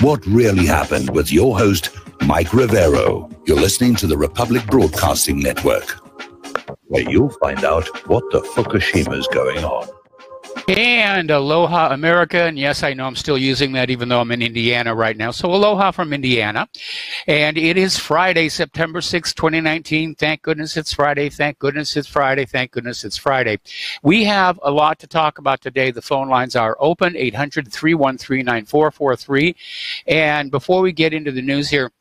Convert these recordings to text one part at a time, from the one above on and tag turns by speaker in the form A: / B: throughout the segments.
A: What really happened with your host, Mike Rivero. You're listening to the Republic Broadcasting Network, where you'll find out what the Fukushima's going on.
B: And aloha, America. And yes, I know I'm still using that even though I'm in Indiana right now. So aloha from Indiana. And it is Friday, September 6, 2019. Thank goodness it's Friday. Thank goodness it's Friday. Thank goodness it's Friday. We have a lot to talk about today. The phone lines are open, 800-313-9443. And before we get into the news here,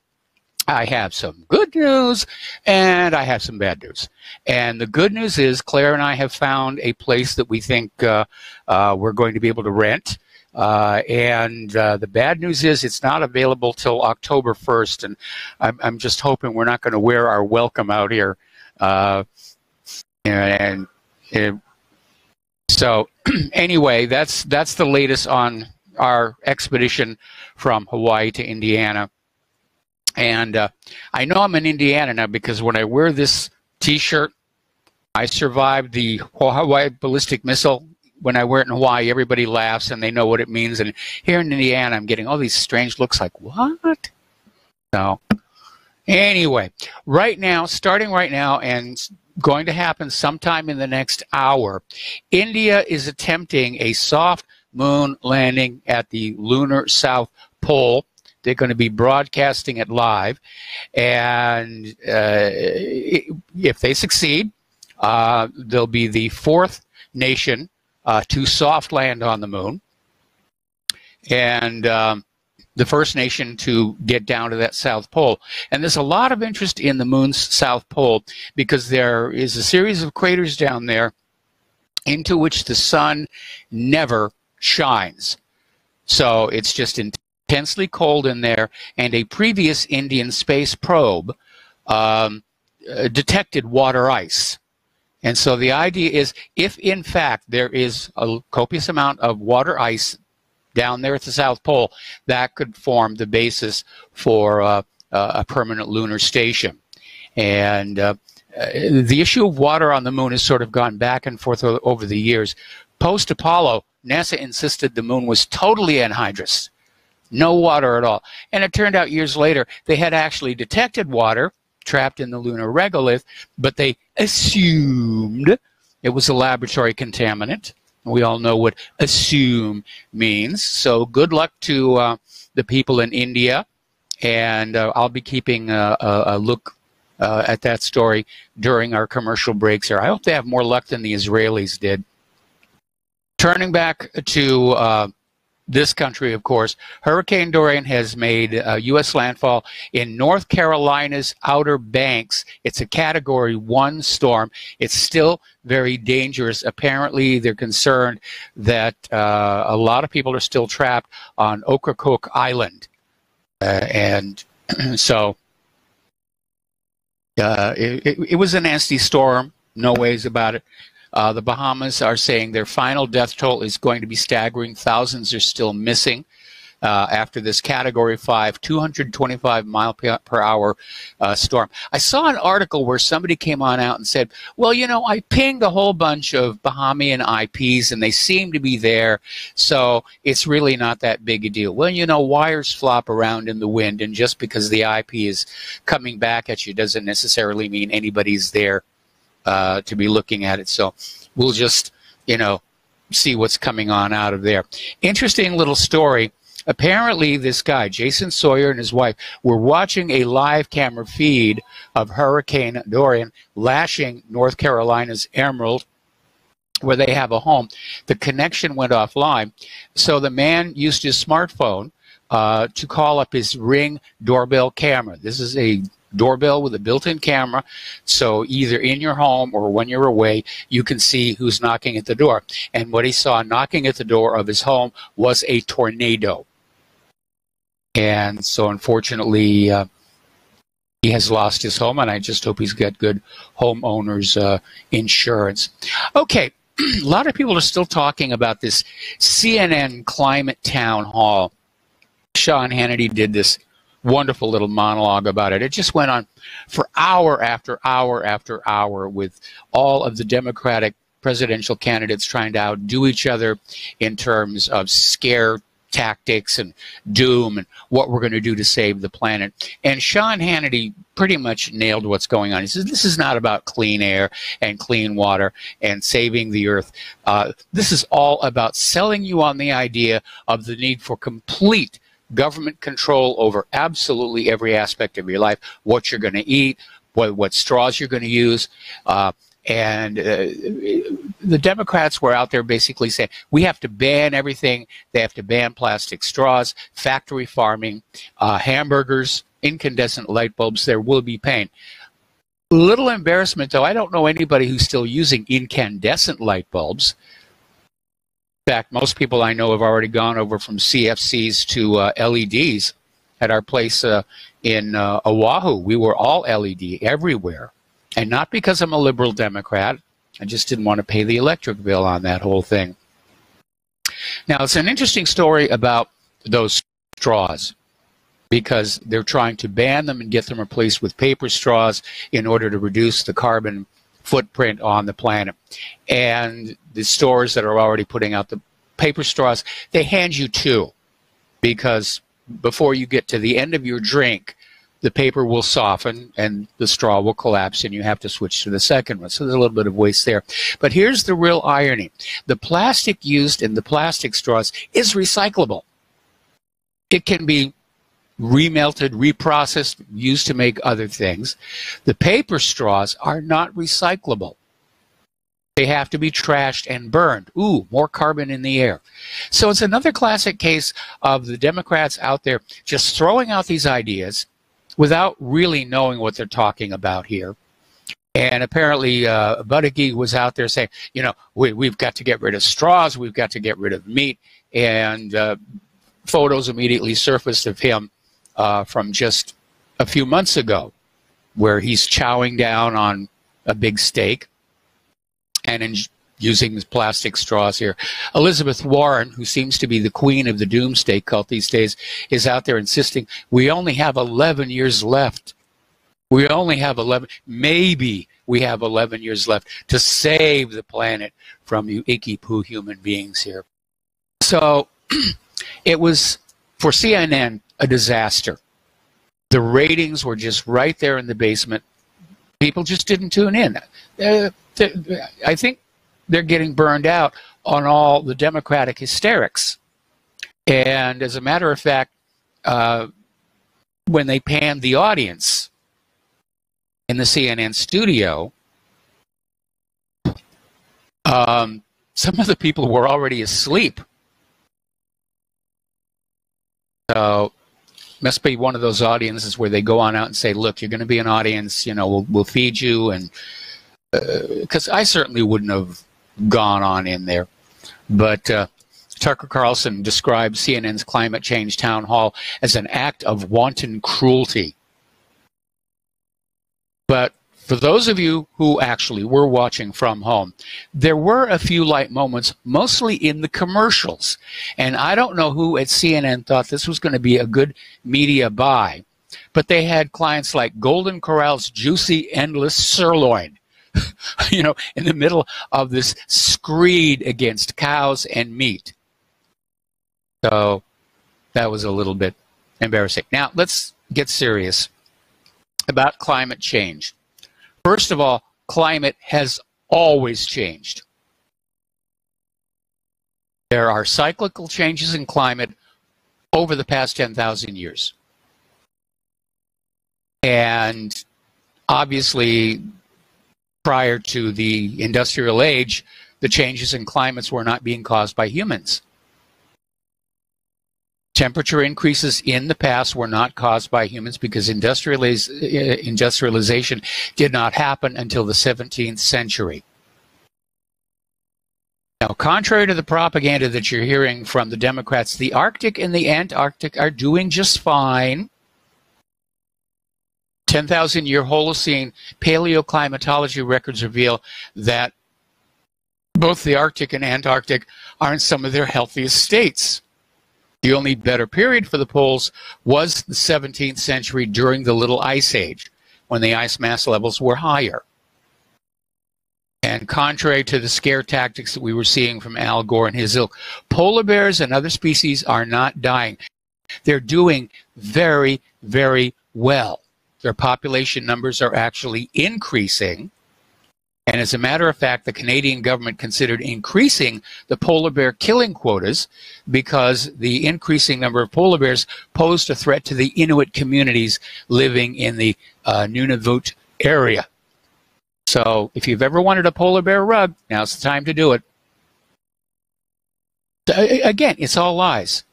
B: I have some good news and I have some bad news. And the good news is Claire and I have found a place that we think we're going to be able to rent. And the bad news is it's not available till October 1st. And I'm just hoping we're not going to wear our welcome out here. So anyway, that's the latest on our expedition from Hawaii to Indiana. And I know I'm in Indiana now because when I wear this T-shirt, I survived the Hawaii ballistic missile. When I wear it in Hawaii, everybody laughs and they know what it means. And here in Indiana, I'm getting all these strange looks like, what? So anyway, starting right now and going to happen sometime in the next hour, India is attempting a soft moon landing at the lunar South Pole. They're going to be broadcasting it live, and if they succeed, they'll be the fourth nation to soft land on the moon, and the first nation to get down to that South Pole. And there's a lot of interest in the moon's South Pole because there is a series of craters down there into which the sun never shines. So it's just intensely cold in there, and a previous Indian space probe detected water ice. And so the idea is, if in fact there is a copious amount of water ice down there at the South Pole, that could form the basis for a permanent lunar station. And the issue of water on the moon has sort of gone back and forth over the years. Post-Apollo, NASA insisted the moon was totally anhydrous. No water at all. And it turned out years later they had actually detected water trapped in the lunar regolith, but they assumed it was a laboratory contaminant. We all know what assume means. So good luck to the people in India. And I'll be keeping a look at that story during our commercial breaks here. I hope they have more luck than the Israelis did. Turning back to this country, of course, Hurricane Dorian has made U.S. landfall in North Carolina's Outer Banks. It's a Category 1 storm. It's still very dangerous. Apparently, they're concerned that a lot of people are still trapped on Ocracoke Island. And so it was a nasty storm, no ways about it. The Bahamas are saying their final death toll is going to be staggering. Thousands are still missing after this Category 5, 225-mile-per-hour storm. I saw an article where somebody came on out and said, well, you know, I pinged a whole bunch of Bahamian IPs, and they seem to be there, so it's really not that big a deal. Well, you know, wires flop around in the wind, and just because the IP is coming back at you doesn't necessarily mean anybody's there to be looking at it. So we'll just, you know, see what's coming on out of there. Interesting little story. Apparently this guy, Jason Sawyer, and his wife were watching a live camera feed of Hurricane Dorian lashing North Carolina's Emerald, where they have a home. The connection went offline. So the man used his smartphone to call up his Ring doorbell camera. This is a doorbell with a built-in camera, so either in your home or when you're away, you can see who's knocking at the door. And what he saw knocking at the door of his home was a tornado. And so unfortunately, he has lost his home, and I just hope he's got good homeowners insurance. Okay, a lot of people are still talking about this CNN climate town hall. Sean Hannity did this wonderful little monologue about it. It just went on for hour after hour after hour with all of the Democratic presidential candidates trying to outdo each other in terms of scare tactics and doom and what we're going to do to save the planet. And Sean Hannity pretty much nailed what's going on. He says, this is not about clean air and clean water and saving the earth. This is all about selling you on the idea of the need for complete government control over absolutely every aspect of your life, what you're going to eat, what straws you're going to use. And the Democrats were out there basically saying, we have to ban everything. They have to ban plastic straws, factory farming, hamburgers, incandescent light bulbs. There will be pain. Little embarrassment, though. I don't know anybody who's still using incandescent light bulbs. In fact, most people I know have already gone over from CFCs to LEDs. At our place in Oahu, we were all LED everywhere. And not because I'm a liberal Democrat. I just didn't want to pay the electric bill on that whole thing. Now, it's an interesting story about those straws, because they're trying to ban them and get them replaced with paper straws in order to reduce the carbon footprint on the planet. And the stores that are already putting out the paper straws, they hand you two, because before you get to the end of your drink, the paper will soften and the straw will collapse and you have to switch to the second one. So there's a little bit of waste there. But here's the real irony. The plastic used in the plastic straws is recyclable. It can be remelted, reprocessed, used to make other things. The paper straws are not recyclable. They have to be trashed and burned. Ooh, more carbon in the air. So it's another classic case of the Democrats out there just throwing out these ideas without really knowing what they're talking about here. And apparently Buttigieg was out there saying, you know, we've got to get rid of straws, we've got to get rid of meat, and photos immediately surfaced of him from just a few months ago, where he's chowing down on a big steak and using plastic straws here. Elizabeth Warren, who seems to be the queen of the doomsday cult these days, is out there insisting we only have 11 years left. We only have 11, maybe we have 11 years left to save the planet from you icky poo human beings here. So it was, for CNN, a disaster. The ratings were just right there in the basement. People just didn't tune in. I think they're getting burned out on all the Democratic hysterics. And as a matter of fact, when they panned the audience in the CNN studio, some of the people were already asleep. So must be one of those audiences where they go on out and say, look, you're going to be an audience, you know, we'll feed you. And because I certainly wouldn't have gone on in there. But Tucker Carlson described CNN's climate change town hall as an act of wanton cruelty. But for those of you who actually were watching from home, there were a few light moments, mostly in the commercials. And I don't know who at CNN thought this was going to be a good media buy, but they had clients like Golden Corral's Juicy Endless Sirloin, you know, in the middle of this screed against cows and meat. So that was a little bit embarrassing. Now, let's get serious about climate change. First of all, climate has always changed. There are cyclical changes in climate over the past 10,000 years. And obviously, prior to the industrial age, the changes in climates were not being caused by humans. Temperature increases in the past were not caused by humans because industrialization did not happen until the 17th century. Now, contrary to the propaganda that you're hearing from the Democrats, the Arctic and the Antarctic are doing just fine. 10,000-year Holocene paleoclimatology records reveal that both the Arctic and Antarctic are in some of their healthiest states. The only better period for the poles was the 17th century during the Little Ice Age, when the ice mass levels were higher. And contrary to the scare tactics that we were seeing from Al Gore and his ilk, polar bears and other species are not dying. They're doing very, very well. Their population numbers are actually increasing. And as a matter of fact, the Canadian government considered increasing the polar bear killing quotas because the increasing number of polar bears posed a threat to the Inuit communities living in the Nunavut area. So if you've ever wanted a polar bear rug, now's the time to do it. Again, it's all lies.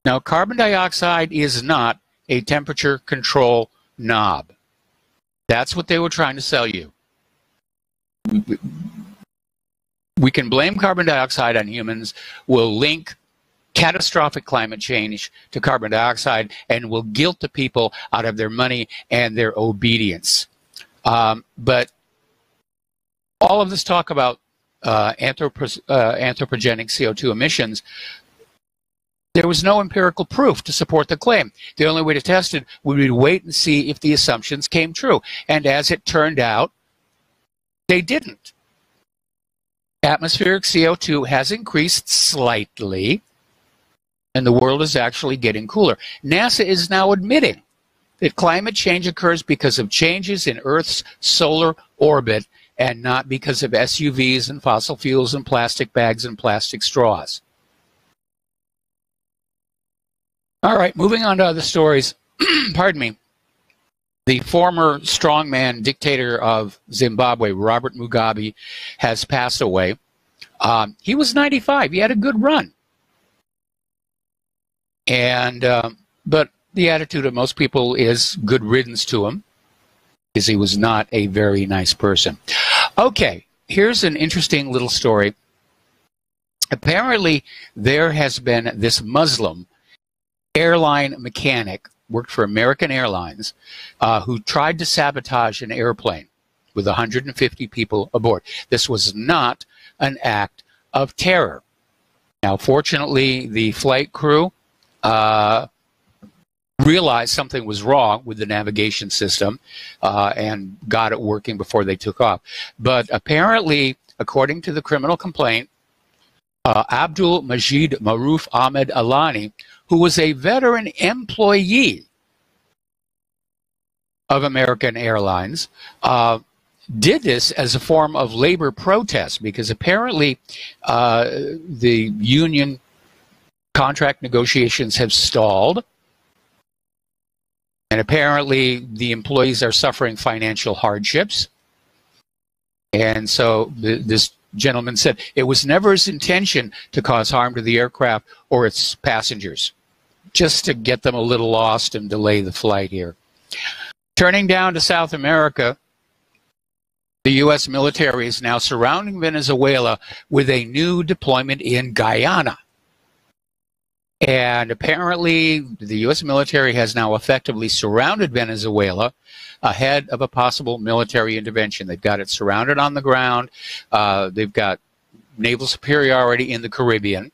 B: Now, carbon dioxide is not a temperature control knob. That's what they were trying to sell you. We can blame carbon dioxide on humans. We'll link catastrophic climate change to carbon dioxide, and we'll guilt the people out of their money and their obedience. But all of this talk about anthropogenic CO2 emissions, there was no empirical proof to support the claim. The only way to test it would be to wait and see if the assumptions came true. And as it turned out, they didn't. Atmospheric CO2 has increased slightly, and the world is actually getting cooler. NASA is now admitting that climate change occurs because of changes in Earth's solar orbit and not because of SUVs and fossil fuels and plastic bags and plastic straws. All right, moving on to other stories. Pardon me. The former strongman dictator of Zimbabwe, Robert Mugabe, has passed away. He was 95. He had a good run. And but the attitude of most people is good riddance to him, because he was not a very nice person. Okay, here's an interesting little story. Apparently, there has been this Muslim airline mechanic, worked for American Airlines, who tried to sabotage an airplane with 150 people aboard. This was not an act of terror. Now, fortunately, the flight crew realized something was wrong with the navigation system and got it working before they took off. But apparently, according to the criminal complaint, Abdul Majid Maruf Ahmed Alani, who was a veteran employee of American Airlines, did this as a form of labor protest because apparently the union contract negotiations have stalled, and apparently the employees are suffering financial hardships. And so this gentleman said it was never his intention to cause harm to the aircraft or its passengers, just to get them a little lost and delay the flight here. Turning down to South America, the U.S. military is now surrounding Venezuela with a new deployment in Guyana. And apparently, the U.S. military has now effectively surrounded Venezuela ahead of a possible military intervention. They've got it surrounded on the ground. They've got naval superiority in the Caribbean.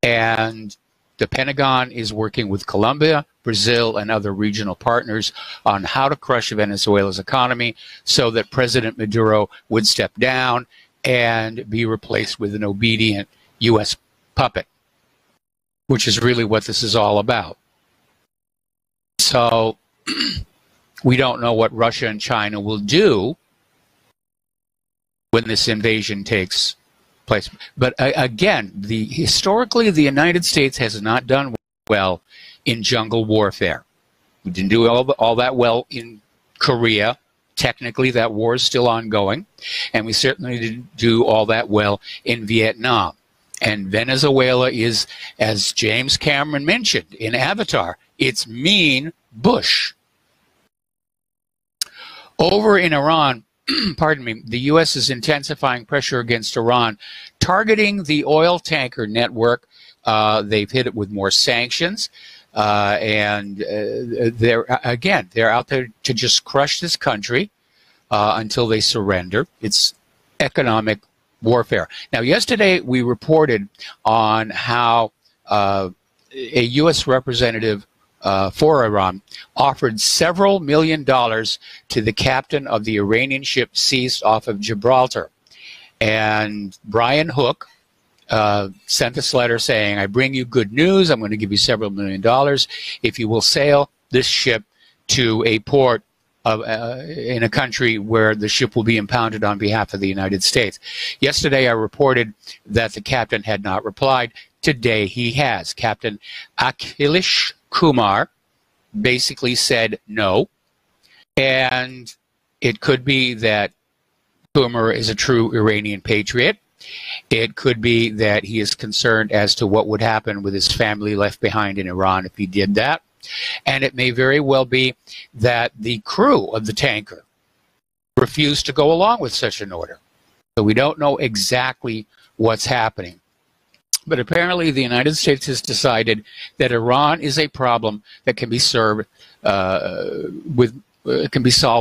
B: And the Pentagon is working with Colombia, Brazil, and other regional partners on how to crush Venezuela's economy so that President Maduro would step down and be replaced with an obedient U.S. puppet, which is really what this is all about. So we don't know what Russia and China will do when this invasion takes place. But again, historically, the United States has not done well in jungle warfare. We didn't do all that well in Korea. Technically, that war is still ongoing. And we certainly didn't do all that well in Vietnam. And Venezuela is, as James Cameron mentioned in Avatar, it's mean Bush. Over in Iran, pardon me, the U.S. is intensifying pressure against Iran, targeting the oil tanker network. They've hit it with more sanctions. And they're out there to just crush this country until they surrender. It's economic warfare. Now, yesterday we reported on how a U.S. representative for Iran, offered several $1 million to the captain of the Iranian ship seized off of Gibraltar. And Brian Hook sent this letter saying, I bring you good news. I'm going to give you several $1 million if you will sail this ship to a port in a country where the ship will be impounded on behalf of the United States. Yesterday, I reported that the captain had not replied. Today, he has. Captain Akhilesh Kumar basically said no. And it could be that Kumar is a true Iranian patriot. It could be that he is concerned as to what would happen with his family left behind in Iran if he did that. And it may very well be that the crew of the tanker refused to go along with such an order. So we don't know exactly what's happening. But apparently the United States has decided that Iran is a problem that can be solved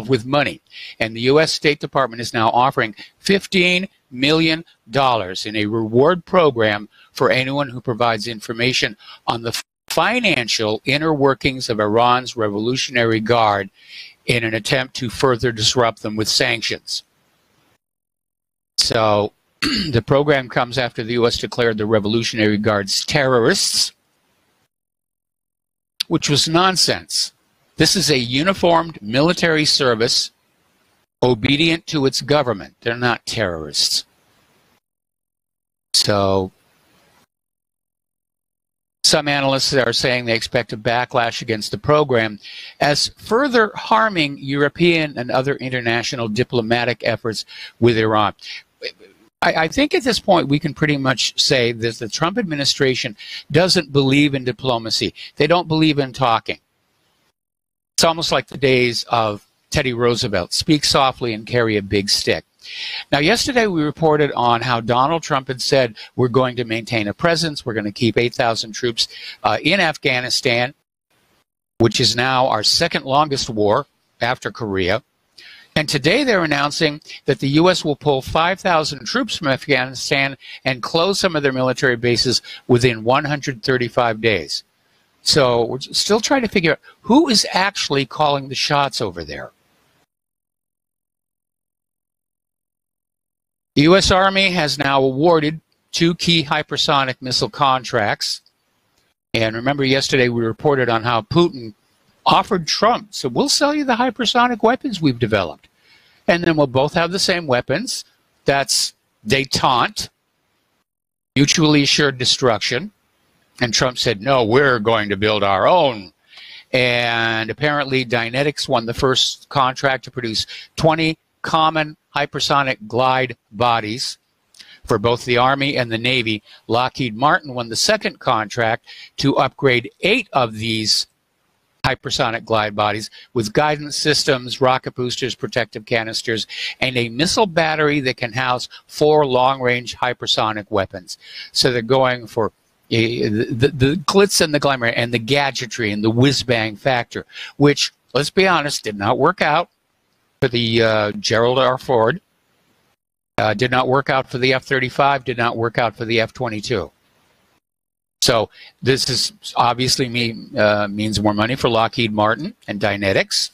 B: with money. And the U.S. State Department is now offering $15 million in a reward program for anyone who provides information on the financial inner workings of Iran's Revolutionary Guard in an attempt to further disrupt them with sanctions. So the program comes after the U.S. declared the Revolutionary Guards terrorists, which was nonsense. This is a uniformed military service obedient to its government. They're not terrorists. So some analysts are saying they expect a backlash against the program as further harming European and other international diplomatic efforts with Iran. I think at this point we can pretty much say that the Trump administration doesn't believe in diplomacy. They don't believe in talking. It's almost like the days of Teddy Roosevelt, speak softly and carry a big stick. Now, yesterday we reported on how Donald Trump had said we're going to maintain a presence, we're going to keep 8,000 troops in Afghanistan, which is now our second longest war after Korea. And today they're announcing that the U.S. will pull 5,000 troops from Afghanistan and close some of their military bases within 135 days. So we're still trying to figure out who is actually calling the shots over there. The U.S. Army has now awarded 2 key hypersonic missile contracts. And remember yesterday we reported on how Putin offered Trump, so we'll sell you the hypersonic weapons we've developed. And then we'll both have the same weapons. That's détente, mutually assured destruction. And Trump said, no, we're going to build our own. And apparently Dynetics won the first contract to produce 20 common hypersonic glide bodies for both the Army and the Navy. Lockheed Martin won the second contract to upgrade 8 of these hypersonic glide bodies with guidance systems, rocket boosters, protective canisters, and a missile battery that can house 4 long-range hypersonic weapons. So they're going for the glitz and the glamour and the gadgetry and the whiz-bang factor, which, let's be honest, did not work out for the Gerald R. Ford, did not work out for the F-35, did not work out for the F-22. So this is obviously means more money for Lockheed Martin and Dynetics,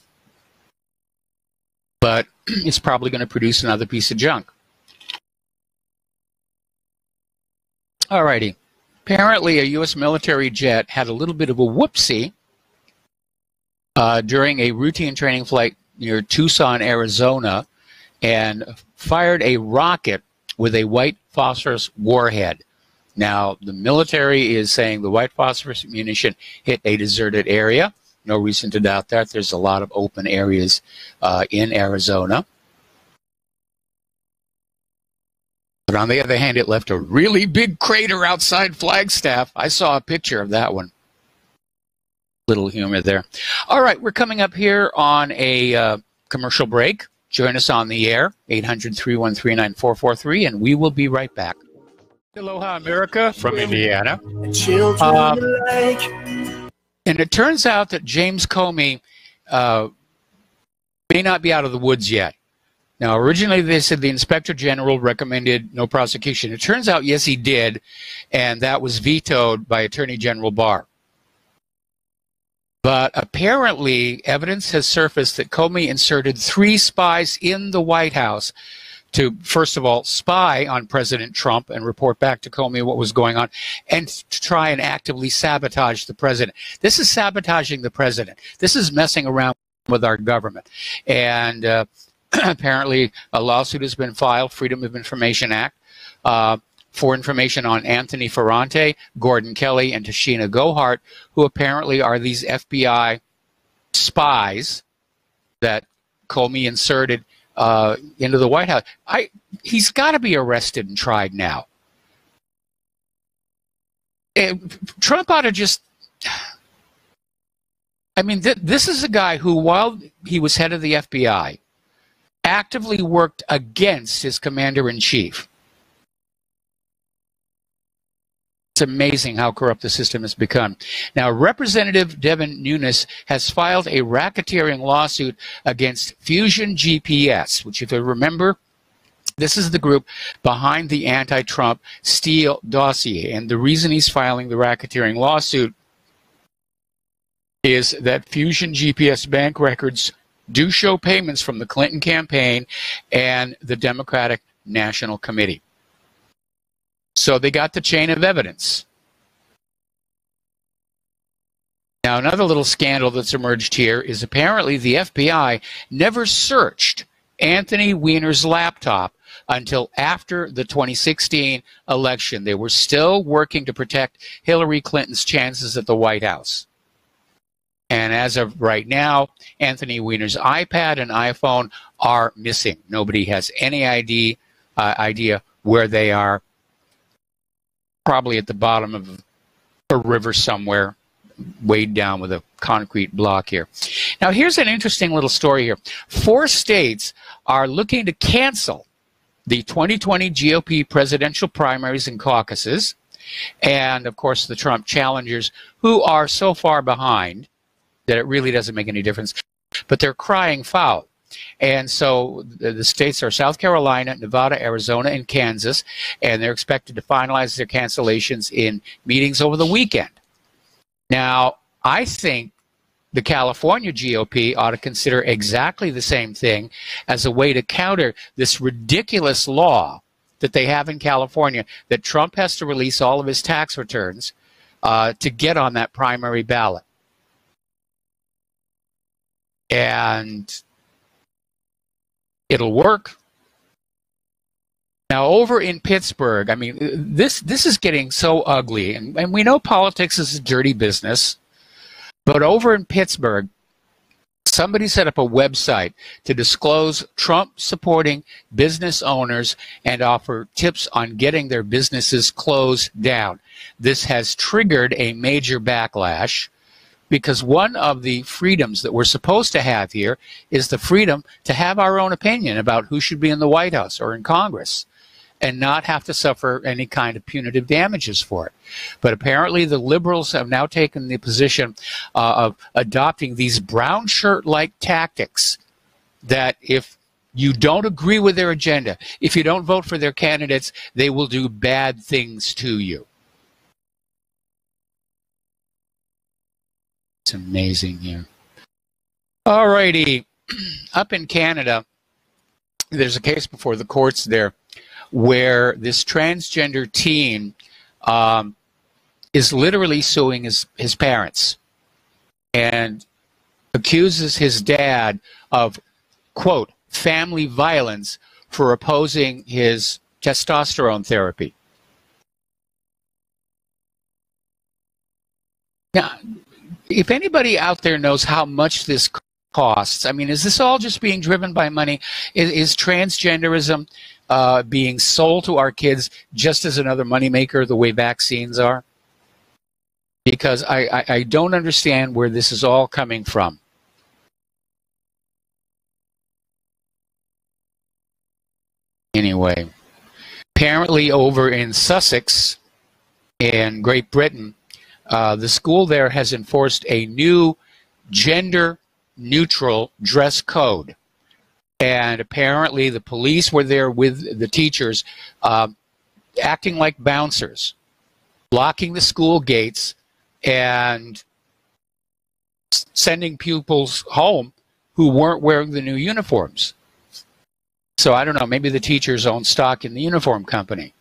B: but it's probably going to produce another piece of junk. Alrighty. Apparently a U.S. military jet had a little bit of a whoopsie during a routine training flight near Tucson, Arizona, and fired a rocket with a white phosphorus warhead. Now, the military is saying the white phosphorus munition hit a deserted area. No reason to doubt that. There's a lot of open areas in Arizona. But on the other hand, it left a really big crater outside Flagstaff. I saw a picture of that one. Little humor there. All right, we're coming up here on a commercial break. Join us on the air, 800-313-9443, and we will be right back. Aloha, America, from Indiana. And it turns out that James Comey may not be out of the woods yet. Now, originally they said the Inspector General recommended no prosecution. It turns out, yes, he did, and that was vetoed by Attorney General Barr. But apparently, evidence has surfaced that Comey inserted 3 spies in the White House to, first of all, spy on President Trump and report back to Comey what was going on, and to try and actively sabotage the president. This is sabotaging the president. This is messing around with our government. And apparently, a lawsuit has been filed, Freedom of Information Act, for information on Anthony Ferrante, Gordon Kelly, and Tashina Gohart, who apparently are these FBI spies that Comey inserted into the White House. He's got to be arrested and tried now. Trump ought to just... I mean, this is a guy who, while he was head of the FBI, actively worked against his commander-in-chief. It's amazing how corrupt the system has become. Now, Representative Devin Nunes has filed a racketeering lawsuit against Fusion GPS, which, if you remember, this is the group behind the anti-Trump Steele dossier. And the reason he's filing the racketeering lawsuit is that Fusion GPS bank records do show payments from the Clinton campaign and the Democratic National Committee. So they got the chain of evidence. Now, another little scandal that's emerged here is apparently the FBI never searched Anthony Weiner's laptop until after the 2016 election. They were still working to protect Hillary Clinton's chances at the White House. And as of right now, Anthony Weiner's iPad and iPhone are missing. Nobody has any idea where they are. Probably at the bottom of a river somewhere, weighed down with a concrete block here. Now, here's an interesting little story here. 4 states are looking to cancel the 2020 GOP presidential primaries and caucuses, and, of course, the Trump challengers, who are so far behind that it really doesn't make any difference. But they're crying foul. And so the states are South Carolina, Nevada, Arizona, and Kansas, and they're expected to finalize their cancellations in meetings over the weekend. Now, I think the California GOP ought to consider exactly the same thing as a way to counter this ridiculous law that they have in California, that Trump has to release all of his tax returns to get on that primary ballot. And it'll work. Now, over in Pittsburgh, I mean, this is getting so ugly, and we know politics is a dirty business, but over in Pittsburgh, somebody set up a website to disclose Trump-supporting business owners and offer tips on getting their businesses closed down. This has triggered a major backlash, because one of the freedoms that we're supposed to have here is the freedom to have our own opinion about who should be in the White House or in Congress and not have to suffer any kind of punitive damages for it. But apparently the liberals have now taken the position of adopting these brown shirt-like tactics that if you don't agree with their agenda, if you don't vote for their candidates, they will do bad things to you. It's amazing here. All righty. Up in Canada, there's a case before the courts there where this transgender teen is literally suing his parents and accuses his dad of, quote, family violence for opposing his testosterone therapy. Now, if anybody out there knows how much this costs, I mean, is this all just being driven by money? Is transgenderism being sold to our kids just as another moneymaker the way vaccines are? Because I don't understand where this is all coming from. Anyway, apparently over in Sussex in Great Britain, the school there has enforced a new gender-neutral dress code. And apparently the police were there with the teachers acting like bouncers, blocking the school gates and sending pupils home who weren't wearing the new uniforms. So I don't know, maybe the teachers own stock in the uniform company.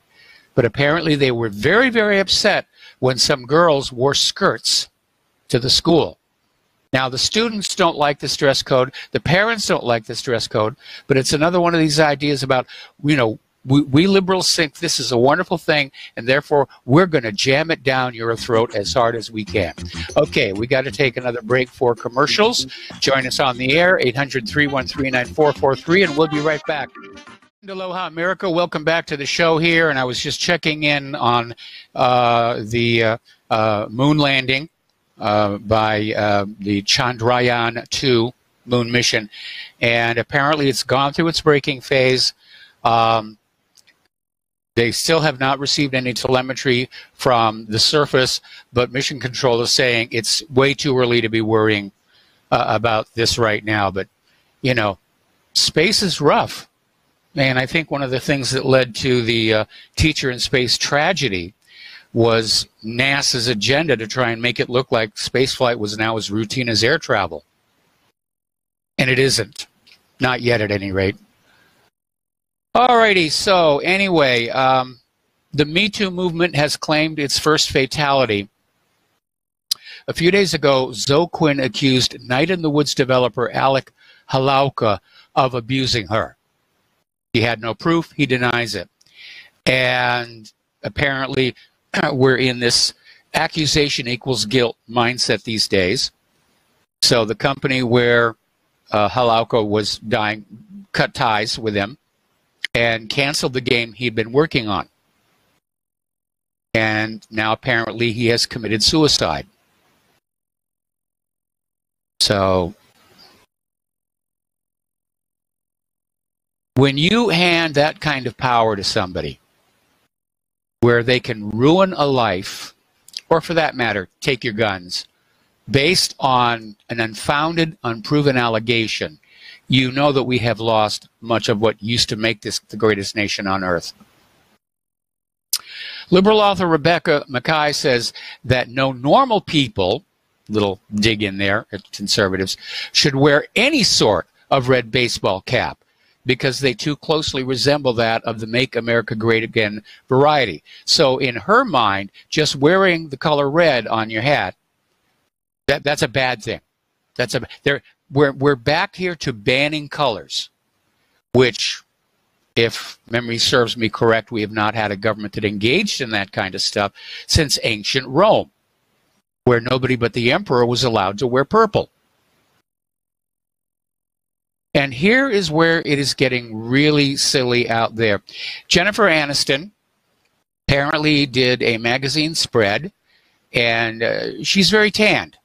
B: But apparently they were very, very upset when some girls wore skirts to the school. Now, the students don't like this dress code. The parents don't like this dress code. But it's another one of these ideas about, you know, we liberals think this is a wonderful thing, and therefore we're going to jam it down your throat as hard as we can. Okay, we got to take another break for commercials. Join us on the air, 800-313-9443, and we'll be right back. Aloha, America. Welcome back to the show here, and I was just checking in on the moon landing by the Chandrayaan-2 moon mission, and apparently it's gone through its braking phase. They still have not received any telemetry from the surface, but Mission Control is saying it's way too early to be worrying about this right now. But, you know, space is rough. And I think one of the things that led to the teacher in space tragedy was NASA's agenda to try and make it look like spaceflight was now as routine as air travel. And it isn't. Not yet, at any rate. Alrighty, so anyway, the Me Too movement has claimed its first fatality. A few days ago, Zoe Quinn accused Night in the Woods developer Alec Halauka of abusing her. He had no proof. He denies it. And apparently, we're in this accusation equals guilt mindset these days. So the company where Halauka was dying cut ties with him and canceled the game he'd been working on. And now apparently he has committed suicide. So when you hand that kind of power to somebody where they can ruin a life, or for that matter, take your guns, based on an unfounded, unproven allegation, you know that we have lost much of what used to make this the greatest nation on earth. Liberal author Rebecca Mackay says that no normal people, little dig in there at conservatives, should wear any sort of red baseball cap because they too closely resemble that of the Make America Great Again variety. So in her mind, just wearing the color red on your hat, that's a bad thing. We're back here to banning colors, which, if memory serves me correct, we have not had a government that engaged in that kind of stuff since ancient Rome, where nobody but the emperor was allowed to wear purple. And here is where it is getting really silly out there. Jennifer Aniston apparently did a magazine spread, and she's very tanned.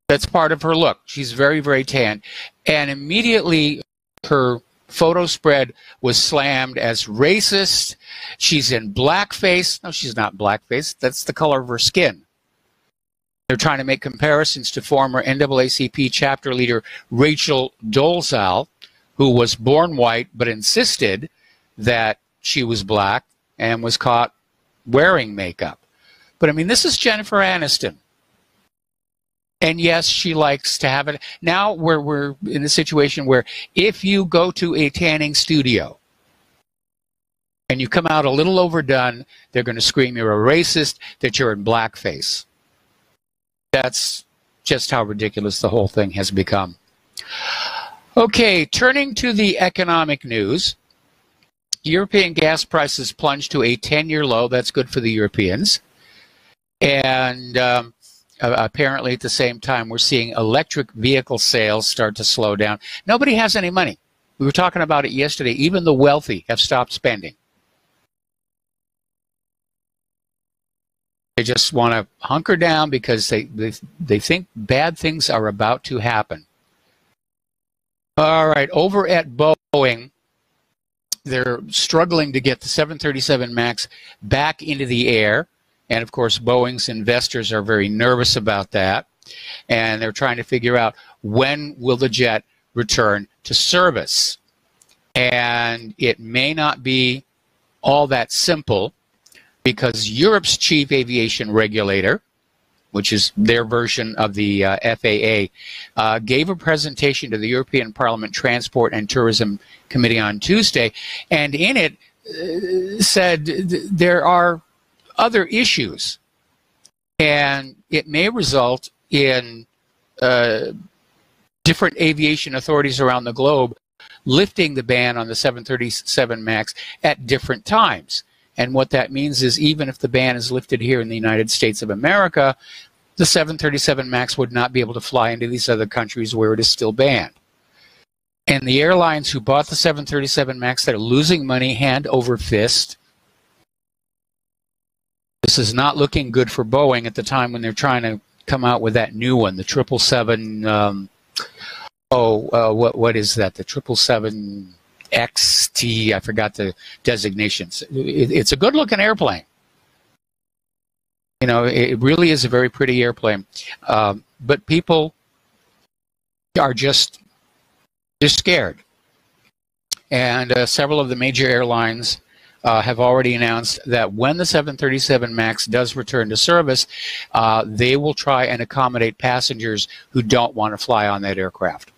B: That's part of her look. She's very, very tan. And immediately her photo spread was slammed as racist. She's in blackface. No, she's not blackface. That's the color of her skin. They're trying to make comparisons to former NAACP chapter leader Rachel Dolezal, who was born white but insisted that she was black and was caught wearing makeup. But I mean, this is Jennifer Aniston. And yes, she likes to have it. Now we're in a situation where if you go to a tanning studio and you come out a little overdone, they're going to scream you're a racist, that you're in blackface. That's just how ridiculous the whole thing has become. Okay, turning to the economic news. European gas prices plunged to a 10-year low. That's good for the Europeans. And apparently at the same time, we're seeing electric vehicle sales start to slow down. Nobody has any money. We were talking about it yesterday. Even the wealthy have stopped spending. They just want to hunker down because they think bad things are about to happen. All right, over at Boeing, they're struggling to get the 737 MAX back into the air. And, of course, Boeing's investors are very nervous about that. And they're trying to figure out when will the jet return to service. And it may not be all that simple because Europe's chief aviation regulator which is their version of the FAA, gave a presentation to the European Parliament Transport and Tourism Committee on Tuesday, and in it said there are other issues, and it may result in different aviation authorities around the globe lifting the ban on the 737 MAX at different times. And what that means is even if the ban is lifted here in the United States of America, the 737 MAX would not be able to fly into these other countries where it is still banned. And the airlines who bought the 737 MAX that are losing money hand over fist. This is not looking good for Boeing at the time when they're trying to come out with that new one, the 777. What is that? The 777 XT. I forgot the designations. It's a good-looking airplane. You know, it really is a very pretty airplane. But people are just scared. And several of the major airlines have already announced that when the 737 MAX does return to service, they will try and accommodate passengers who don't want to fly on that aircraft.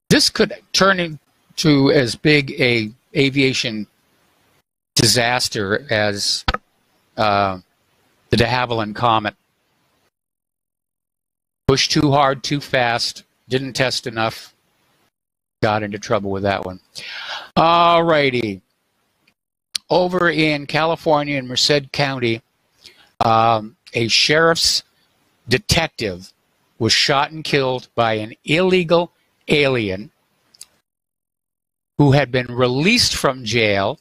B: This could turn into as big a aviation disaster as the de Havilland Comet. Pushed too hard, too fast, didn't test enough, got into trouble with that one. All righty. Over in California in Merced County, a sheriff's detective was shot and killed by an illegal alien who had been released from jail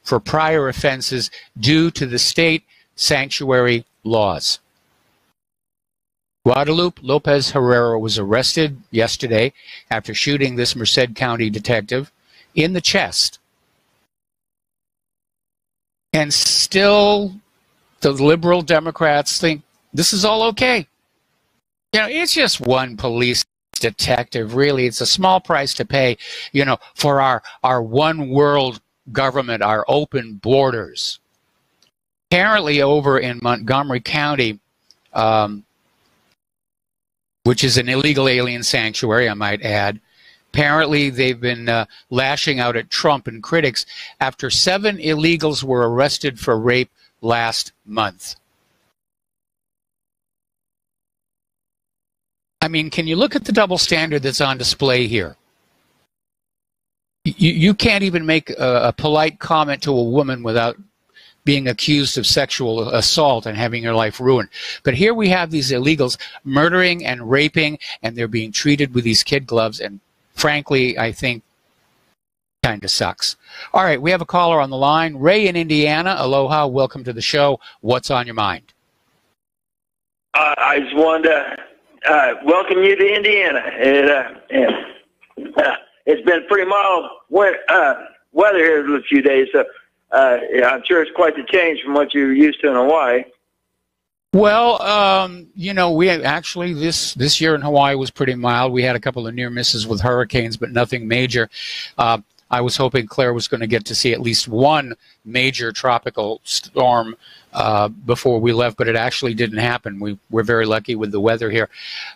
B: for prior offenses due to the state sanctuary laws. Guadalupe Lopez Herrera was arrested yesterday after shooting this Merced County detective in the chest. And still, the liberal Democrats think this is all okay. You know, it's just one police detective, really. It's a small price to pay, you know, for our one world government, our open borders. Apparently over in Montgomery County, which is an illegal alien sanctuary, I might add, apparently they've been lashing out at Trump and critics after 7 illegals were arrested for rape last month. I mean, can you look at the double standard that's on display here? You can't even make a polite comment to a woman without being accused of sexual assault and having her life ruined. But here we have these illegals murdering and raping, and they're being treated with these kid gloves, and frankly, I think kind of sucks. All right, we have a caller on the line. Ray in Indiana. Aloha, welcome to the show. What's on your mind?
C: I just wanted to welcome you to Indiana. It's been pretty mild weather here for a few days, so I'm sure it's quite the change from what you're used to in Hawaii.
B: Well, you know, we actually this year in Hawaii was pretty mild. We had a couple of near misses with hurricanes, but nothing major. I was hoping Claire was going to get to see at least one major tropical storm before we left, but it actually didn't happen. We're very lucky with the weather here.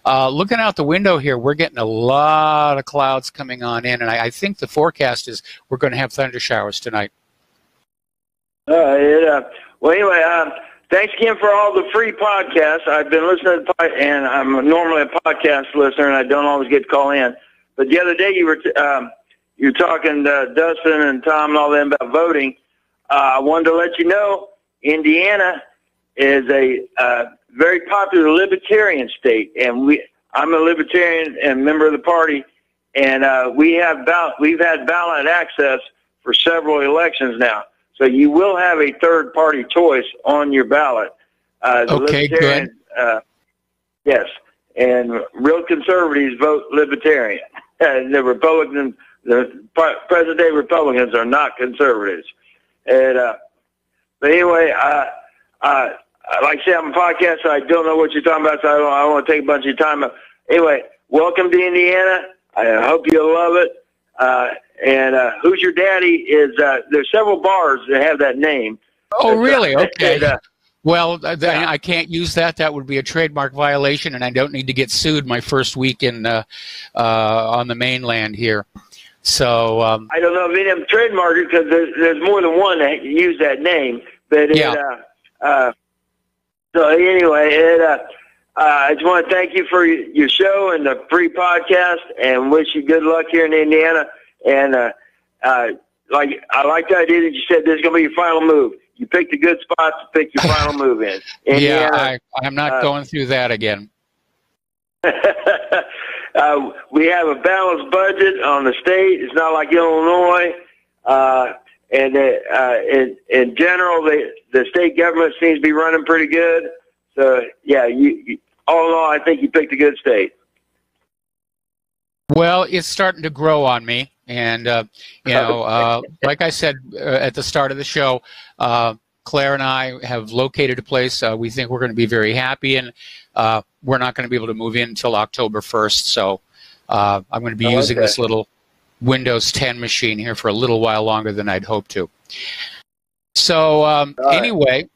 B: Looking out the window here, we're getting a lot of clouds coming on in, and I think the forecast is we're going to have thunder showers tonight.
C: Well, anyway, thanks again for all the free podcasts. I've been listening to and I'm normally a podcast listener, and I don't always get to call in. But the other day you were talking to Dustin and Tom and all them about voting. I wanted to let you know Indiana is a very popular libertarian state, and I'm a libertarian and member of the party, and we've had ballot access for several elections now. So you will have a third-party choice on your ballot.
B: Okay, good.
C: Yes, and real conservatives vote libertarian. The present-day Republicans are not conservatives. And but anyway, like I said, I'm a podcast, so I don't know what you're talking about, so I don't want to take a bunch of your time. Anyway, welcome to Indiana. I hope you'll love it. And Who's Your Daddy is, there's several bars that have that name.
B: Oh, really? Okay.
C: And,
B: Well, I can't use that. That would be a trademark violation, and I don't need to get sued my first week in on the mainland here. So
C: I don't know if any of them trademark it because there's more than one that use that name. But so anyway, I just want to thank you for your show and the free podcast, and wish you good luck here in Indiana. And I like the idea that you said this is going to be your final move. You picked a good spot to pick your final move in. Indiana,
B: yeah, I'm not going through that again.
C: We have a balanced budget on the state. It's not like Illinois. And in general, the state government seems to be running pretty good. So, yeah, you all in all, I think you picked a good state.
B: Well, it's starting to grow on me. And, like I said at the start of the show, Claire and I have located a place we think we're going to be very happy in. We're not going to be able to move in until October 1st, so I'm going to be using this little Windows 10 machine here for a little while longer than I'd hoped to. So anyway,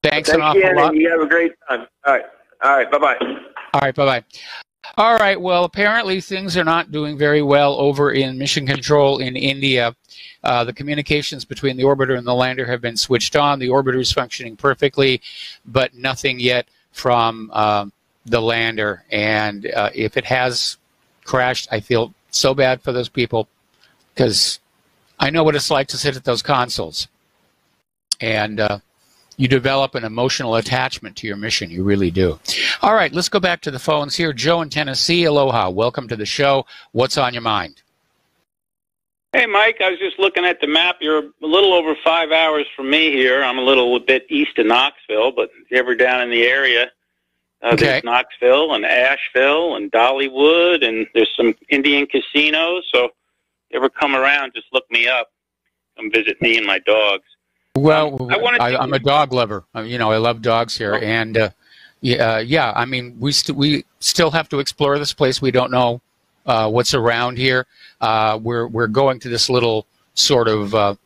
B: thanks an awful lot.
C: And you have a great time. All right, bye-bye.
B: All right, bye-bye. All right, well, apparently things are not doing very well over in Mission Control in India. The communications between the orbiter and the lander have been switched on. The orbiter is functioning perfectly, but nothing yet from the lander. And if it has crashed, I feel so bad for those people because I know what it's like to sit at those consoles. And you develop an emotional attachment to your mission. You really do. All right, let's go back to the phones here. Joe in Tennessee, aloha. Welcome to the show. What's on your mind?
D: Hey, Mike, I was just looking at the map. You're a little over 5 hours from me here. I'm a little bit east of Knoxville, but if you're ever down in the area, there's Knoxville and Asheville and Dollywood, and there's some Indian casinos. So if you ever come around, just look me up. Come visit me and my dogs.
B: Well, I'm a dog lover. I love dogs here, and yeah. I mean, we still have to explore this place. We don't know what's around here. We're going to this little sort of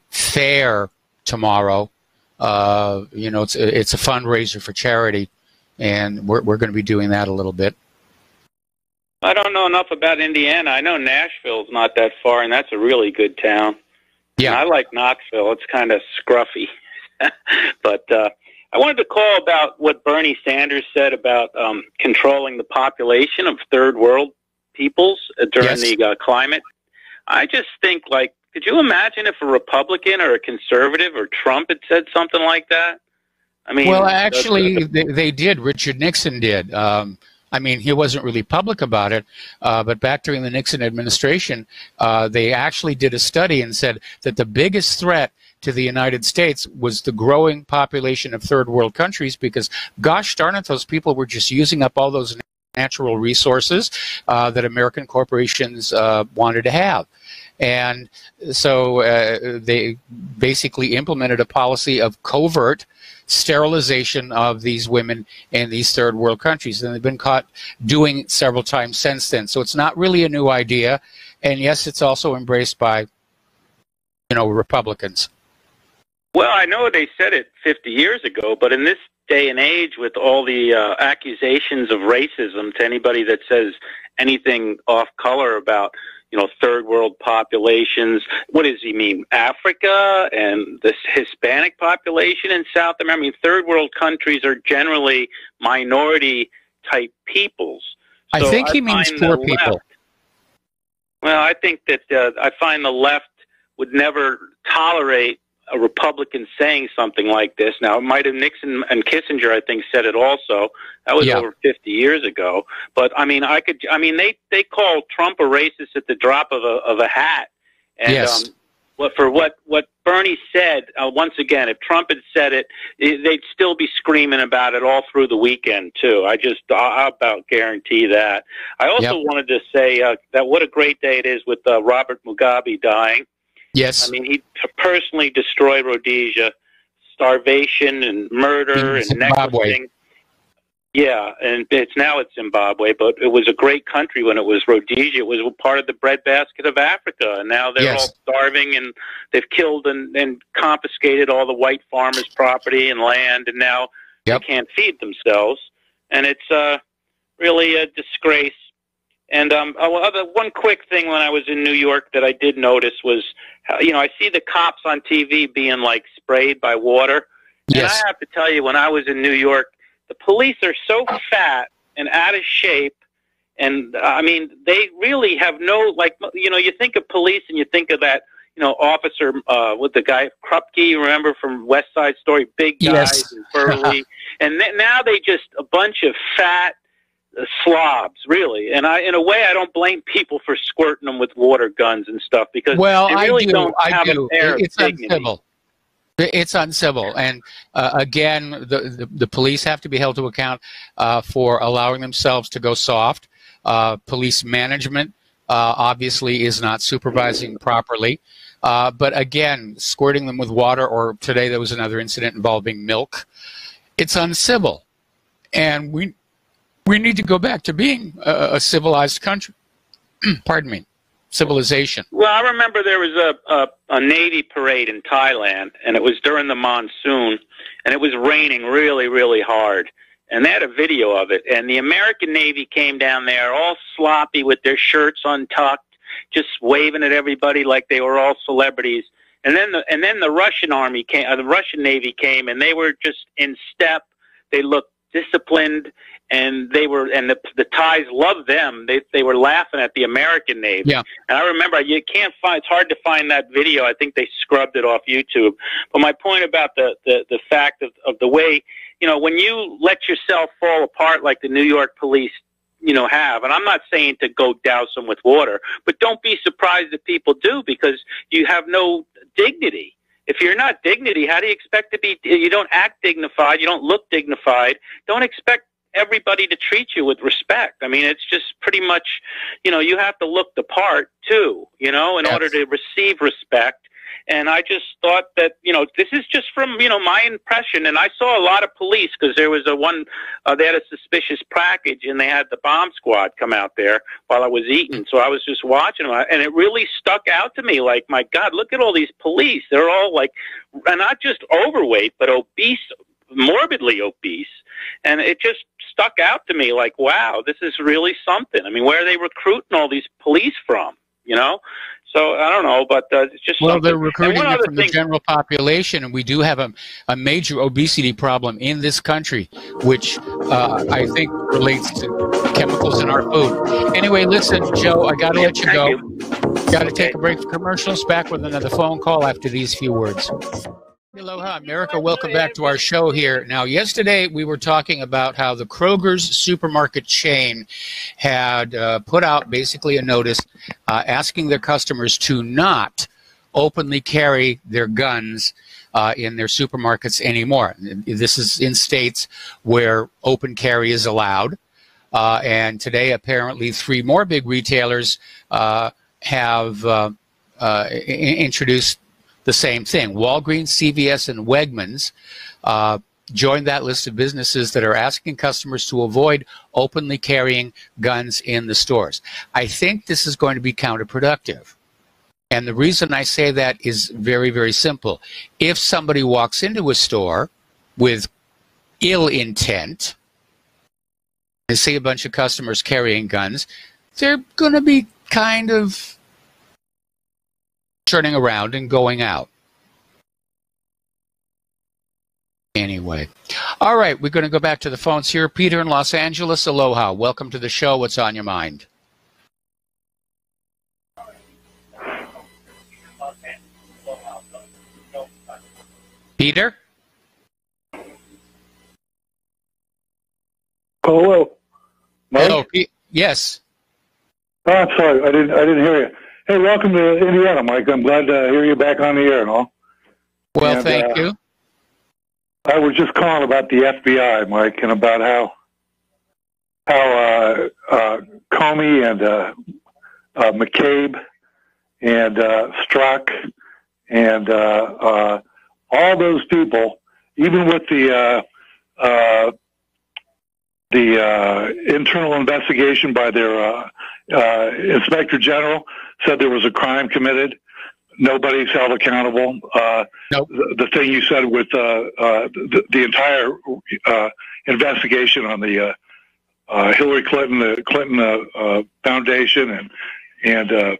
B: fair tomorrow. It's a fundraiser for charity, and we're going to be doing that a little bit.
D: I don't know enough about Indiana. I know Nashville's not that far, and that's a really good town. Yeah, and I like Knoxville. It's kind of scruffy. But I wanted to call about what Bernie Sanders said about controlling the population of third world peoples during the climate. I just think, could you imagine if a Republican or a conservative or Trump had said something like that? I mean,
B: well, actually, they did. Richard Nixon did. I mean, he wasn't really public about it, but back during the Nixon administration, they actually did a study and said that the biggest threat to the United States was the growing population of third world countries because, gosh darn it, those people were just using up all those natural resources that American corporations wanted to have. And so they basically implemented a policy of covert sterilization of these women in these third world countries, and they've been caught doing it several times since then. So it's not really a new idea, and yes, it's also embraced by Republicans.
D: Well, I know they said it 50 years ago, but in this day and age, with all the accusations of racism to anybody that says anything off color about third world populations. What does he mean? Africa and the Hispanic population in South America? I mean, third world countries are generally minority type peoples. So
B: I think he means poor people.
D: Well, I think that I find the left would never tolerate a Republican saying something like this. Now, it might have Nixon and Kissinger, I think, said it also. That was over 50 years ago. But I mean, they called Trump a racist at the drop of a hat. And
B: yes.
D: What Bernie said, once again, if Trump had said it, they'd still be screaming about it all through the weekend too. I about guarantee that. I also wanted to say that what a great day it is with Robert Mugabe dying.
B: Yes.
D: I mean, he personally destroyed Rhodesia, starvation and murder and necklacing. Yeah, and it's Zimbabwe, but it was a great country when it was Rhodesia. It was part of the breadbasket of Africa, and now they're all starving, and they've killed and confiscated all the white farmers' property and land, and now they can't feed themselves, and it's really a disgrace. And one quick thing when I was in New York that I did notice was, I see the cops on TV being like sprayed by water, and I have to tell you, when I was in New York, the police are so fat and out of shape, and I mean, they really have no, like, you think of police and you think of that, officer with the guy Krupke, you remember from West Side Story, big guys and burly, and now they just a bunch of fat slobs, really. And in a way, I don't blame people for squirting them with water guns and stuff, because they really don't have an air of dignity.
B: Uncivil. It's uncivil, and again, the police have to be held to account for allowing themselves to go soft. Police management obviously is not supervising properly, but again, squirting them with water, or today there was another incident involving milk. It's uncivil, and we need to go back to being a civilized country. Pardon me. Civilization.
D: Well, I remember there was a Navy parade in Thailand, and it was during the monsoon, and it was raining really, really hard. And they had a video of it, and the American Navy came down there all sloppy with their shirts untucked, just waving at everybody like they were all celebrities. And then the Russian Army came, the Russian Navy came, and they were just in step. They looked disciplined, and the Thais loved them. They were laughing at the American Navy. Yeah. And I remember, it's hard to find that video. I think they scrubbed it off YouTube. But my point about the fact of the way, when you let yourself fall apart like the New York police, have, and I'm not saying to go douse them with water, but don't be surprised if people do, because you have no dignity. If you're not dignity, how do you expect to be? You don't act dignified. You don't look dignified. Don't expect everybody to treat you with respect. I mean, it's just pretty much, you have to look the part too, in order to receive respect. And I just thought that, this is just from, my impression. And I saw a lot of police, because there was they had a suspicious package, and they had the bomb squad come out there while I was eating. So I was just watching them, and it really stuck out to me. Like, my God, look at all these police. They're all like, and not just overweight, but obese, morbidly obese. And it just stuck out to me like, wow, this is really something. I mean, where are they recruiting all these police from, So I don't know, but it's just
B: well, they're recruiting it from the general population, and we do have a major obesity problem in this country, which I think relates to chemicals in our food. Anyway, listen, Joe, I got to let you go. Got to take a break for commercials. Back with another phone call after these few words. Aloha, America. Welcome back to our show here. Now, yesterday we were talking about how the Kroger's supermarket chain had put out basically a notice asking their customers to not openly carry their guns in their supermarkets anymore. This is in states where open carry is allowed. And today, apparently, 3 more big retailers have introduced the same thing. Walgreens, CVS, and Wegmans joined that list of businesses that are asking customers to avoid openly carrying guns in the stores. I think this is going to be counterproductive. And the reason I say that is very, very simple. If somebody walks into a store with ill intent, and see a bunch of customers carrying guns, they're going to be kind of turning around and going out. Anyway. All right, we're going to go back to the phones here. Peter in Los Angeles, aloha. Welcome to the show. What's on your mind? Peter?
E: Hello. Mike?
B: Hello. Yes.
E: Oh, I'm sorry. I didn't hear you. Hey, welcome to Indiana, Mike. I'm glad to hear you back on the air and all.
B: Well, thank you.
E: I was just calling about the FBI, Mike, and about how Comey and McCabe and Strzok and all those people, even with the internal investigation by their inspector general said there was a crime committed. Nobody's held accountable.
B: Nope.
E: The thing you said with the entire investigation on the Hillary Clinton, the Clinton Foundation, and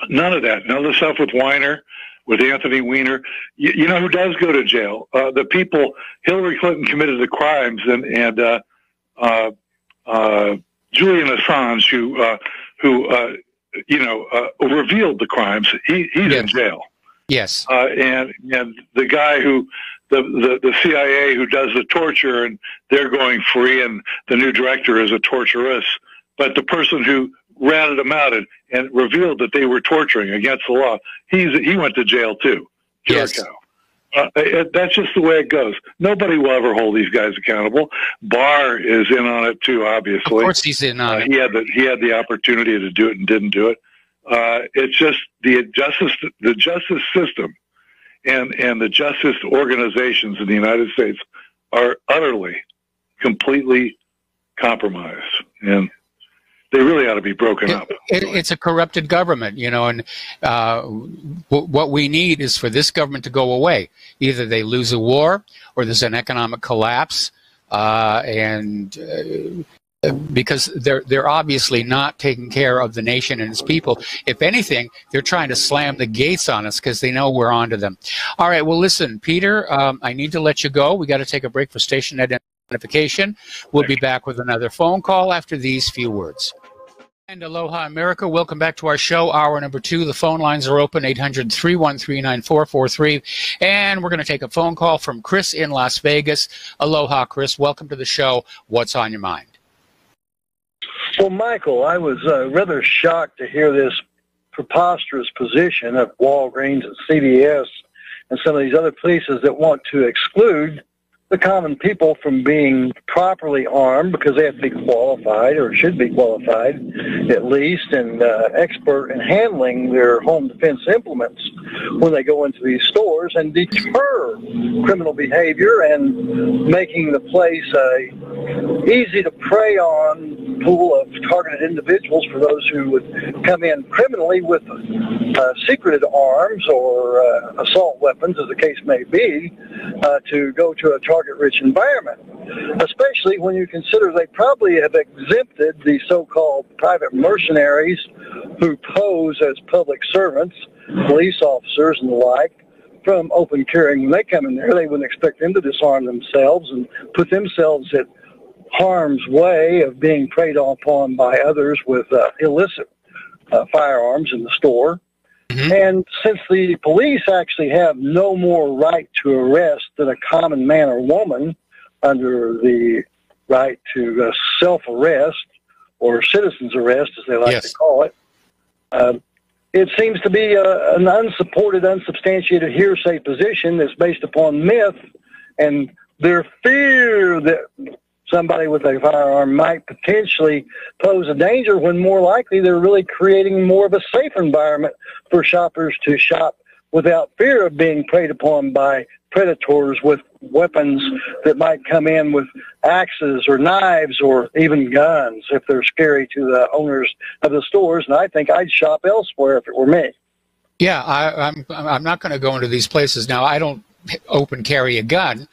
E: none of that. None of the stuff with Weiner, with Anthony Weiner. You know who does go to jail? The people. Hillary Clinton committed the crimes, and Julian Assange, who revealed the crimes. He's in jail.
B: Yes.
E: And the guy who the CIA who does the torture, and they're going free, and the new director is a torturist. But the person who ratted them out and revealed that they were torturing against the law, he went to jail too.
B: Yes.
E: That's just the way it goes. Nobody will ever hold these guys accountable. Barr is in on it too, obviously.
B: Of course he's in on it.
E: He had the opportunity to do it and didn't do it. It's just the justice system and the justice organizations in the United States are utterly, completely compromised, and they really ought to be broken up.
B: It's a corrupted government, and what we need is for this government to go away. Either they lose a war or there's an economic collapse, because they're obviously not taking care of the nation and its people. If anything, they're trying to slam the gates on us because they know we're onto them. All right, well, listen, Peter, I need to let you go. We got to take a break for station identification. We'll be back with another phone call after these few words. And aloha, America. Welcome back to our show, hour number 2. The phone lines are open, 800-313-9443. And we're going to take a phone call from Chris in Las Vegas. Aloha, Chris. Welcome to the show. What's on your mind?
F: Well, Michael, I was rather shocked to hear this preposterous position of Walgreens and CVS and some of these other places that want to exclude the common people from being properly armed because they have to be qualified, or should be qualified at least, and expert in handling their home defense implements when they go into these stores, and deter criminal behavior and making the place a easy to prey on pool of targeted individuals for those who would come in criminally with secreted arms or assault weapons, as the case may be, to go to a target-rich environment, especially when you consider they probably have exempted the so-called private mercenaries who pose as public servants, police officers and the like, from open carrying. When they come in there, they wouldn't expect them to disarm themselves and put themselves at harm's way of being preyed upon by others with illicit firearms in the store. Mm-hmm. And since the police actually have no more right to arrest than a common man or woman under the right to self-arrest or citizen's arrest, as they like to call it, it seems to be an unsupported, unsubstantiated hearsay position that's based upon myth and their fear that somebody with a firearm might potentially pose a danger, when more likely they're really creating more of a safe environment for shoppers to shop without fear of being preyed upon by predators with weapons that might come in with axes or knives or even guns if they're scary to the owners of the stores. And I think I'd shop elsewhere if it were me.
B: Yeah, I'm not going to go into these places. Now, I don't open carry a gun,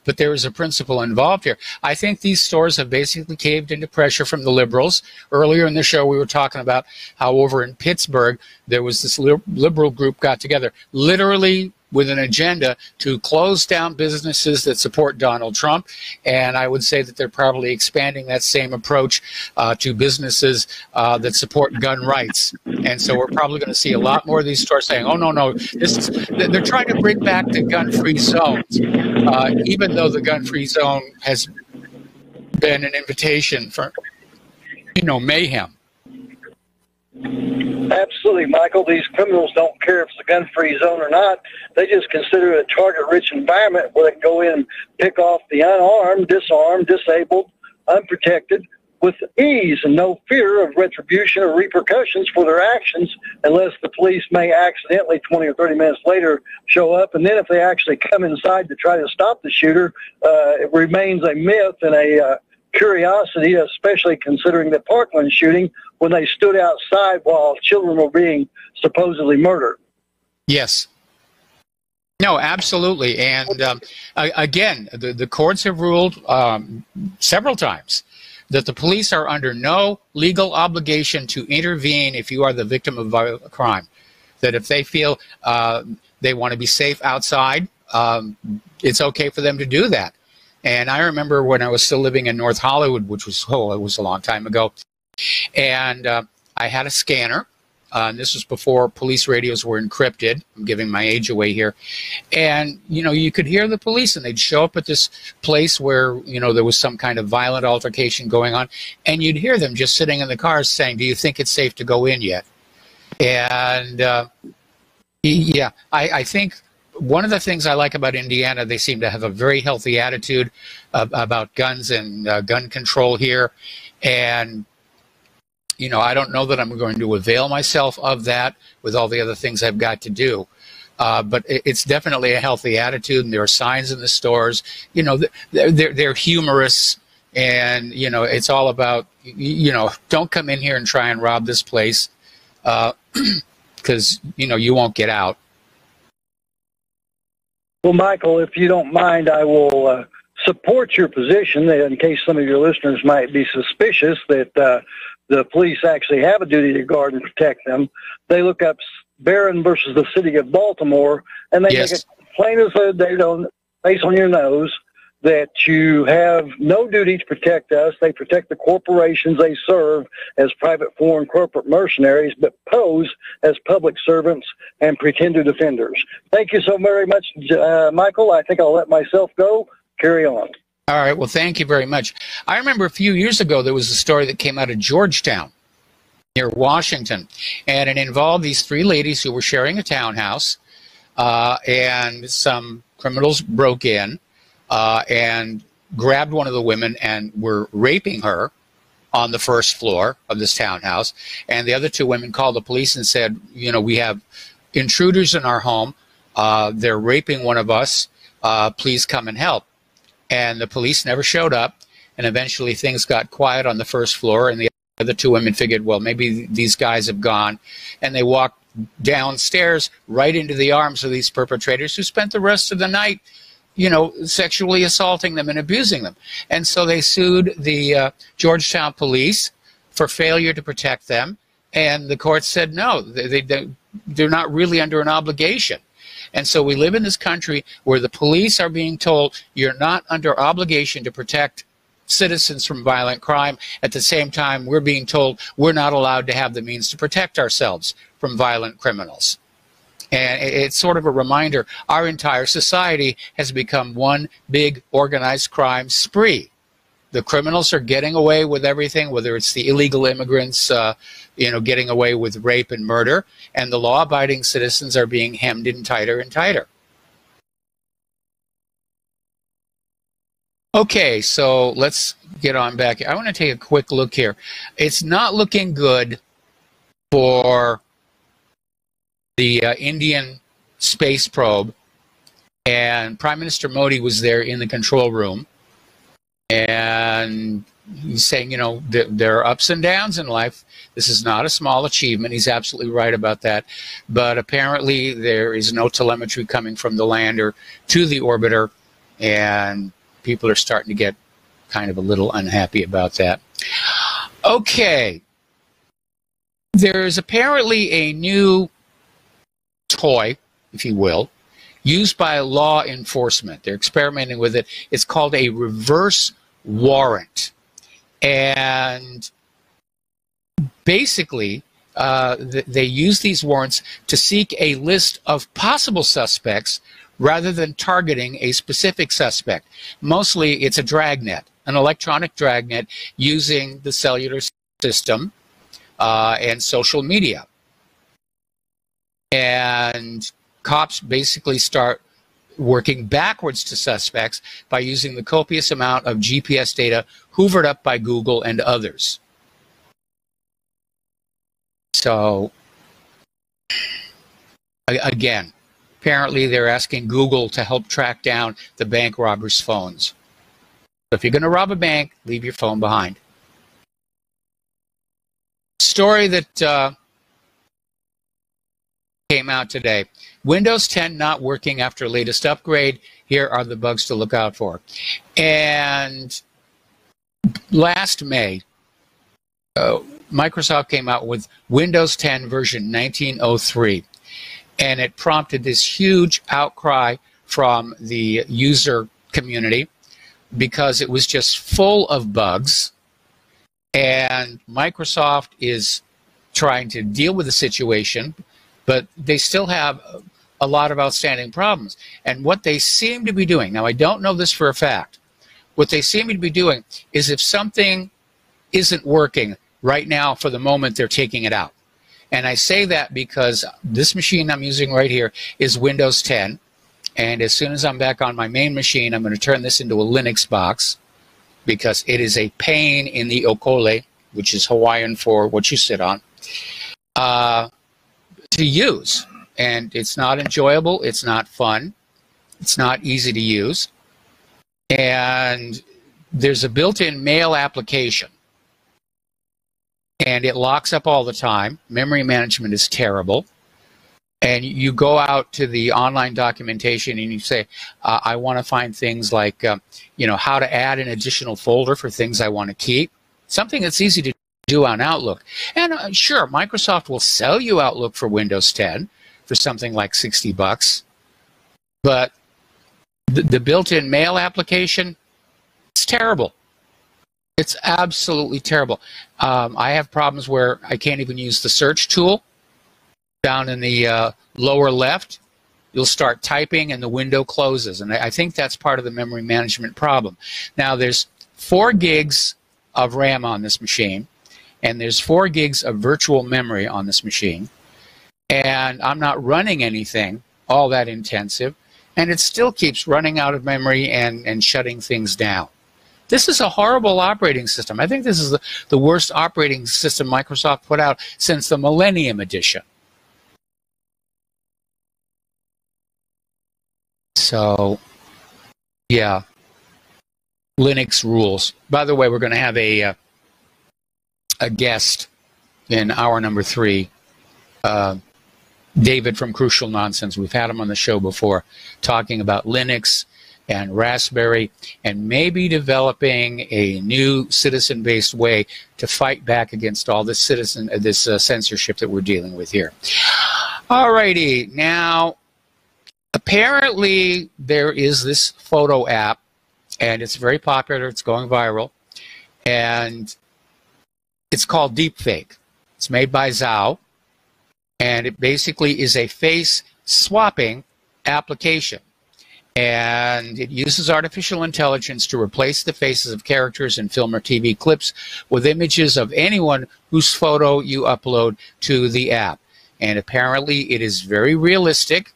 B: but there is a principle involved here. I think these stores have basically caved into pressure from the liberals. Earlier in the show, we were talking about how over in Pittsburgh, there was this liberal group got together, literally with an agenda to close down businesses that support Donald Trump. And I would say that they're probably expanding that same approach to businesses that support gun rights. And so we're probably going to see a lot more of these stores saying, oh, no, they're trying to bring back the gun-free zones, even though the gun-free zone has been an invitation for, mayhem.
F: Absolutely, Michael. These criminals don't care if it's a gun-free zone or not. They just consider it a target-rich environment where they can go in and pick off the unarmed, disarmed, disabled, unprotected with ease and no fear of retribution or repercussions for their actions, unless the police may accidentally 20 or 30 minutes later show up. And then if they actually come inside to try to stop the shooter, it remains a myth and a curiosity, especially considering the Parkland shooting when they stood outside while children were being supposedly murdered.
B: Yes. No, absolutely. And again, the courts have ruled several times that the police are under no legal obligation to intervene if you are the victim of violent crime. That if they feel they want to be safe outside, it's okay for them to do that. And I remember when I was still living in North Hollywood, which was, it was a long time ago, and I had a scanner. This was before police radios were encrypted. I'm giving my age away here. And, you could hear the police, and they'd show up at this place where, there was some kind of violent altercation going on. And you'd hear them just sitting in the cars saying, "Do you think it's safe to go in yet?" And, yeah, I think one of the things I like about Indiana, they seem to have a very healthy attitude about guns and gun control here. And I don't know that I'm going to avail myself of that with all the other things I've got to do. But it's definitely a healthy attitude, and there are signs in the stores. They're humorous, and, it's all about, don't come in here and try and rob this place because, you won't get out.
F: Well, Michael, if you don't mind, I will support your position in case some of your listeners might be suspicious that the police actually have a duty to guard and protect them. They look up Barron versus the city of Baltimore, and they make it plain as day, don't face on your nose, that you have no duty to protect us. They protect the corporations they serve as private foreign corporate mercenaries, but pose as public servants and pretender defenders. Thank you so very much, Michael. I think I'll let myself go. Carry on.
B: All right. Well, thank you very much. I remember a few years ago there was a story that came out of Georgetown near Washington, and it involved these three ladies who were sharing a townhouse, and some criminals broke in and grabbed one of the women and were raping her on the first floor of this townhouse. And the other two women called the police and said, we have intruders in our home. They're raping one of us. Please come and help. And the police never showed up, and eventually things got quiet on the first floor, and the other two women figured, well, maybe these guys have gone, and they walked downstairs right into the arms of these perpetrators who spent the rest of the night, sexually assaulting them and abusing them. And so they sued the Georgetown police for failure to protect them, and the court said no, they're not really under an obligation. And so we live in this country where the police are being told you're not under obligation to protect citizens from violent crime. At the same time, we're being told we're not allowed to have the means to protect ourselves from violent criminals. And it's sort of a reminder, our entire society has become one big organized crime spree. The criminals are getting away with everything, whether it's the illegal immigrants, getting away with rape and murder, and the law-abiding citizens are being hemmed in tighter and tighter. Okay, so let's get on back. I want to take a quick look here. It's not looking good for the Indian space probe, and Prime Minister Modi was there in the control room. And he's saying, there are ups and downs in life. This is not a small achievement. He's absolutely right about that. But apparently there is no telemetry coming from the lander to the orbiter, and people are starting to get kind of a little unhappy about that. Okay. There's apparently a new toy, if you will, used by law enforcement. They're experimenting with it. It's called a reverse warrant. And basically, they use these warrants to seek a list of possible suspects rather than targeting a specific suspect. Mostly, it's a dragnet, an electronic dragnet using the cellular system and social media. And cops basically start working backwards to suspects by using the copious amount of GPS data hoovered up by Google and others. So, again, apparently they're asking Google to help track down the bank robbers' phones. if you're going to rob a bank, leave your phone behind. Story that came out today. Windows 10 not working after latest upgrade. Here are the bugs to look out for. And last May, Microsoft came out with Windows 10 version 1903. And it prompted this huge outcry from the user community because it was just full of bugs. And Microsoft is trying to deal with the situation, but they still have a lot of outstanding problems. And what they seem to be doing, now I don't know this for a fact, what they seem to be doing is if something isn't working right now for the moment, they're taking it out. And I say that because this machine I'm using right here is Windows 10. And as soon as I'm back on my main machine, I'm going to turn this into a Linux box because it is a pain in the okole, which is Hawaiian for what you sit on, to use. And it's not enjoyable. It's not fun. It's not easy to use. And there's a built-in mail application. And it locks up all the time. Memory management is terrible. And you go out to the online documentation and you say, I want to find things like, how to add an additional folder for things I want to keep. Something that's easy to do on Outlook. And sure, Microsoft will sell you Outlook for Windows 10 for something like $60. But the built-in mail application, it's terrible. It's absolutely terrible. I have problems where I can't even use the search tool. Down in the lower left, you'll start typing and the window closes. And I think that's part of the memory management problem. Now, there's 4 gigs of RAM on this machine, and there's 4 gigs of virtual memory on this machine. And I'm not running anything all that intensive, and it still keeps running out of memory and shutting things down. This is a horrible operating system. I think this is the worst operating system Microsoft put out since the Millennium Edition. So, yeah, Linux rules. By the way, we're going to have a guest in hour number 3, David from Crucial Nonsense. We've had him on the show before talking about Linux and Raspberry, and maybe developing a new citizen-based way to fight back against all this censorship that we're dealing with here. Alrighty, now apparently there is this photo app, and it's very popular. It's going viral, and it's called Deepfake. It's made by Zhao, and it basically is a face swapping application. And it uses artificial intelligence to replace the faces of characters in film or TV clips with images of anyone whose photo you upload to the app. And apparently it is very realistic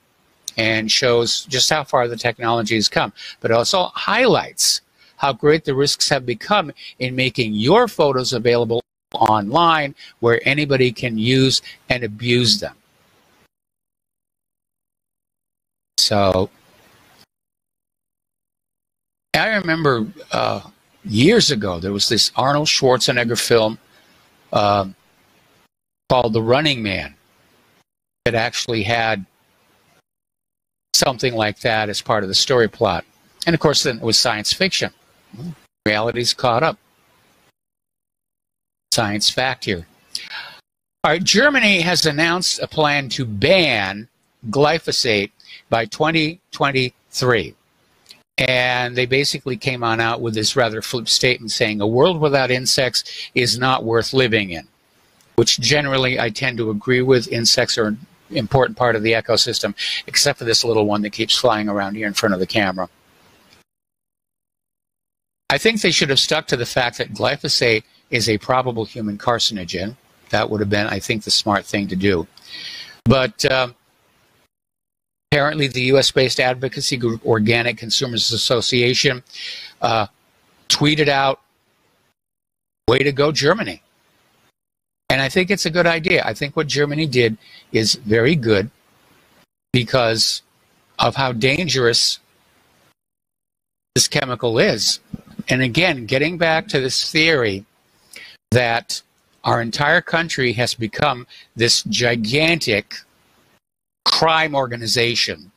B: and shows just how far the technology has come. But it also highlights how great the risks have become in making your photos available online where anybody can use and abuse them. So I remember years ago there was this Arnold Schwarzenegger film called The Running Man that actually had something like that as part of the story plot. And of course then it was science fiction. Reality's caught up. Science fact here. All right, Germany has announced a plan to ban glyphosate by 2023. And they basically came on out with this rather flip statement saying a world without insects is not worth living in, which generally I tend to agree with. Insects are an important part of the ecosystem, except for this little one that keeps flying around here in front of the camera. I think they should have stuck to the fact that glyphosate is a probable human carcinogen. That would have been, I think, the smart thing to do. But apparently the U.S.-based advocacy group Organic Consumers Association tweeted out, "Way to go, Germany." And I think it's a good idea. I think what Germany did is very good because of how dangerous this chemical is. And again, getting back to this theory that our entire country has become this gigantic crime organization,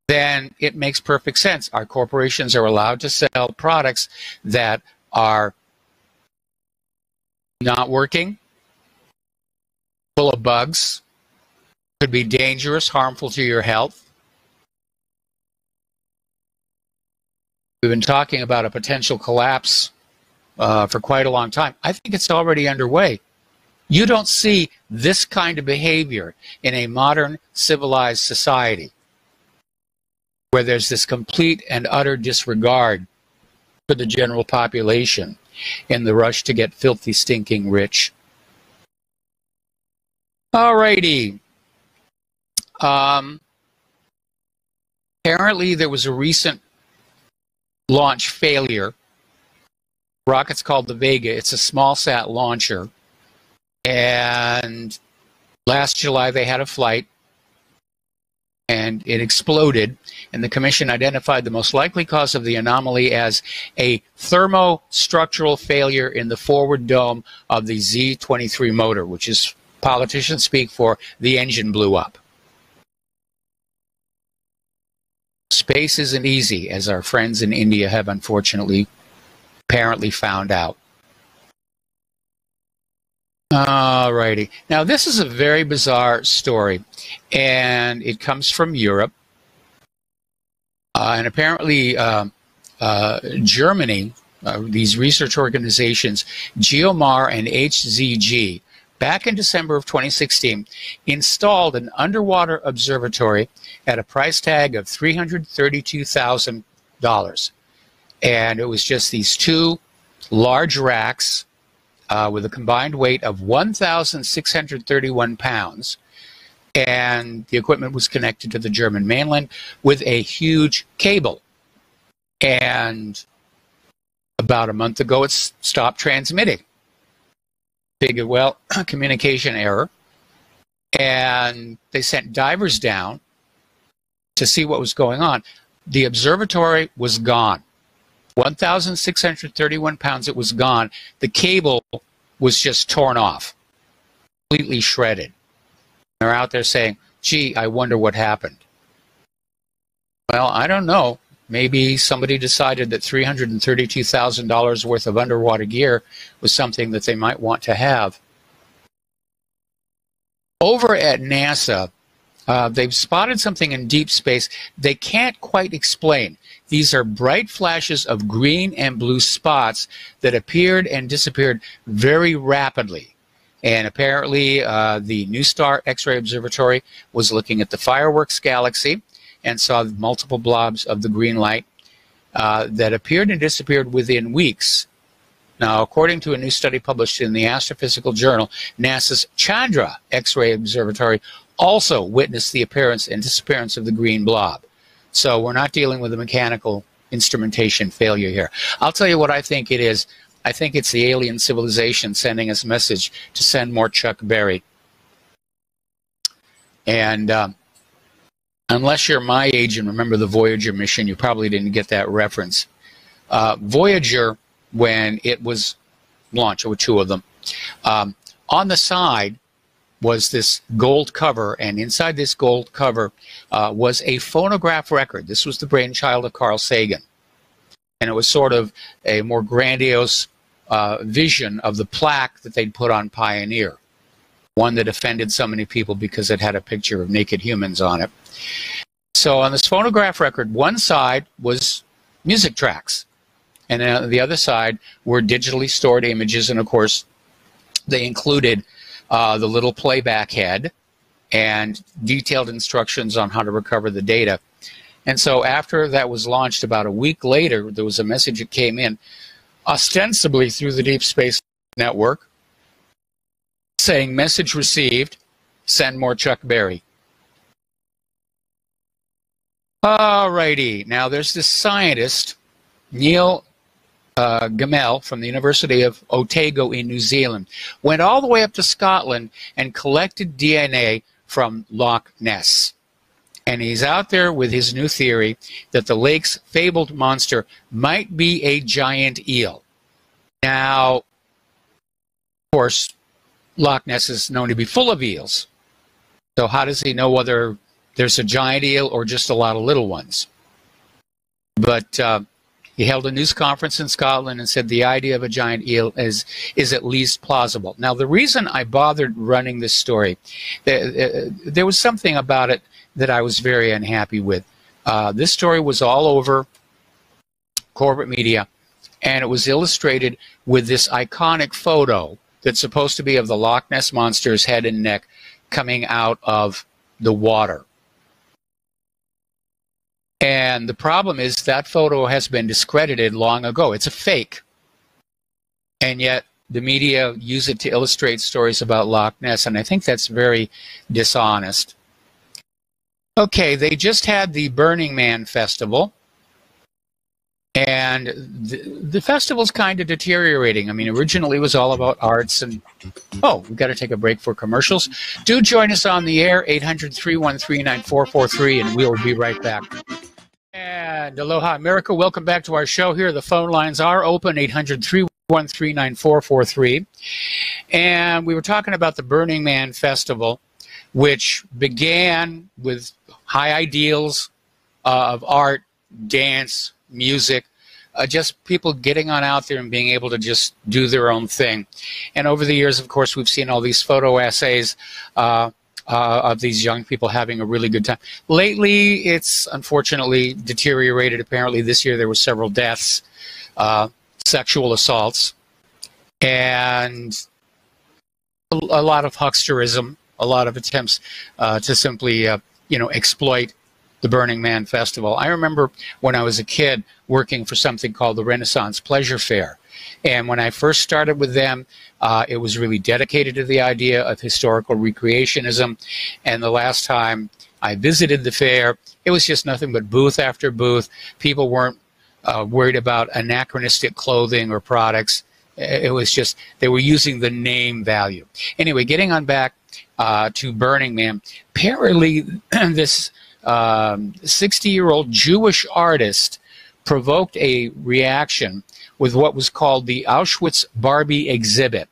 B: then it makes perfect sense. Our corporations are allowed to sell products that are not working, full of bugs, could be dangerous, harmful to your health. We've been talking about a potential collapse for quite a long time. I think it's already underway. You don't see this kind of behavior in a modern civilized society where there's this complete and utter disregard for the general population in the rush to get filthy, stinking rich. Alrighty. Apparently there was a recent launch failure. Rocket's called the Vega. It's a small sat launcher. And last July they had a flight and it exploded, and the commission identified the most likely cause of the anomaly as a thermostructural failure in the forward dome of the Z-23 motor, which is politicians speak for the engine blew up. Space isn't easy, as our friends in India have unfortunately apparently found out. Alrighty. Now, this is a very bizarre story, and it comes from Europe. And apparently, Germany, these research organizations, Geomar and HZG, back in December of 2016, installed an underwater observatory at a price tag of $332,000. And it was just these two large racks with a combined weight of 1,631 pounds. And the equipment was connected to the German mainland with a huge cable. And about a month ago, it stopped transmitting. Figured, well, communication error. And they sent divers down to see what was going on. The observatory was gone. 1,631 pounds, it was gone. The cable was just torn off, completely shredded. They're out there saying, gee, I wonder what happened. Well, I don't know. Maybe somebody decided that $332,000 worth of underwater gear was something that they might want to have. Over at NASA, they've spotted something in deep space they can't quite explain. These are bright flashes of green and blue spots that appeared and disappeared very rapidly. And apparently the New Star X-ray Observatory was looking at the Fireworks Galaxy and saw multiple blobs of the green light that appeared and disappeared within weeks. Now, according to a new study published in the Astrophysical Journal, NASA's Chandra X-ray Observatory also witnessed the appearance and disappearance of the green blob. So we're not dealing with a mechanical instrumentation failure here. I'll tell you what I think it is. I think it's the alien civilization sending us a message to send more Chuck Berry. And unless you're my age and remember the Voyager mission, you probably didn't get that reference. Voyager, when it was launched, there were two of them, on the side was this gold cover, and inside this gold cover was a phonograph record. This was the brainchild of Carl Sagan. And it was sort of a more grandiose vision of the plaque that they'd put on Pioneer, one that offended so many people because it had a picture of naked humans on it. So on this phonograph record, one side was music tracks, and then the other side were digitally stored images, and of course they included the little playback head and detailed instructions on how to recover the data. And so after that was launched, about a week later, there was a message that came in, ostensibly through the Deep Space Network, saying, message received, send more Chuck Berry. Alrighty, now there's this scientist, Neil Gamel from the University of Otago in New Zealand, went all the way up to Scotland and collected DNA from Loch Ness. And he's out there with his new theory that the lake's fabled monster might be a giant eel. Now, of course, Loch Ness is known to be full of eels. So how does he know whether there's a giant eel or just a lot of little ones? But he held a news conference in Scotland and said the idea of a giant eel is at least plausible. Now, the reason I bothered running this story, there was something about it that I was very unhappy with. This story was all over corporate media, and it was illustrated with this iconic photo that's supposed to be of the Loch Ness Monster's head and neck coming out of the water. And the problem is that photo has been discredited long ago. It's a fake. And yet the media use it to illustrate stories about Loch Ness, and I think that's very dishonest. Okay, they just had the Burning Man Festival, and the festival's kind of deteriorating. I mean, originally it was all about arts and... Oh, we've got to take a break for commercials. Do join us on the air, 800-313-9443, and we'll be right back. And aloha, America. Welcome back to our show here. The phone lines are open, 800-313-9443. And we were talking about the Burning Man Festival, which began with high ideals of art, dance, music, just people getting on out there and being able to just do their own thing. And over the years, of course, we've seen all these photo essays of these young people having a really good time. Lately, it's unfortunately deteriorated. Apparently this year there were several deaths, sexual assaults, and a lot of hucksterism, a lot of attempts to simply, exploit the Burning Man Festival. I remember when I was a kid working for something called the Renaissance Pleasure Fair. And when I first started with them, it was really dedicated to the idea of historical recreationism. And the last time I visited the fair, it was just nothing but booth after booth. People weren't worried about anachronistic clothing or products. It was just, they were using the name value. Anyway, getting on back to Burning Man, apparently this 60-year-old Jewish artist provoked a reaction with what was called the Auschwitz Barbie exhibit,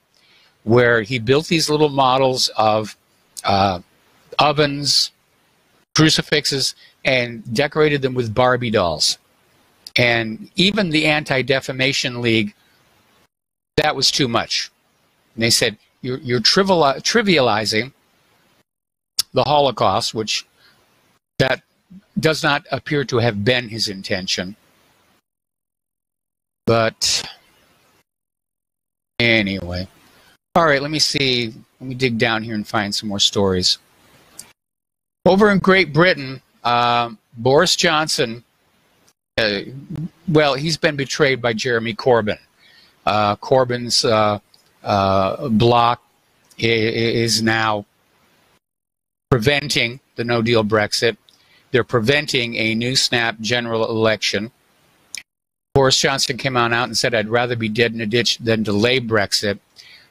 B: where he built these little models of ovens, crucifixes, and decorated them with Barbie dolls. And even the Anti-Defamation League, that was too much. And they said, you're trivializing the Holocaust, which that does not appear to have been his intention. But anyway. All right, let me see. Let me dig down here and find some more stories. Over in Great Britain, Boris Johnson, well, he's been betrayed by Jeremy Corbyn. Corbyn's bloc is now preventing the no-deal Brexit. They're preventing a new snap general election. Boris Johnson came on out and said, I'd rather be dead in a ditch than delay Brexit.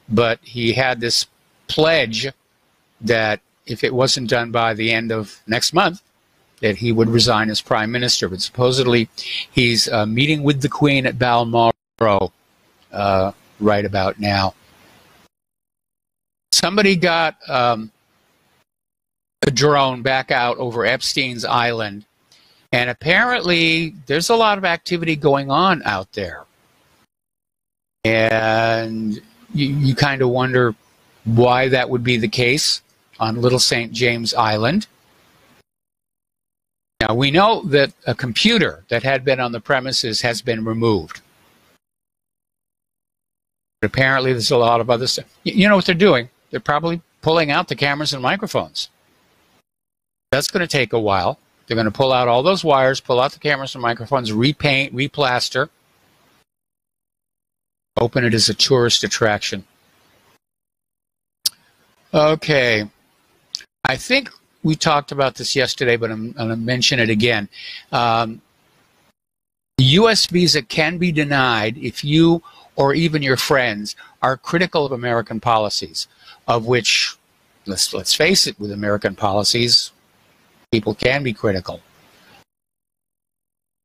B: But he had this pledge that if it wasn't done by the end of next month, that he would resign as prime minister. But supposedly he's meeting with the Queen at Balmoral right about now. Somebody got a drone back out over Epstein's Island, and apparently there's a lot of activity going on out there. And you kind of wonder why that would be the case on Little St. James Island. Now, we know that a computer that had been on the premises has been removed. But apparently there's a lot of other stuff. You know what they're doing? They're probably pulling out the cameras and microphones. That's going to take a while. They're going to pull out all those wires, pull out the cameras and microphones, repaint, replaster, open it as a tourist attraction. Okay. I think we talked about this yesterday, but I'm going to mention it again. The U.S. visa can be denied if you or even your friends are critical of American policies, of which, let's face it, with American policies, People can be critical.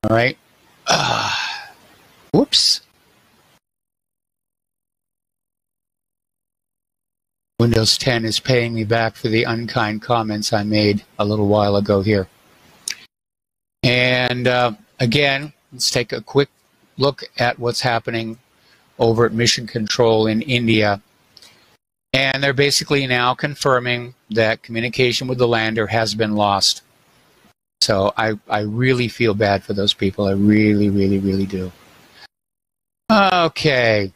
B: All right. Whoops. Windows 10 is paying me back for the unkind comments I made a little while ago here. And again, let's take a quick look at what's happening over at Mission Control in India. And they're basically now confirming that communication with the lander has been lost. So I really feel bad for those people. I really, really, really do. Okay.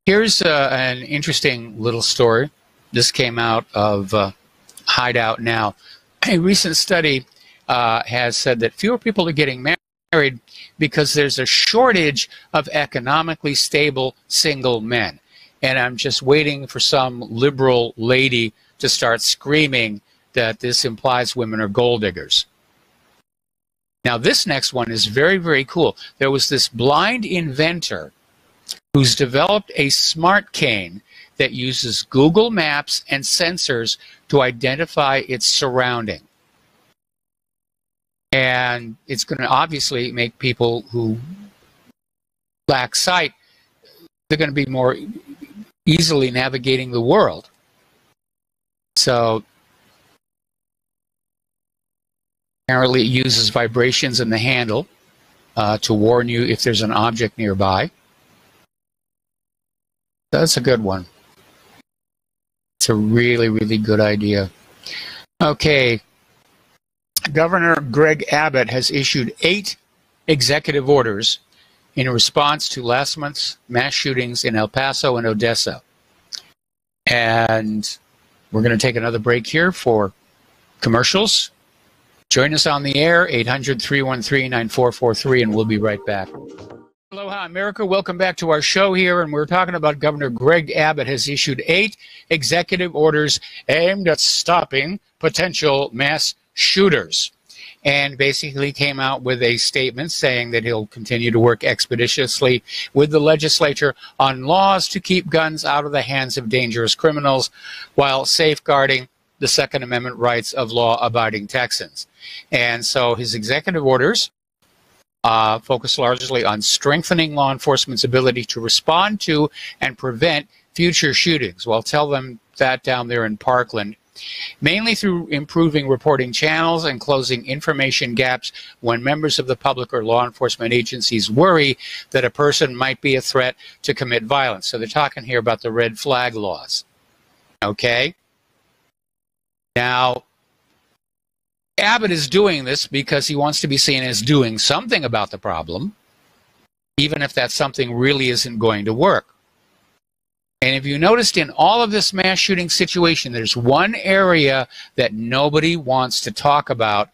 B: Here's an interesting little story. This came out of Hideout Now. A recent study has said that fewer people are getting married because there's a shortage of economically stable single men. And I'm just waiting for some liberal lady to start screaming that this implies women are gold diggers. Now, this next one is very, very cool. There was this blind inventor who's developed a smart cane that uses Google Maps and sensors to identify its surrounding. And it's going to obviously make people who lack sight, they're going to be more easily navigating the world. So apparently it uses vibrations in the handle to warn you if there's an object nearby. That's a good one. It's a really, really good idea. Okay. Governor Greg Abbott has issued 8 executive orders in response to last month's mass shootings in El Paso and Odessa. And we're going to take another break here for commercials. Join us on the air, 800-313-9443, and we'll be right back. Aloha, America. Welcome back to our show here, and we're talking about Governor Greg Abbott has issued 8 executive orders aimed at stopping potential mass shooters, and basically came out with a statement saying that he'll continue to work expeditiously with the legislature on laws to keep guns out of the hands of dangerous criminals while safeguarding the Second Amendment rights of law-abiding Texans. And so his executive orders focus largely on strengthening law enforcement's ability to respond to and prevent future shootings. Well, tell them that down there in Parkland. Mainly through improving reporting channels and closing information gaps when members of the public or law enforcement agencies worry that a person might be a threat to commit violence. So they're talking here about the red flag laws. Okay? Now, Abbott is doing this because he wants to be seen as doing something about the problem, even if that something really isn't going to work. And if you noticed in all of this mass shooting situation, there's one area that nobody wants to talk about,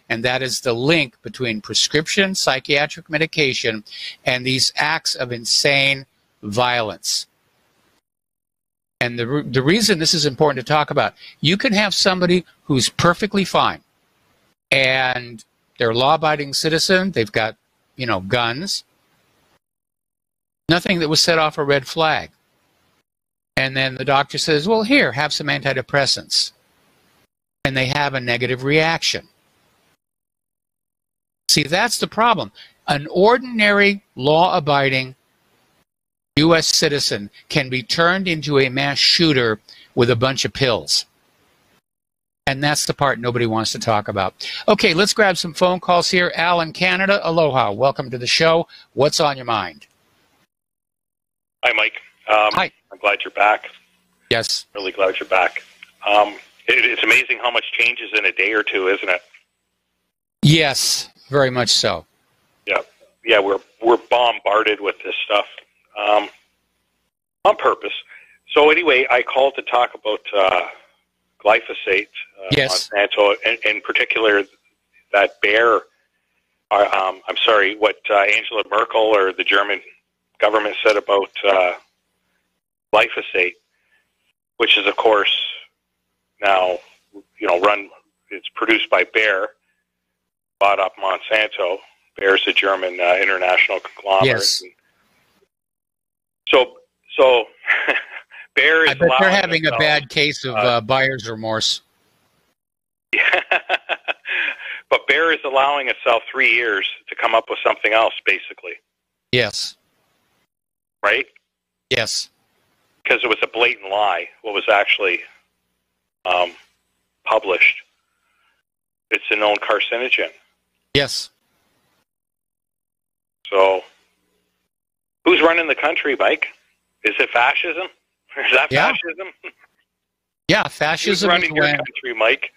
B: and that is the link between prescription psychiatric medication and these acts of insane violence. And the reason this is important to talk about, you can have somebody who's perfectly fine, and they're a law-abiding citizen, they've got, guns, nothing that was set off a red flag. And then the doctor says, well, here, have some antidepressants. And they have a negative reaction. See, that's the problem. An ordinary, law-abiding U.S. citizen can be turned into a mass shooter with a bunch of pills. And that's the part nobody wants to talk about. Okay, let's grab some phone calls here. Al in Canada, aloha. Welcome to the show. What's on your mind?
G: Hi, Mike.
B: Hi.
G: I'm glad you're back.
B: Yes.
G: Really glad you're back. It's amazing how much changes in a day or two, isn't it?
B: Yes, very much so.
G: Yeah, we're bombarded with this stuff on purpose. So anyway, I called to talk about glyphosate,
B: yes.
G: Monsanto, and in particular that Bayer. I'm sorry, what Angela Merkel or the German government said about glyphosate, which is, of course, now, it's produced by Bayer, bought up Monsanto. Bayer's a German international conglomerate.
B: Yes.
G: So Bear is
B: I bet they're
G: allowing
B: having a
G: itself,
B: bad case of buyer's remorse.
G: Yeah. But Bear is allowing itself 3 years to come up with something else, basically.
B: Yes.
G: Right?
B: Yes.
G: Because it was a blatant lie, what was actually published. It's a known carcinogen.
B: Yes.
G: So, who's running the country, Mike? Is it fascism? Is that fascism?
B: Yeah, fascism
G: Who's running
B: is
G: your
B: when
G: country, Mike?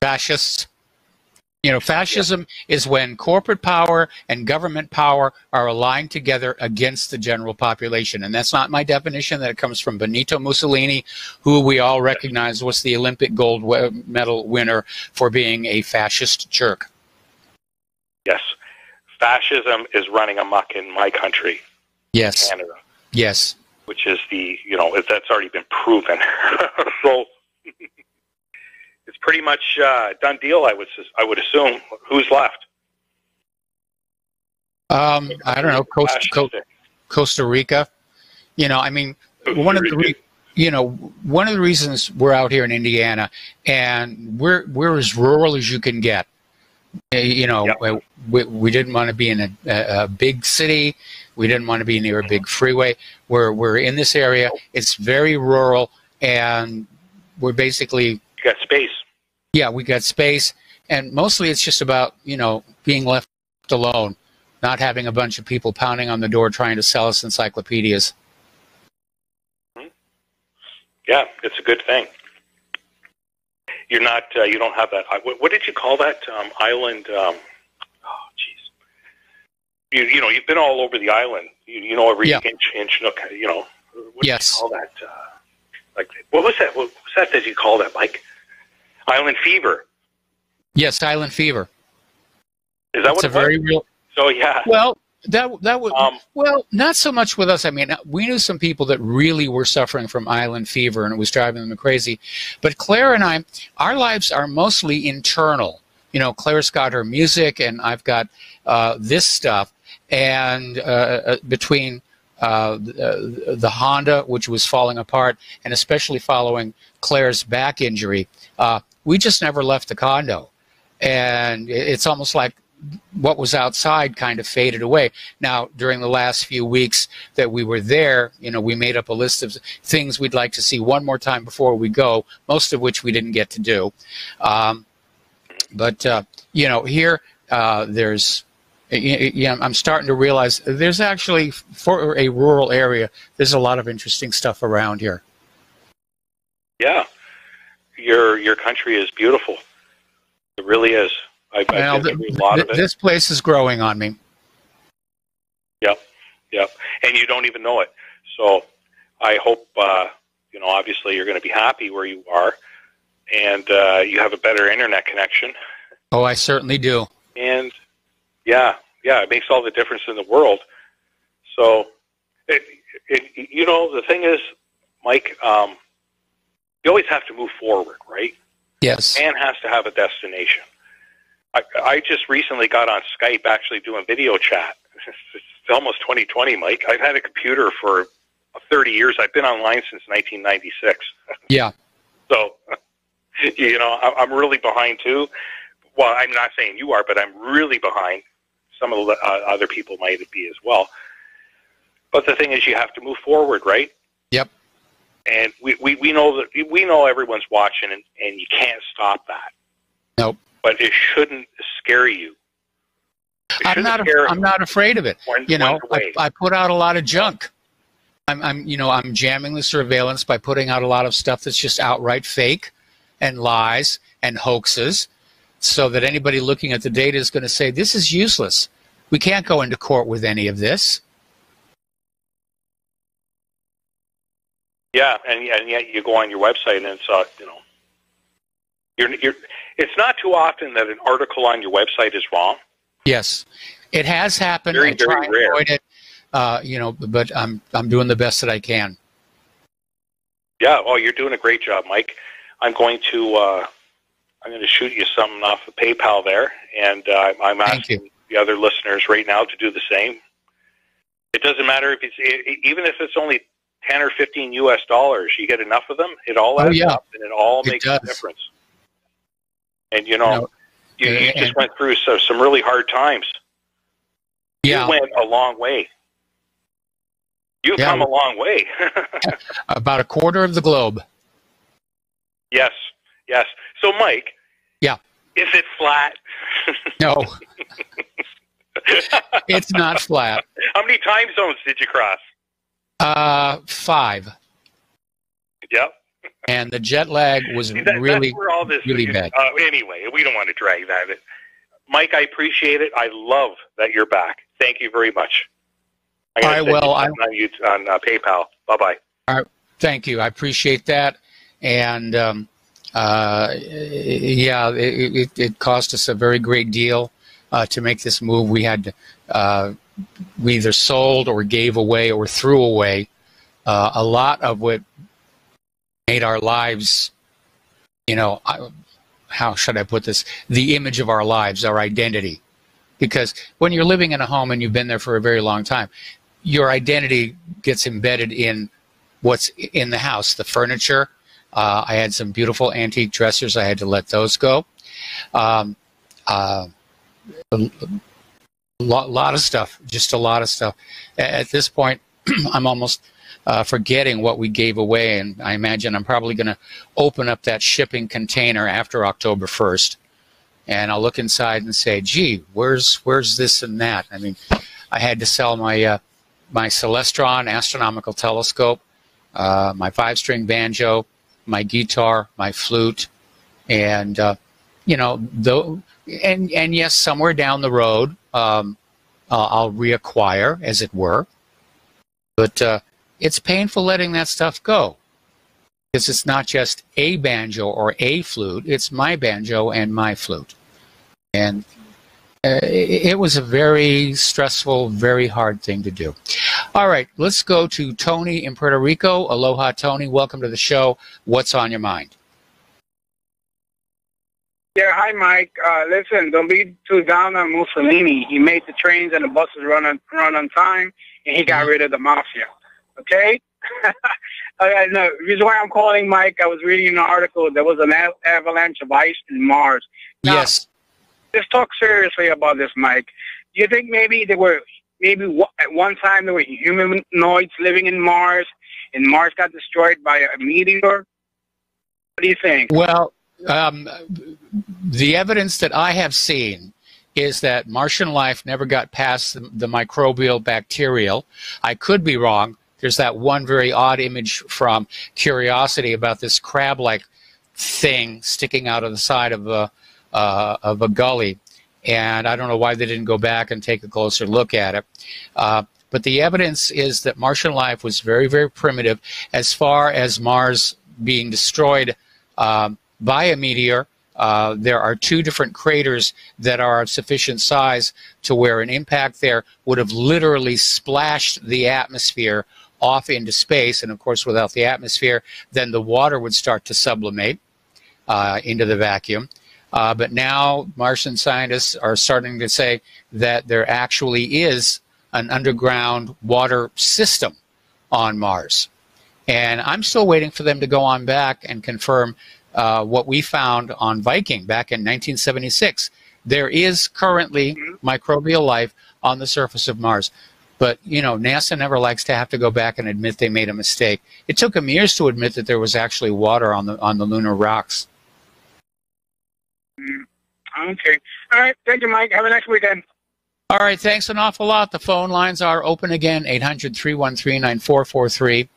B: fascists. Fascism is when corporate power and government power are aligned together against the general population. And that's not my definition. That comes from Benito Mussolini, who we all recognize was the Olympic gold medal winner for being a fascist jerk.
G: Yes. Fascism is running amok in my country.
B: Yes.
G: Canada.
B: Yes.
G: Which is that's already been proven. So it's pretty much done deal, I would assume. Who's left?
B: I don't know, Costa Rica. One of the reasons we're out here in Indiana, and we're as rural as you can get. Yep. We didn't want to be in a big city. We didn't want to be near a big freeway. We're in this area. It's very rural, and we're basically...
G: You got space.
B: Yeah, we got space, and mostly it's just about, being left alone, not having a bunch of people pounding on the door trying to sell us encyclopedias.
G: Yeah, it's a good thing. You're not. You don't have that. What did you call that island? You've been all over the island. You know every inch nook. What do you call that? What was that? What was that? Did you call that, Mike? Island fever.
B: Yes, island fever.
G: Is that what it was?
B: Very real.
G: So yeah.
B: Well, that would not so much with us. I mean, we knew some people that really were suffering from island fever, and it was driving them crazy. But Claire and I, our lives are mostly internal. Claire's got her music, and I've got this stuff. And between the Honda, which was falling apart, and especially following Claire's back injury, we just never left the condo. And it's almost like what was outside kind of faded away. Now, during the last few weeks that we were there, we made up a list of things we'd like to see one more time before we go, most of which we didn't get to do. But here there's... I'm starting to realize there's actually, for a rural area, there's a lot of interesting stuff around here.
G: Yeah. Your country is beautiful. It really is. I've been through a lot of it.
B: This place is growing on me.
G: Yep. And you don't even know it. So I hope, obviously you're going to be happy where you are, and you have a better internet connection.
B: Oh, I certainly do.
G: And yeah, it makes all the difference in the world. So, the thing is, Mike, you always have to move forward, right?
B: Yes.
G: Man has to have a destination. I just recently got on Skype actually doing video chat. It's almost 2020, Mike. I've had a computer for 30 years. I've been online since 1996.
B: Yeah.
G: So, I'm really behind too. Well, I'm not saying you are, but I'm really behind. Some of the other people might be as well. But the thing is, you have to move forward, right?
B: Yep.
G: And we know that we know everyone's watching, and you can't stop that.
B: Nope.
G: But it shouldn't scare you.
B: I'm not afraid of it. I put out a lot of junk. I'm jamming the surveillance by putting out a lot of stuff that's just outright fake and lies and hoaxes, so that anybody looking at the data is going to say, this is useless. We can't go into court with any of this.
G: Yeah, and yet you go on your website and it's, it's not too often that an article on your website is wrong.
B: Yes, it has happened.
G: Very, very rare.
B: Avoid it, but I'm doing the best that I can.
G: Yeah, you're doing a great job, Mike. I'm going to shoot you something off of PayPal there, and I'm asking the other listeners right now to do the same. It doesn't matter if even if it's only 10 or 15 US dollars. You get enough of them, it all adds up, and it all makes a difference. And you just went through some really hard times. You went a long way. You've come a long way.
B: About a quarter of the globe.
G: Yes. So, Mike.
B: Yeah.
G: Is it flat?
B: No. It's not flat.
G: How many time zones did you cross?
B: 5.
G: Yep.
B: And the jet lag was really bad.
G: Anyway, we don't want to drag that. Mike, I appreciate it. I love that you're back. Thank you very much. I'm going to send on PayPal. Bye-bye.
B: All right. Thank you. I appreciate that. And, it cost us a very great deal to make this move. We had we either sold or gave away or threw away a lot of what made our lives, how should I put this, the image of our lives, our identity. Because when you're living in a home and you've been there for a very long time, your identity gets embedded in what's in the house, the furniture. I had some beautiful antique dressers. I had to let those go. A lot of stuff, just a lot of stuff. At this point, I'm almost forgetting what we gave away, and I imagine I'm probably going to open up that shipping container after October 1st, and I'll look inside and say, gee, where's this and that? I mean, I had to sell my my Celestron astronomical telescope, my 5-string banjo, my guitar, my flute, and and yes, somewhere down the road, I'll reacquire, as it were. But it's painful letting that stuff go, because it's not just a banjo or a flute. It's my banjo and my flute. And it was a very stressful, very hard thing to do. All right, let's go to Tony in Puerto Rico. Aloha, Tony. Welcome to the show. What's on your mind?
H: Yeah, hi, Mike. Listen, don't be too down on Mussolini. He made the trains and the buses run on time, and he got rid of the mafia. Okay? No, the reason why I'm calling, Mike, I was reading an article. There was an avalanche of ice in Mars. Now,
B: yes.
H: Let's talk seriously about this, Mike. Do you think maybe at one time there were humanoids living in Mars, and Mars got destroyed by a meteor? What do you think?
B: Well, the evidence that I have seen is that Martian life never got past the microbial bacterial. I could be wrong. There's that one very odd image from Curiosity about this crab-like thing sticking out of the side of a gully, and I don't know why they didn't go back and take a closer look at it. But the evidence is that Martian life was very, very primitive. As far as Mars being destroyed by a meteor, there are 2 different craters that are of sufficient size to where an impact there would have literally splashed the atmosphere off into space. And of course, without the atmosphere, then the water would start to sublimate into the vacuum. But now Martian scientists are starting to say that there actually is an underground water system on Mars. And I'm still waiting for them to go on back and confirm what we found on Viking back in 1976. There is currently microbial life on the surface of Mars. But, NASA never likes to have to go back and admit they made a mistake. It took them years to admit that there was actually water on the lunar rocks.
H: Okay. All right. Thank you, Mike. Have a nice weekend.
B: All right. Thanks an awful lot. The phone lines are open again, 800-313-9443.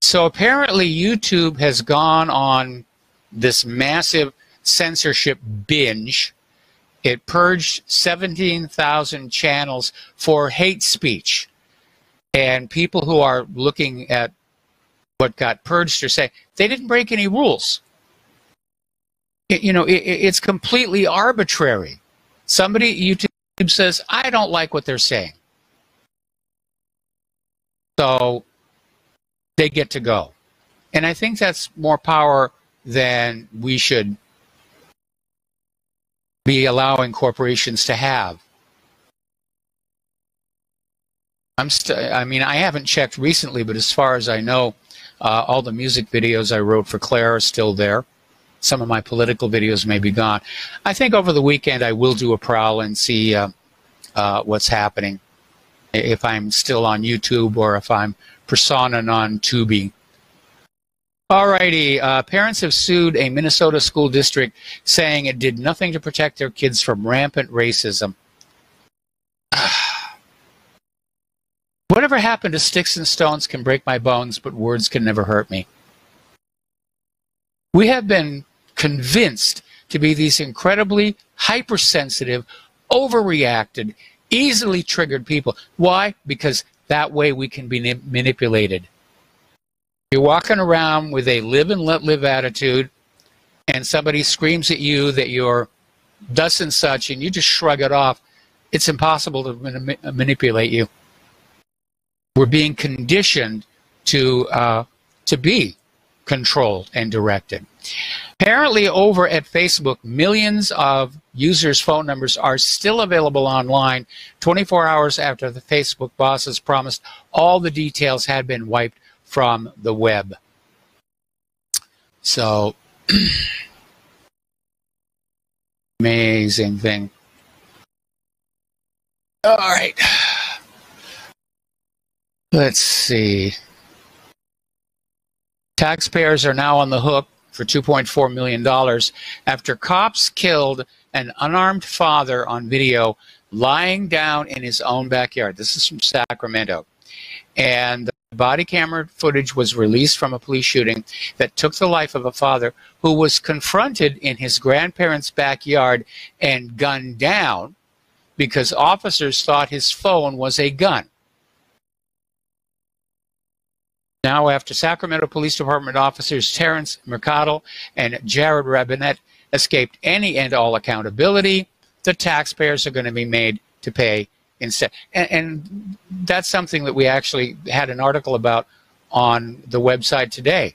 B: So apparently YouTube has gone on this massive censorship binge. It purged 17,000 channels for hate speech. And people who are looking at what got purged are saying they didn't break any rules. It's completely arbitrary. YouTube says, I don't like what they're saying. So they get to go. And I think that's more power than we should be allowing corporations to have. I mean, I haven't checked recently, but as far as I know, all the music videos I wrote for Claire are still there. Some of my political videos may be gone. I think over the weekend I will do a prowl and see what's happening, if I'm still on YouTube or if I'm persona non Tubi. Alrighty, parents have sued a Minnesota school district saying it did nothing to protect their kids from rampant racism. Whatever happened to sticks and stones can break my bones, but words can never hurt me. We have been convinced to be these incredibly hypersensitive, overreacted, easily triggered people. Why? Because that way we can be manipulated. You're walking around with a live and let live attitude, and somebody screams at you that you're thus and such, and you just shrug it off. It's impossible to manipulate you. We're being conditioned to be controlled and directed. Apparently, over at Facebook, millions of users' phone numbers are still available online 24 hours after the Facebook bosses promised all the details had been wiped from the web. So, amazing thing. All right. Let's see. Taxpayers are now on the hook for $2.4 million after cops killed an unarmed father on video lying down in his own backyard. This is from Sacramento. And the body camera footage was released from a police shooting that took the life of a father who was confronted in his grandparents' backyard and gunned down because officers thought his phone was a gun. Now, after Sacramento Police Department officers Terrence Mercado and Jared Rabinet escaped any and all accountability, the taxpayers are going to be made to pay instead. And that's something that we actually had an article about on the website today.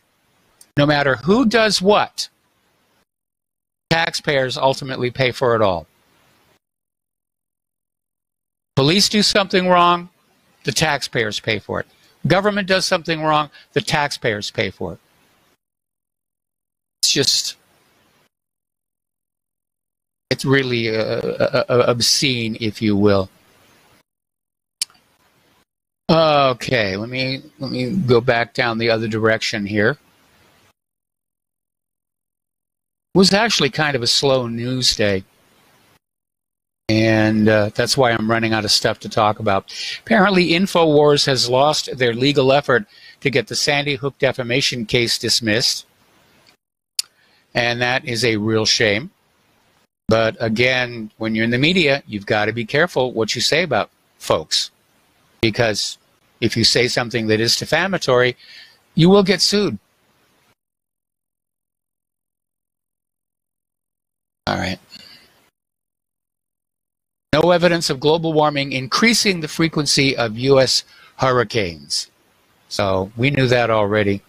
B: No matter who does what, taxpayers ultimately pay for it all. Police do something wrong, the taxpayers pay for it. Government does something wrong, the taxpayers pay for it. It's just, it's really obscene, if you will. Okay, let me go back down the other direction here. It was actually kind of a slow news day. And that's why I'm running out of stuff to talk about. Apparently, InfoWars has lost their legal effort to get the Sandy Hook defamation case dismissed. And that is a real shame. But again, when you're in the media, you've got to be careful what you say about folks. Because if you say something that is defamatory, you will get sued. All right. No evidence of global warming increasing the frequency of U.S. hurricanes. So we knew that already.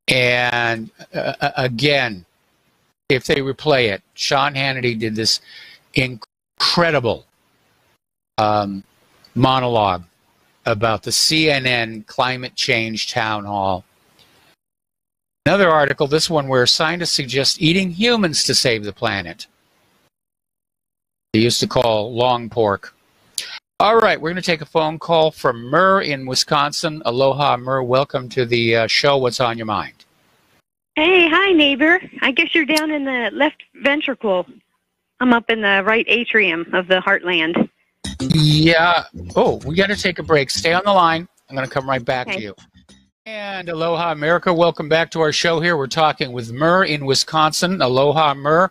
B: And again, if they replay it, Sean Hannity did this incredible monologue about the CNN climate change town hall. Another article, this one where scientists suggest eating humans to save the planet. They used to call long pork. All right, we're going to take a phone call from Murr in Wisconsin. Aloha, Murr. Welcome to the show. What's on your mind?
I: Hey, hi, neighbor. I guess you're down in the left ventricle. I'm up in the right atrium of the heartland.
B: Yeah. Oh, we got to take a break. Stay on the line. I'm going to come right back to you. And aloha, America. Welcome back to our show here. We're talking with Murr in Wisconsin. Aloha, Murr.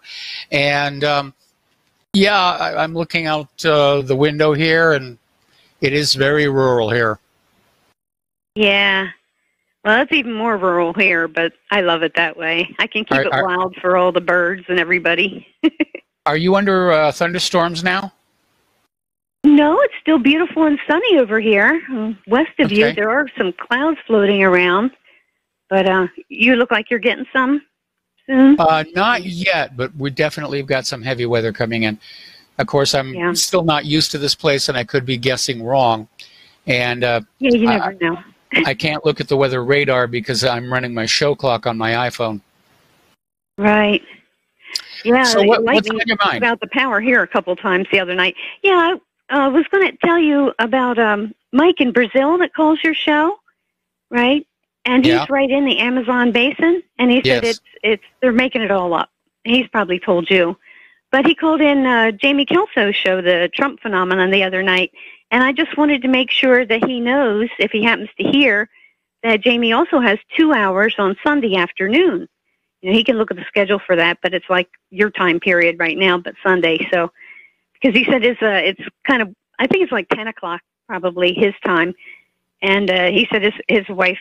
B: And yeah, I'm looking out the window here, and it is very rural here.
I: Yeah. Well, it's even more rural here, but I love it that way. I can keep it wild for all the birds and everybody.
B: Are you under thunderstorms now?
I: No, it's still beautiful and sunny over here. West of you, there are some clouds floating around, but you look like you're getting some soon.
B: Not yet, but we definitely have got some heavy weather coming in. Of course, I'm still not used to this place, and I could be guessing wrong. And
I: you never know.
B: I can't look at the weather radar because I'm running my show clock on my iPhone.
I: Right. Yeah.
B: So what's on your mind?
I: About the power here a couple times the other night. Yeah, I was going to tell you about Mike in Brazil that calls your show, right? And he's right in the Amazon basin, and he said it's they're making it all up. He's probably told you. But he called in Jamie Kelso's show, the Trump phenomenon, the other night, and I just wanted to make sure that he knows, if he happens to hear, that Jamie also has 2 hours on Sunday afternoon. You know, he can look at the schedule for that, but it's like your time period right now, but Sunday. So, because he said it's kind of, I think it's like 10 o'clock probably his time, and he said his wife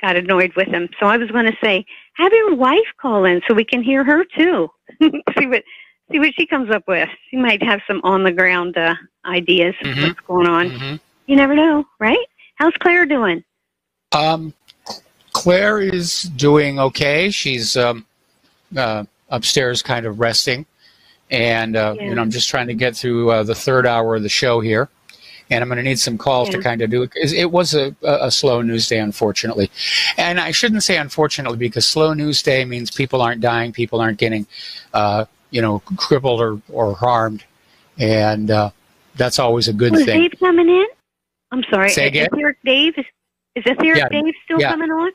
I: got annoyed with him. So I was going to say, have your wife call in so we can hear her too. see what she comes up with. She might have some on the ground ideas of what's going on. Mm-hmm. You never know, right? How's Claire doing?
B: Claire is doing okay. She's upstairs kind of resting. And I'm just trying to get through the third hour of the show here. And I'm going to need some calls to kind of do it. It was a slow news day, unfortunately. And I shouldn't say unfortunately, because slow news day means people aren't dying, people aren't getting, crippled or harmed. And that's always a good thing.
I: Is Dave coming in? I'm sorry.
B: Say again?
I: Dave? Is Dave still coming on?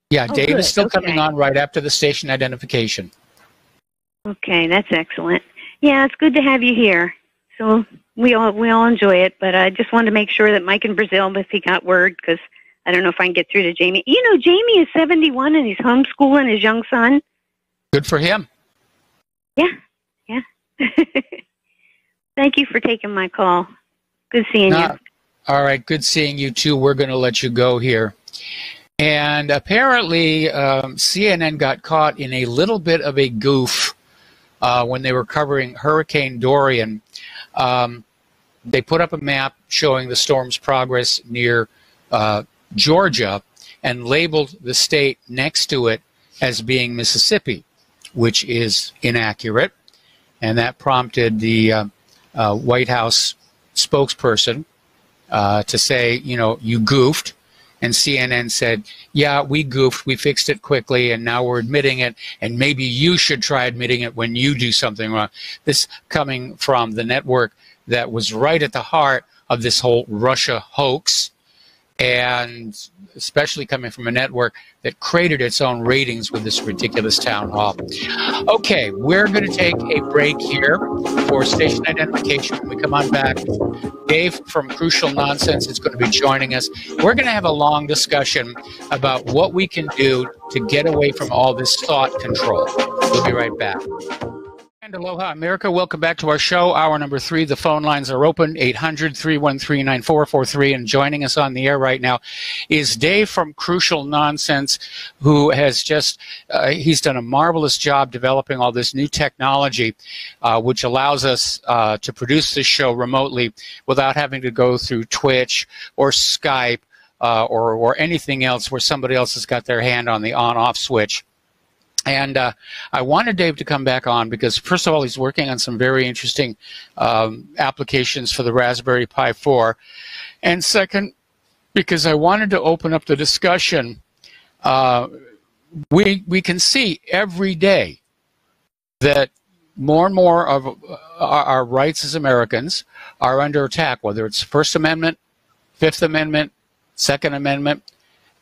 B: Yeah, Dave is still coming on right after the station identification.
I: Okay, that's excellent. Yeah, it's good to have you here. So we all enjoy it, but I just wanted to make sure that Mike in Brazil, if he got word, because I don't know if I can get through to Jamie. You know, Jamie is 71 and he's homeschooling his young son.
B: Good for him.
I: Yeah. Thank you for taking my call. Good seeing you.
B: All right, good seeing you too. We're going to let you go here. And apparently CNN got caught in a little bit of a goof when they were covering Hurricane Dorian. They put up a map showing the storm's progress near Georgia and labeled the state next to it as being Mississippi, which is inaccurate. And that prompted the White House spokesperson to say, you goofed. And CNN said, yeah, we goofed, we fixed it quickly, and now we're admitting it, and maybe you should try admitting it when you do something wrong. This coming from the network that was right at the heart of this whole Russia hoax, and especially coming from a network that created its own ratings with this ridiculous town hall. Okay, we're going to take a break here for station identification. When we come on back, Dave from Crucial Nonsense is going to be joining us. We're going to have a long discussion about what we can do to get away from all this thought control. We'll be right back. And aloha, America. Welcome back to our show, hour number 3. The phone lines are open, 800-313-9443. And joining us on the air right now is Dave from Crucial Nonsense, who has just, he's done a marvelous job developing all this new technology, which allows us to produce this show remotely without having to go through Twitch or Skype or anything else where somebody else has got their hand on the on-off switch. And I wanted Dave to come back on because, first of all, he's working on some very interesting applications for the Raspberry Pi 4. And second, because I wanted to open up the discussion, we can see every day that more and more of our rights as Americans are under attack, whether it's First Amendment, Fifth Amendment, Second Amendment,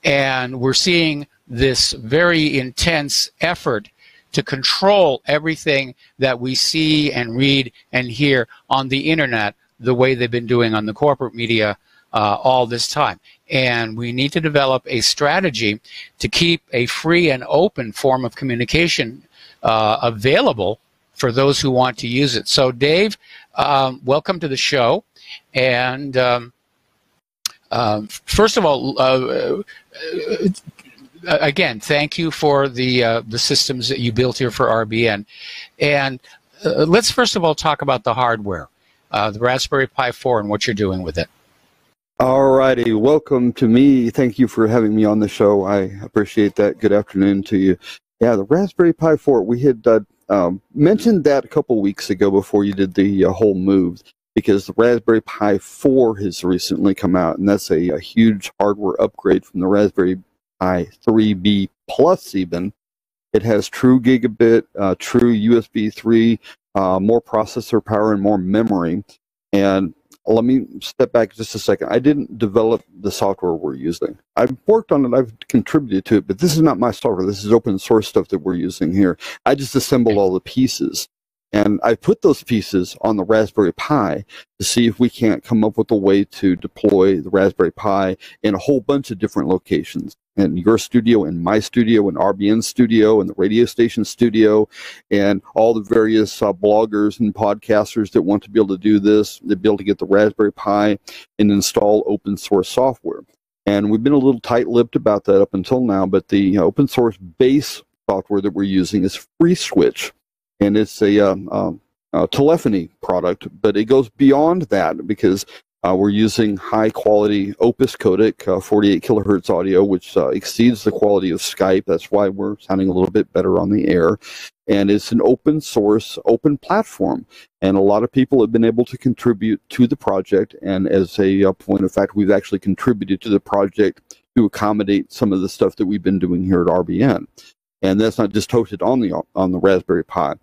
B: and we're seeing this very intense effort to control everything that we see and read and hear on the internet the way they've been doing on the corporate media all this time. And we need to develop a strategy to keep a free and open form of communication available for those who want to use it. So, Dave, welcome to the show. And first of all, again, thank you for the systems that you built here for RBN. And let's first of all talk about the hardware, the Raspberry Pi 4 and what you're doing with it.
J: All righty. Welcome to me. Thank you for having me on the show. I appreciate that. Good afternoon to you. Yeah, the Raspberry Pi 4, we had mentioned that a couple weeks ago before you did the whole move, because the Raspberry Pi 4 has recently come out, and that's a huge hardware upgrade from the Raspberry Pi 3B Plus even. It has true gigabit, true USB 3, more processor power, and more memory. And let me step back just a second. I didn't develop the software we're using. I've worked on it, I've contributed to it, but this is not my software. This is open source stuff that we're using here. I just assembled all the pieces. And I put those pieces on the Raspberry Pi to see if we can't come up with a way to deploy the Raspberry Pi in a whole bunch of different locations. In your studio, in my studio, in RBN studio, in the radio station studio, and all the various bloggers and podcasters that want to be able to do this, they'll be able to get the Raspberry Pi and install open source software. And we've been a little tight-lipped about that up until now, but the open source base software that we're using is FreeSwitch. And it's a telephony product, but it goes beyond that because we're using high-quality Opus codec, 48 kilohertz audio, which exceeds the quality of Skype. That's why we're sounding a little bit better on the air. And it's an open-source, open platform. And a lot of people have been able to contribute to the project. And as a point of fact, we've actually contributed to the project to accommodate some of the stuff that we've been doing here at RBN. And that's not just hosted on the Raspberry Pi.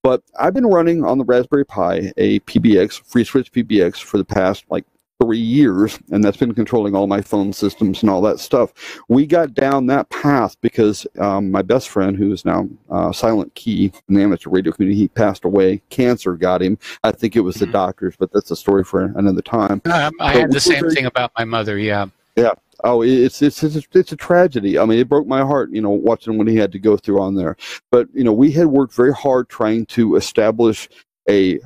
J: But I've been running on the Raspberry Pi a PBX, FreeSwitch PBX, for the past like 3 years, and that's been controlling all my phone systems and all that stuff. We got down that path because my best friend, who is now Silent Key in the amateur radio community, he passed away. Cancer got him. I think it was the doctors, but that's a story for another time.
B: I had the same thing about my mother, yeah.
J: Yeah. Oh, it's a tragedy. I mean, it broke my heart, watching what he had to go through on there. But, we had worked very hard trying to establish a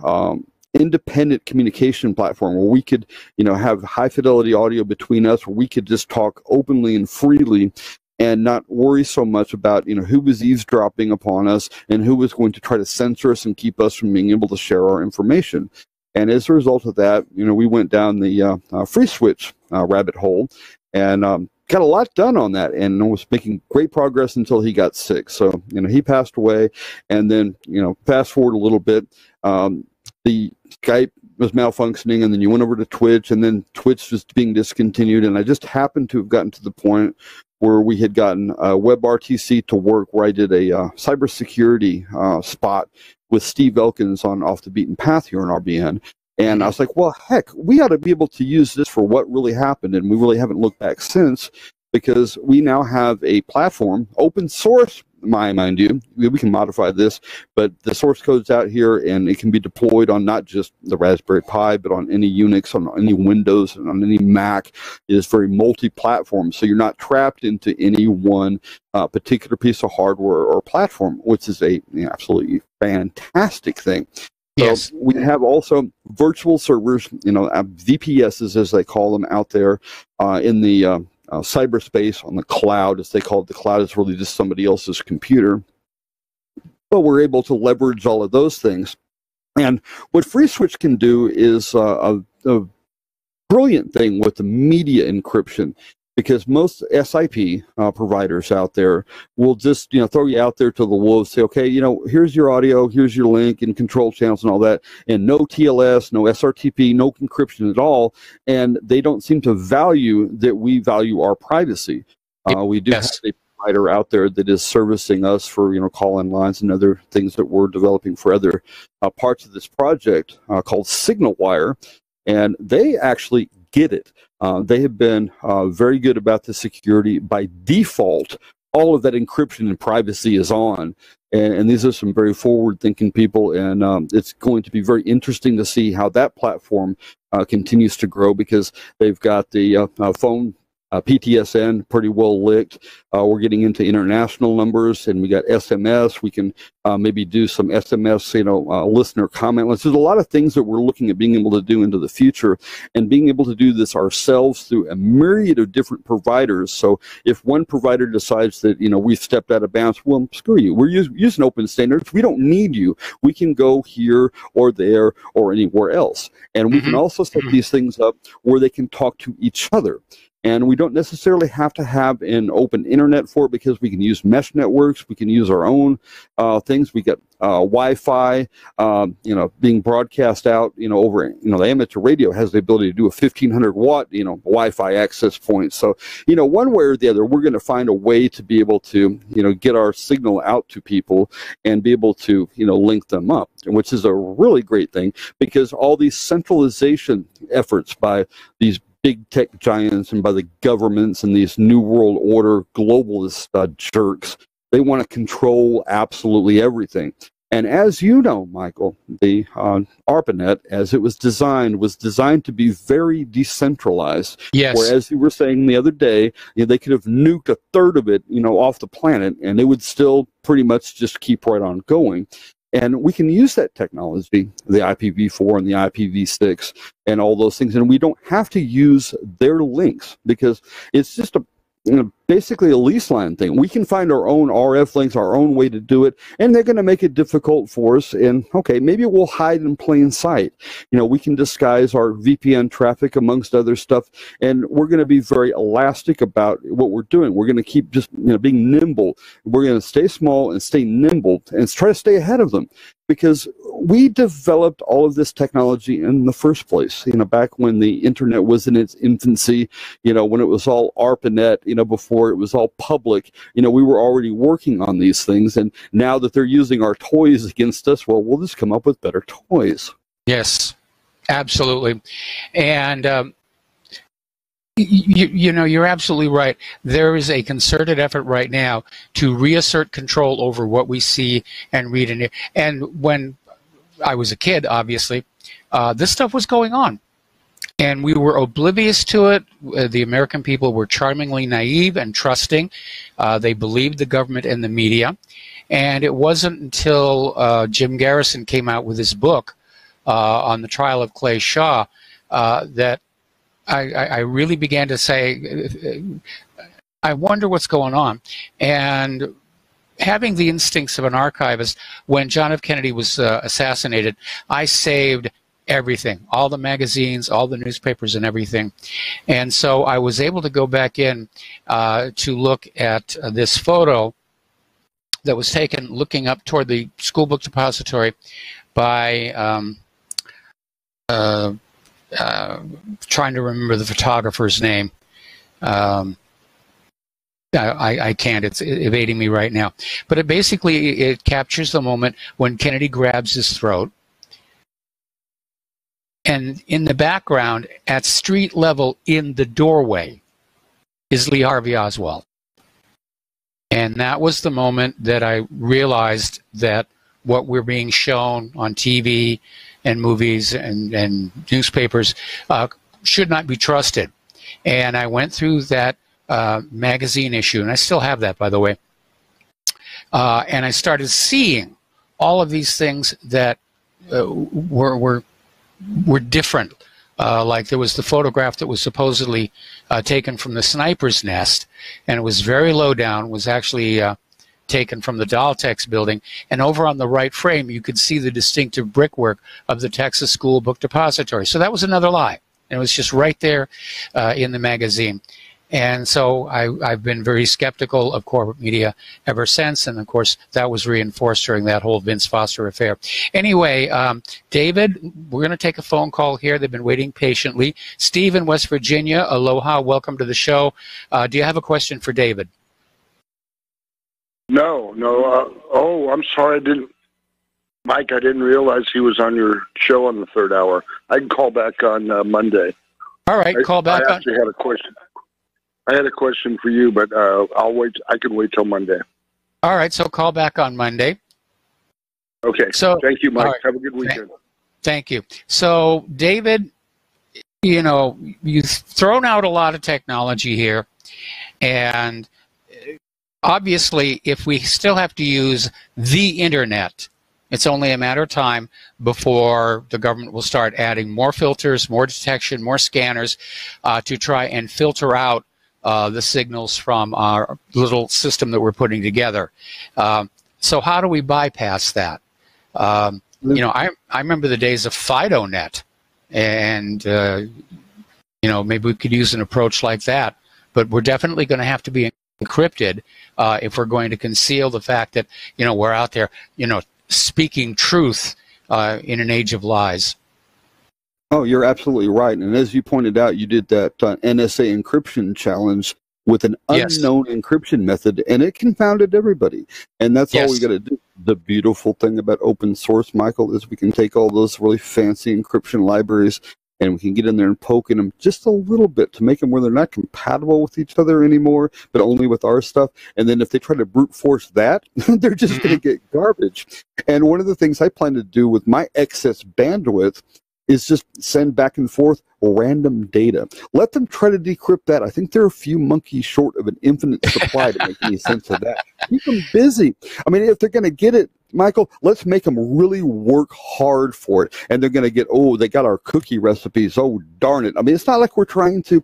J: independent communication platform where we could, have high fidelity audio between us, where we could just talk openly and freely and not worry so much about, who was eavesdropping upon us and who was going to try to censor us and keep us from being able to share our information. And as a result of that, we went down the FreeSwitch rabbit hole and got a lot done on that, and was making great progress until he got sick. So, he passed away, and then, fast forward a little bit, the Skype was malfunctioning, and then you went over to Twitch, and then Twitch was being discontinued, and I just happened to have gotten to the point where we had gotten WebRTC to work, where I did a cybersecurity spot with Steve Elkins on Off the Beaten Path here in RBN. And I was like, well, heck, we ought to be able to use this for what really happened. And we really haven't looked back since, because we now have a platform, open source, mind you. We can modify this, but the source code's out here, and it can be deployed on not just the Raspberry Pi, but on any Unix, on any Windows, and on any Mac. It is very multi-platform, so you're not trapped into any one particular piece of hardware or platform, which is a absolutely fantastic thing. So yes. We have also virtual servers, VPSs as they call them, out there in the cyberspace on the cloud, as they call it. The cloud is really just somebody else's computer. But we're able to leverage all of those things. And what FreeSwitch can do is a brilliant thing with the media encryption, because most SIP providers out there will just throw you out there to the wolves, say, okay, here's your audio, here's your link and control channels and all that, and no TLS, no SRTP, no encryption at all, and they don't seem to value that we value our privacy. We do have a provider out there that is servicing us for call-in lines and other things that we're developing for other parts of this project called SignalWire, and they actually get it. They have been very good about the security. By default, all of that encryption and privacy is on. And these are some very forward-thinking people, and it's going to be very interesting to see how that platform continues to grow, because they've got the phone PTSN pretty well licked. We're getting into international numbers, and we got SMS. We can maybe do some SMS, listener comment lists. There's a lot of things that we're looking at being able to do into the future, and being able to do this ourselves through a myriad of different providers. So if one provider decides that, we've stepped out of bounds, well, screw you. We're using open standards. We don't need you. We can go here or there or anywhere else. And we can also set these things up where they can talk to each other. And we don't necessarily have to have an open internet for it, because we can use mesh networks. We can use our own things. We got Wi-Fi, being broadcast out, over, the amateur radio has the ability to do a 1500 watt, Wi-Fi access point. So, one way or the other, we're going to find a way to be able to, get our signal out to people and be able to, link them up, which is a really great thing, because all these centralization efforts by these big tech giants and by the governments and these New World Order globalist jerks, they want to control absolutely everything. And as you know, Michael, the ARPANET, as it was designed to be very decentralized.
B: Yes.
J: Whereas you were saying the other day, they could have nuked a third of it, off the planet, and it would still pretty much just keep right on going. And we can use that technology, the IPv4 and the IPv6 and all those things, and we don't have to use their links, because it's just basically a lease line thing. We can find our own RF links, our own way to do it, and they're going to make it difficult for us. And okay, maybe we'll hide in plain sight. We can disguise our VPN traffic amongst other stuff, and we're going to be very elastic about what we're doing. We're going to keep just being nimble. We're going to stay small and stay nimble and try to stay ahead of them, because we developed all of this technology in the first place, back when the internet was in its infancy, when it was all ARPANET, before it was all public, we were already working on these things. And now that they're using our toys against us, well, we'll just come up with better toys.
B: Yes, absolutely. And, you're absolutely right. There is a concerted effort right now to reassert control over what we see and read and hear. And when I was a kid, obviously, this stuff was going on. And we were oblivious to it. The American people were charmingly naive and trusting. They believed the government and the media. And it wasn't until Jim Garrison came out with his book on the trial of Clay Shaw that I really began to say, I wonder what's going on. And having the instincts of an archivist, when John F. Kennedy was assassinated, I saved everything, all the magazines, all the newspapers and everything. And so I was able to go back in to look at this photo that was taken looking up toward the school book depository by trying to remember the photographer's name. I can't. It's evading me right now. But it captures the moment when Kennedy grabs his throat. And in the background, at street level in the doorway, is Lee Harvey Oswald. And that was the moment that I realized that what we're being shown on TV and movies and newspapers should not be trusted. And I went through that magazine issue, and I still have that, by the way. And I started seeing all of these things that were different. Like there was the photograph that was supposedly taken from the sniper's nest, and it was very low down, was actually taken from the Daltex building, and over on the right frame you could see the distinctive brickwork of the Texas School Book Depository. So that was another lie, and it was just right there in the magazine. And so I've been very skeptical of corporate media ever since, and of course that was reinforced during that whole Vince Foster affair. Anyway, David, we're going to take a phone call here. They've been waiting patiently. Steve in West Virginia, aloha, welcome to the show. Do you have a question for David?
K: No. Oh, I'm sorry, Mike, I didn't realize he was on your show on the third hour. I can call back on Monday.
B: All right, call back.
K: I actually had a question. I had a question for you, but I'll wait. I can wait till Monday.
B: All right, so call back on Monday.
K: Okay.
B: So
K: thank you, Mike.
B: Right.
K: Have a good weekend.
B: Thank you. So, David, you've thrown out a lot of technology here, and obviously, if we still have to use the internet, it's only a matter of time before the government will start adding more filters, more detection, more scanners to try and filter out the signals from our little system that we're putting together. So how do we bypass that? I remember the days of FidoNet, and maybe we could use an approach like that. But we're definitely going to have to be encrypted if we're going to conceal the fact that, we're out there, speaking truth in an age of lies.
J: Oh, you're absolutely right. And as you pointed out, you did that NSA encryption challenge with an unknown encryption method, and it confounded everybody. And that's all we got to do. The beautiful thing about open source, Michael, is we can take all those really fancy encryption libraries and we can get in there and poke in them just a little bit to make them where they're not compatible with each other anymore, but only with our stuff. And then if they try to brute force that, they're just going to get garbage. And one of the things I plan to do with my excess bandwidth is just send back and forth random data. Let them try to decrypt that. I think they're a few monkeys short of an infinite supply to make any sense of that. Keep them busy. I mean, if they're going to get it, Michael, let's make them really work hard for it. And they're going to get, they got our cookie recipes. Oh, darn it. I mean, it's not like we're trying to,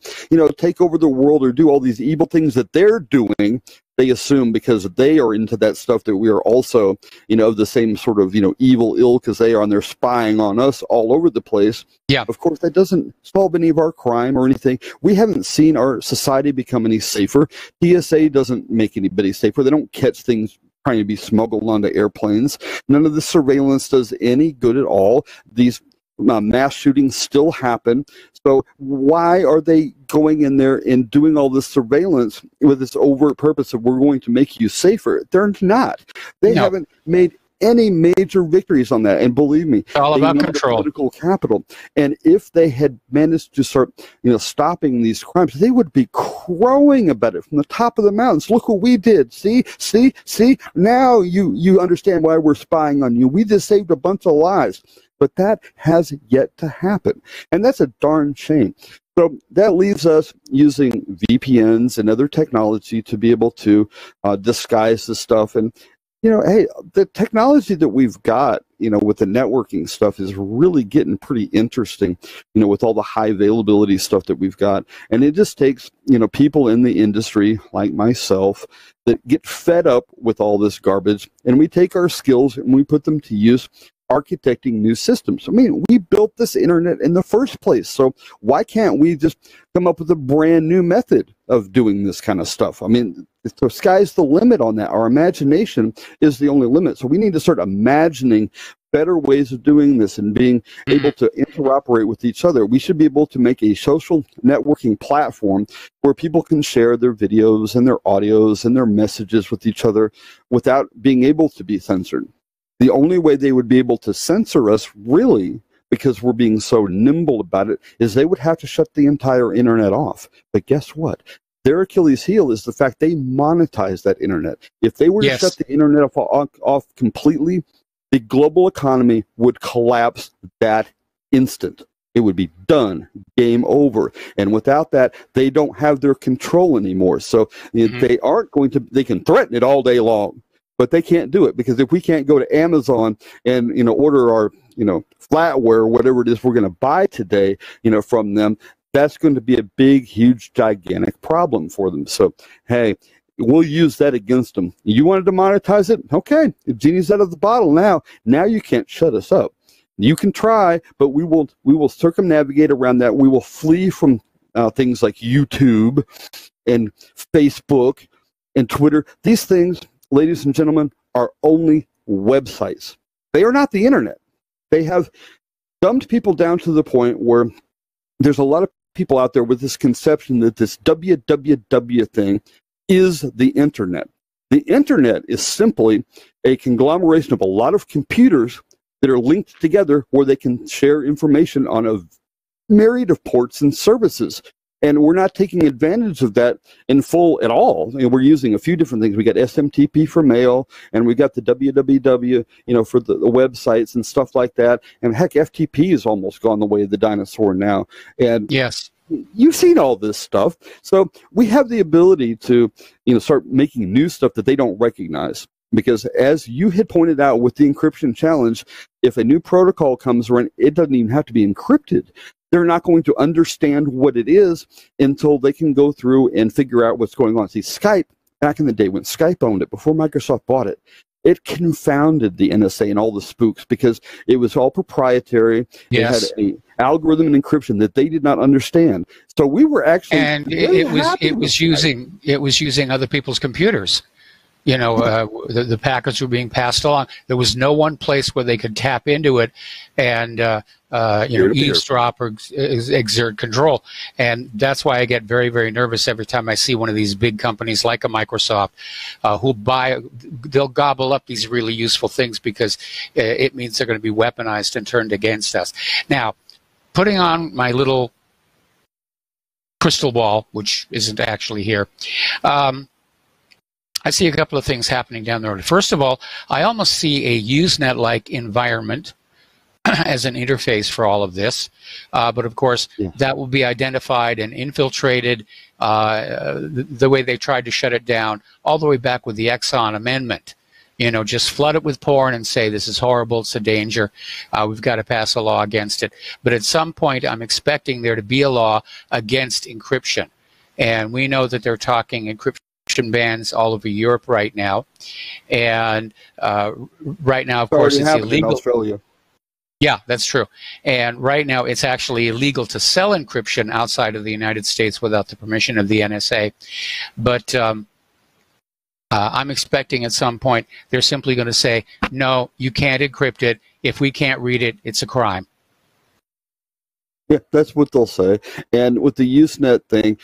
J: take over the world or do all these evil things that they're doing. They assume because they are into that stuff that we are also, of the same sort of, evil ilk as they are, and they're spying on us all over the place.
B: Yeah.
J: Of course, that doesn't solve any of our crime or anything. We haven't seen our society become any safer. TSA doesn't make anybody safer. They don't catch things trying to be smuggled onto airplanes. None of the surveillance does any good at all. These mass shootings still happen. So why are they going in there and doing all this surveillance with this overt purpose of we're going to make you safer? They're not. They haven't made any major victories on that. And believe me,
B: it's all about control.
J: Political capital. And if they had managed to start, stopping these crimes, they would be crowing about it from the top of the mountains. Look what we did. See. Now you understand why we're spying on you. We just saved a bunch of lives. But that has yet to happen. And that's a darn shame. So that leaves us using VPNs and other technology to be able to disguise this stuff. And, hey, the technology that we've got, with the networking stuff is really getting pretty interesting, with all the high availability stuff that we've got. And it just takes, people in the industry like myself that get fed up with all this garbage. And we take our skills and we put them to use architecting new systems. I mean, we built this internet in the first place, so why can't we just come up with a brand new method of doing this kind of stuff? I mean, the sky's the limit on that. Our imagination is the only limit, so we need to start imagining better ways of doing this and being able to interoperate with each other. We should be able to make a social networking platform where people can share their videos and their audios and their messages with each other without being able to be censored. The only way they would be able to censor us, really, because we're being so nimble about it, is they would have to shut the entire internet off. But guess what? Their Achilles heel is the fact they monetize that internet. If they were to shut the internet off completely, the global economy would collapse that instant. It would be done, game over. And without that, they don't have their control anymore. So they aren't going to, they can threaten it all day long. But they can't do it, because if we can't go to Amazon and, order our, flatware, whatever it is we're going to buy today, from them, that's going to be a big, huge, gigantic problem for them. So, hey, we'll use that against them. You wanted to monetize it? Okay, the genie's out of the bottle now. Now you can't shut us up. You can try, but we will circumnavigate around that. We will flee from things like YouTube and Facebook and Twitter. These things, ladies and gentlemen, are only websites. They are not the internet. They have dumbed people down to the point where there's a lot of people out there with this conception that this www thing is the internet. The internet is simply a conglomeration of a lot of computers that are linked together where they can share information on a myriad of ports and services. And we're not taking advantage of that in full at all. We're using a few different things. We got SMTP for mail, and we got the www, for the websites and stuff like that. And heck, FTP has almost gone the way of the dinosaur now. And
B: yes,
J: you've seen all this stuff. So we have the ability to, start making new stuff that they don't recognize. Because as you had pointed out with the encryption challenge, if a new protocol comes around, it doesn't even have to be encrypted. They're not going to understand what it is until they can go through and figure out what's going on. See, Skype, back in the day when Skype owned it, before Microsoft bought it, it confounded the NSA and all the spooks because it was all proprietary.
B: Yes.
J: It had an algorithm and encryption that they did not understand. So we were actually
B: it was using other people's computers. You know, the packets were being passed along. There was no one place where they could tap into it and eavesdrop or exert control. And that's why I get very, very nervous every time I see one of these big companies like a Microsoft they'll gobble up these really useful things because it means they're going to be weaponized and turned against us. Now, putting on my little crystal ball, which isn't actually here, I see a couple of things happening down the road. First of all, I almost see a Usenet-like environment as an interface for all of this. But of course, that will be identified and infiltrated the way they tried to shut it down all the way back with the Exxon Amendment. You know, just flood it with porn and say this is horrible, it's a danger, we've got to pass a law against it. But at some point, I'm expecting there to be a law against encryption. And we know that they're talking encryption bans all over Europe right now, and right now, of course, it's illegal.
J: In Australia.
B: Yeah, that's true. And right now, it's actually illegal to sell encryption outside of the United States without the permission of the NSA. But I'm expecting at some point they're simply going to say, no, you can't encrypt it. If we can't read it, it's a crime.
J: Yeah, that's what they'll say. And with the Usenet thing,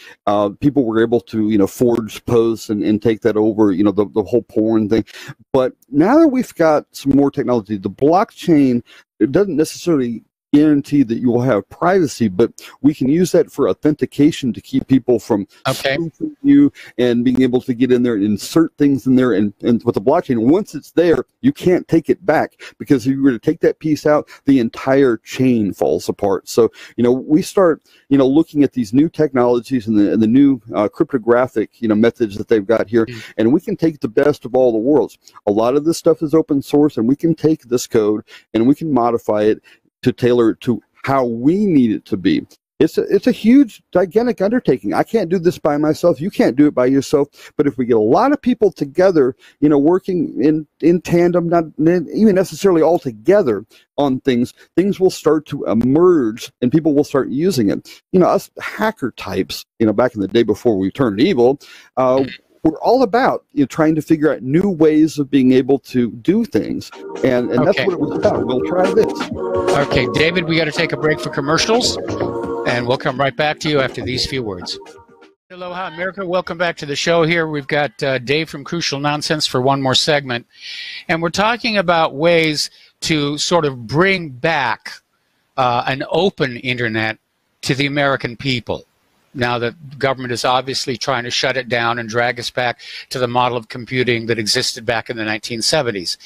J: people were able to, forge posts and take that over, the whole porn thing. But now that we've got some more technology, the blockchain, it doesn't necessarily guarantee that you will have privacy, but we can use that for authentication to keep people from spoofing you and being able to get in there and insert things in there. And with the blockchain, once it's there, you can't take it back, because if you were to take that piece out, the entire chain falls apart. So, we start, looking at these new technologies and the new cryptographic, methods that they've got here, and we can take the best of all the worlds. A lot of this stuff is open source, and we can take this code and we can modify it to tailor it to how we need it to be. It's a huge, gigantic undertaking. I can't do this by myself. You can't do it by yourself. But if we get a lot of people together, working in tandem, not even necessarily all together on things will start to emerge and people will start using it. Us hacker types, back in the day before we turned evil, we're all about trying to figure out new ways of being able to do things. And that's what it was about. We'll try this.
B: Okay, David, we got to take a break for commercials, and we'll come right back to you after these few words. Aloha, America. Welcome back to the show here. We've got Dave from Crucial Nonsense for one more segment. And we're talking about ways to sort of bring back an open internet to the American people. Now the government is obviously trying to shut it down and drag us back to the model of computing that existed back in the 1970s.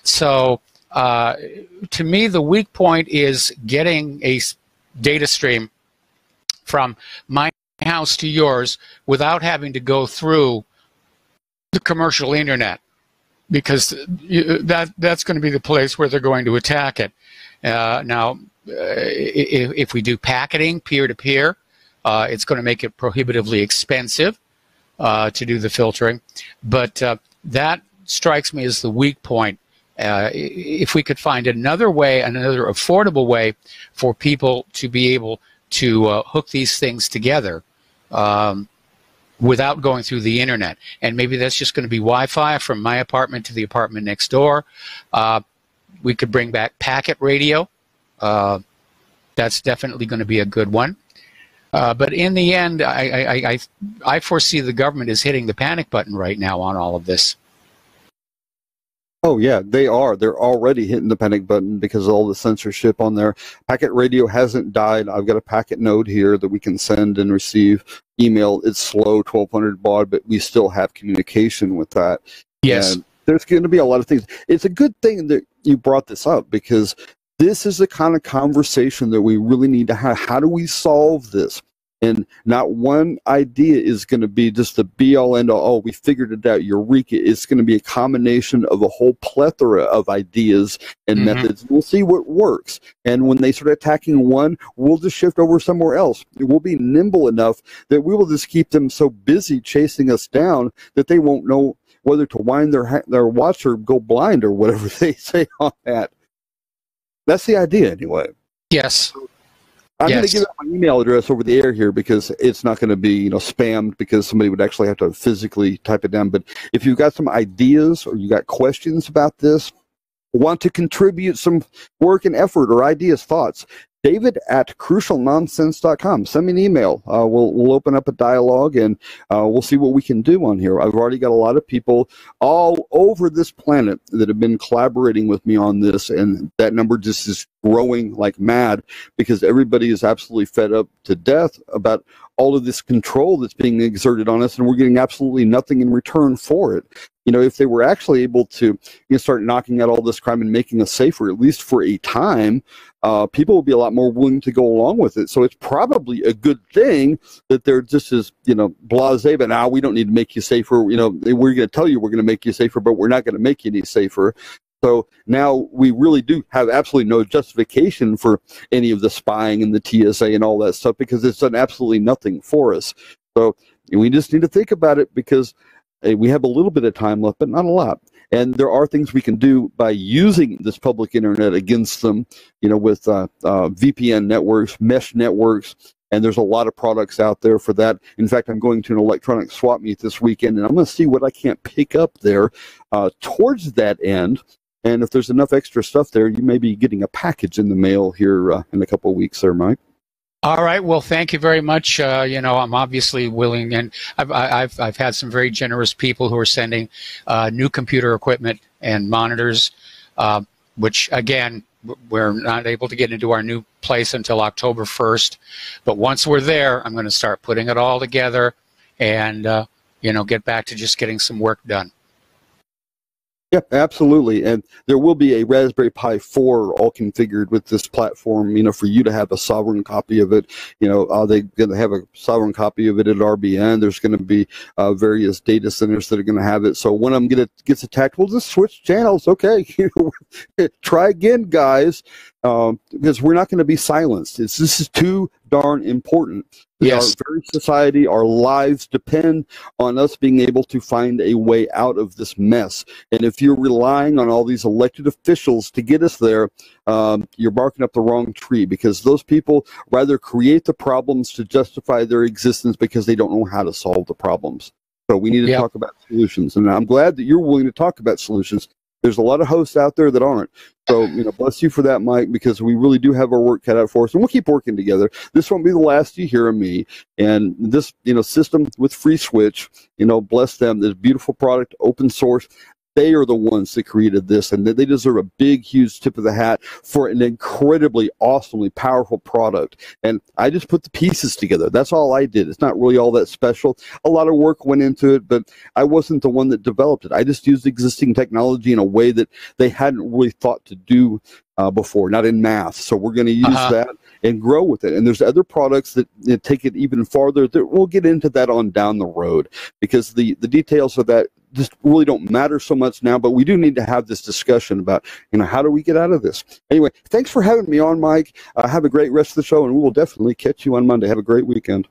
B: So to me, the weak point is getting a data stream from my house to yours without having to go through the commercial internet, because that's going to be the place where they're going to attack it. Now, if we do packeting peer-to-peer, it's going to make it prohibitively expensive to do the filtering, but that strikes me as the weak point. If we could find another way, another affordable way for people to be able to hook these things together without going through the internet, and maybe that's just going to be Wi-Fi from my apartment to the apartment next door. We could bring back packet radio. That's definitely going to be a good one. But in the end, I foresee the government is hitting the panic button right now on all of this.
J: Oh, yeah, they are. They're already hitting the panic button because of all the censorship on there. Packet radio hasn't died. I've got a packet node here that we can send and receive email. It's slow, 1200 baud, but we still have communication with that.
B: Yes.
J: And there's going to be a lot of things. It's a good thing that you brought this up, because this is the kind of conversation that we really need to have. How do we solve this? And not one idea is going to be just the be-all, end-all, oh, we figured it out, eureka. It's going to be a combination of a whole plethora of ideas and methods. We'll see what works. And when they start attacking one, we'll just shift over somewhere else. We'll be nimble enough that we will just keep them so busy chasing us down that they won't know whether to wind their watch or go blind or whatever they say on that. That's the idea, anyway.
B: Yes.
J: I'm going to give out my email address over the air here because it's not going to be, spammed because somebody would actually have to physically type it down. But if you've got some ideas or you got questions about this, want to contribute some work and effort or ideas, thoughts, David@crucialnonsense.com. Send me an email. We'll open up a dialogue and we'll see what we can do on here. I've already got a lot of people all over this planet that have been collaborating with me on this, and that number just is growing like mad because everybody is absolutely fed up to death about all of this control that's being exerted on us, and we're getting absolutely nothing in return for it. If they were actually able to start knocking out all this crime and making us safer, at least for a time, people will be a lot more willing to go along with it. So it's probably a good thing that they're just as, blasé, but now we don't need to make you safer. We're going to tell you we're going to make you safer, but we're not going to make you any safer. So now we really do have absolutely no justification for any of the spying and the TSA and all that stuff because it's done absolutely nothing for us. So we just need to think about it because we have a little bit of time left, but not a lot. And there are things we can do by using this public internet against them, with VPN networks, mesh networks, and there's a lot of products out there for that. In fact, I'm going to an electronic swap meet this weekend, and I'm going to see what I can't pick up there towards that end. And if there's enough extra stuff there, you may be getting a package in the mail here in a couple of weeks there, Mike.
B: All right. Well, thank you very much. I'm obviously willing, and I've had some very generous people who are sending new computer equipment and monitors, which again we're not able to get into our new place until October 1st. But once we're there, I'm going to start putting it all together, and get back to just getting some work done.
J: Yep, absolutely. And there will be a Raspberry Pi 4 all configured with this platform, for you to have a sovereign copy of it. They're going to have a sovereign copy of it at RBN. There's going to be various data centers that are going to have it. So when I'm going to gets attacked, we'll just switch channels. Okay, try again, guys, because we're not going to be silenced. This is too darn important.
B: Yes.
J: Our very society, our lives depend on us being able to find a way out of this mess. And if you're relying on all these elected officials to get us there, you're barking up the wrong tree because those people rather create the problems to justify their existence because they don't know how to solve the problems. So we need to talk about solutions. And I'm glad that you're willing to talk about solutions. There's a lot of hosts out there that aren't. So, bless you for that, Mike, because we really do have our work cut out for us, and we'll keep working together. This won't be the last you hear of me. And this, system with Free Switch, bless them, this beautiful product, open source. They are the ones that created this, and they deserve a big, huge tip of the hat for an incredibly, awesomely powerful product. And I just put the pieces together. That's all I did. It's not really all that special. A lot of work went into it, but I wasn't the one that developed it. I just used existing technology in a way that they hadn't really thought to do before, not in math. So we're going to use that and grow with it. And there's other products that take it even farther. We'll get into that on down the road because the details of that just really don't matter so much now, but we do need to have this discussion about, how do we get out of this? Anyway, thanks for having me on, Mike. Have a great rest of the show, and we will definitely catch you on Monday. Have a great weekend.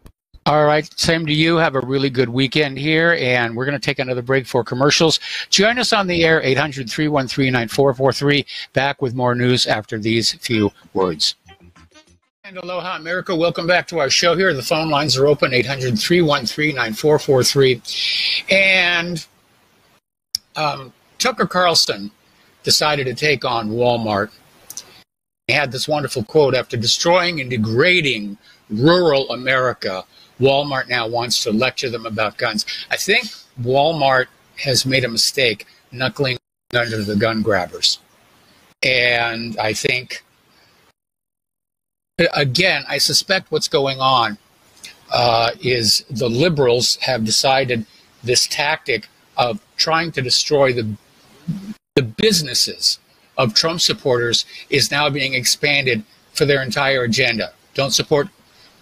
B: All right. Same to you. Have a really good weekend here, and we're going to take another break for commercials. Join us on the air, 800-313-9443. Back with more news after these few words. And aloha, America. Welcome back to our show here. The phone lines are open, 800-313-9443. And Tucker Carlson decided to take on Walmart. He had this wonderful quote: after destroying and degrading rural America, Walmart now wants to lecture them about guns. I think Walmart has made a mistake knuckling under the gun grabbers. And I think, again, I suspect what's going on is the liberals have decided this tactic of trying to destroy the businesses of Trump supporters is now being expanded for their entire agenda. Don't support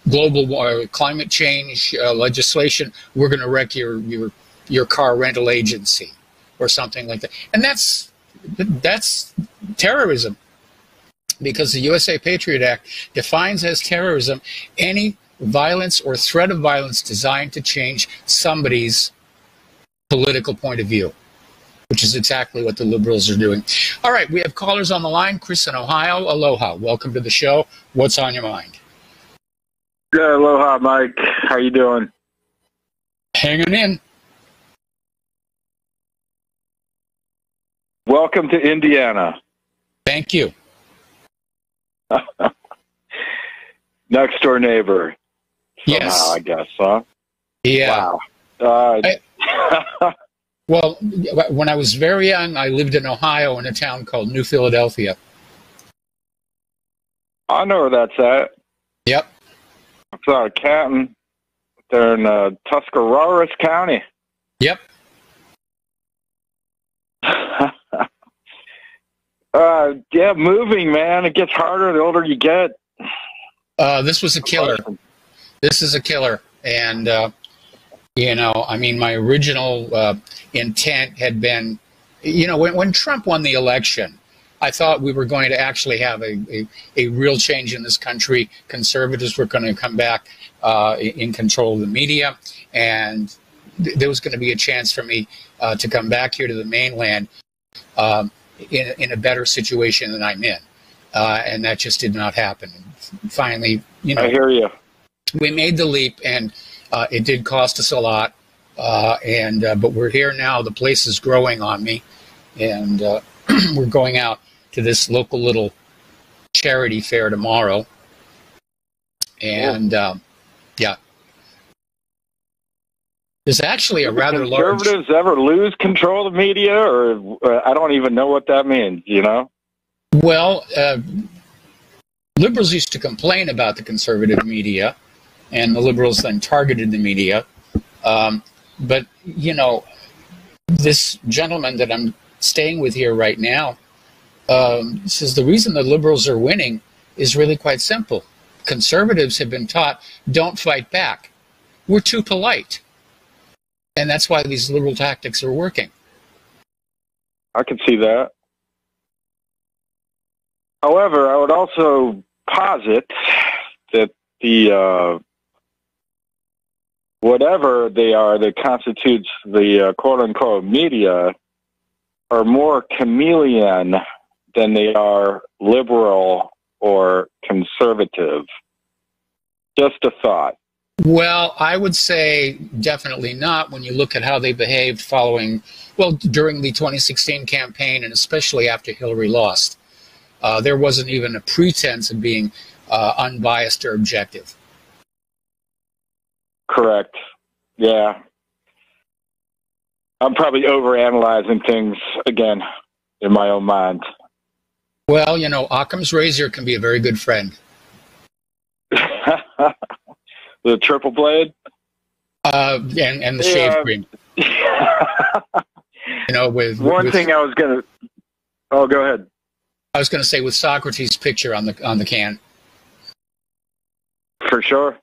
B: global climate change legislation, we're going to wreck your car rental agency or something like that. And that's terrorism, because the USA Patriot Act defines as terrorism any violence or threat of violence designed to change somebody's political point of view, which is exactly what the liberals are doing. All right, we have callers on the line. Chris in Ohio, aloha. Welcome to the show. What's on your mind?
L: Yeah, aloha, Mike. How you doing?
B: Hanging in.
L: Welcome to Indiana.
B: Thank you.
L: Next door neighbor. Somehow,
B: Yes.
L: I guess, huh?
B: Yeah.
L: Wow.
B: Well, when I was very young, I lived in Ohio in a town called New Philadelphia.
L: I know where that's at.
B: Yep.
L: It's out of Canton. They're in Tuscarawas County.
B: Yep.
L: Yeah, moving, man. It gets harder the older you get.
B: This was a killer. This is a killer. And, I mean, my original intent had been, when Trump won the election, I thought we were going to actually have a real change in this country. Conservatives were going to come back in control of the media, and there was going to be a chance for me to come back here to the mainland in a better situation than I'm in. And that just did not happen. Finally,
L: I hear you.
B: We made the leap, and it did cost us a lot. But we're here now. The place is growing on me, and we're going out to this local little charity fair tomorrow. And yeah, there's actually a rather large.
L: Conservatives ever lose control of the media, or I don't even know what that means.
B: Well, liberals used to complain about the conservative media, and the liberals then targeted the media. But, this gentleman that I'm staying with here right now says the reason the liberals are winning is really quite simple. Conservatives have been taught, don't fight back. We're too polite. And that's why these liberal tactics are working.
L: I can see that. However, I would also posit that the whatever they are that constitutes the quote-unquote media are more chameleon than they are liberal or conservative. Just a thought.
B: Well, I would say definitely not when you look at how they behaved during the 2016 campaign, and especially after Hillary lost. There wasn't even a pretense of being unbiased or objective.
L: Correct. Yeah. I'm probably overanalyzing things again in my own mind.
B: Well, Occam's razor can be a very good friend.
L: The triple blade?
B: And the shave cream.
L: One thing I was going to... Oh, go ahead.
B: I was going to say with Socrates' picture on the can.
L: For sure.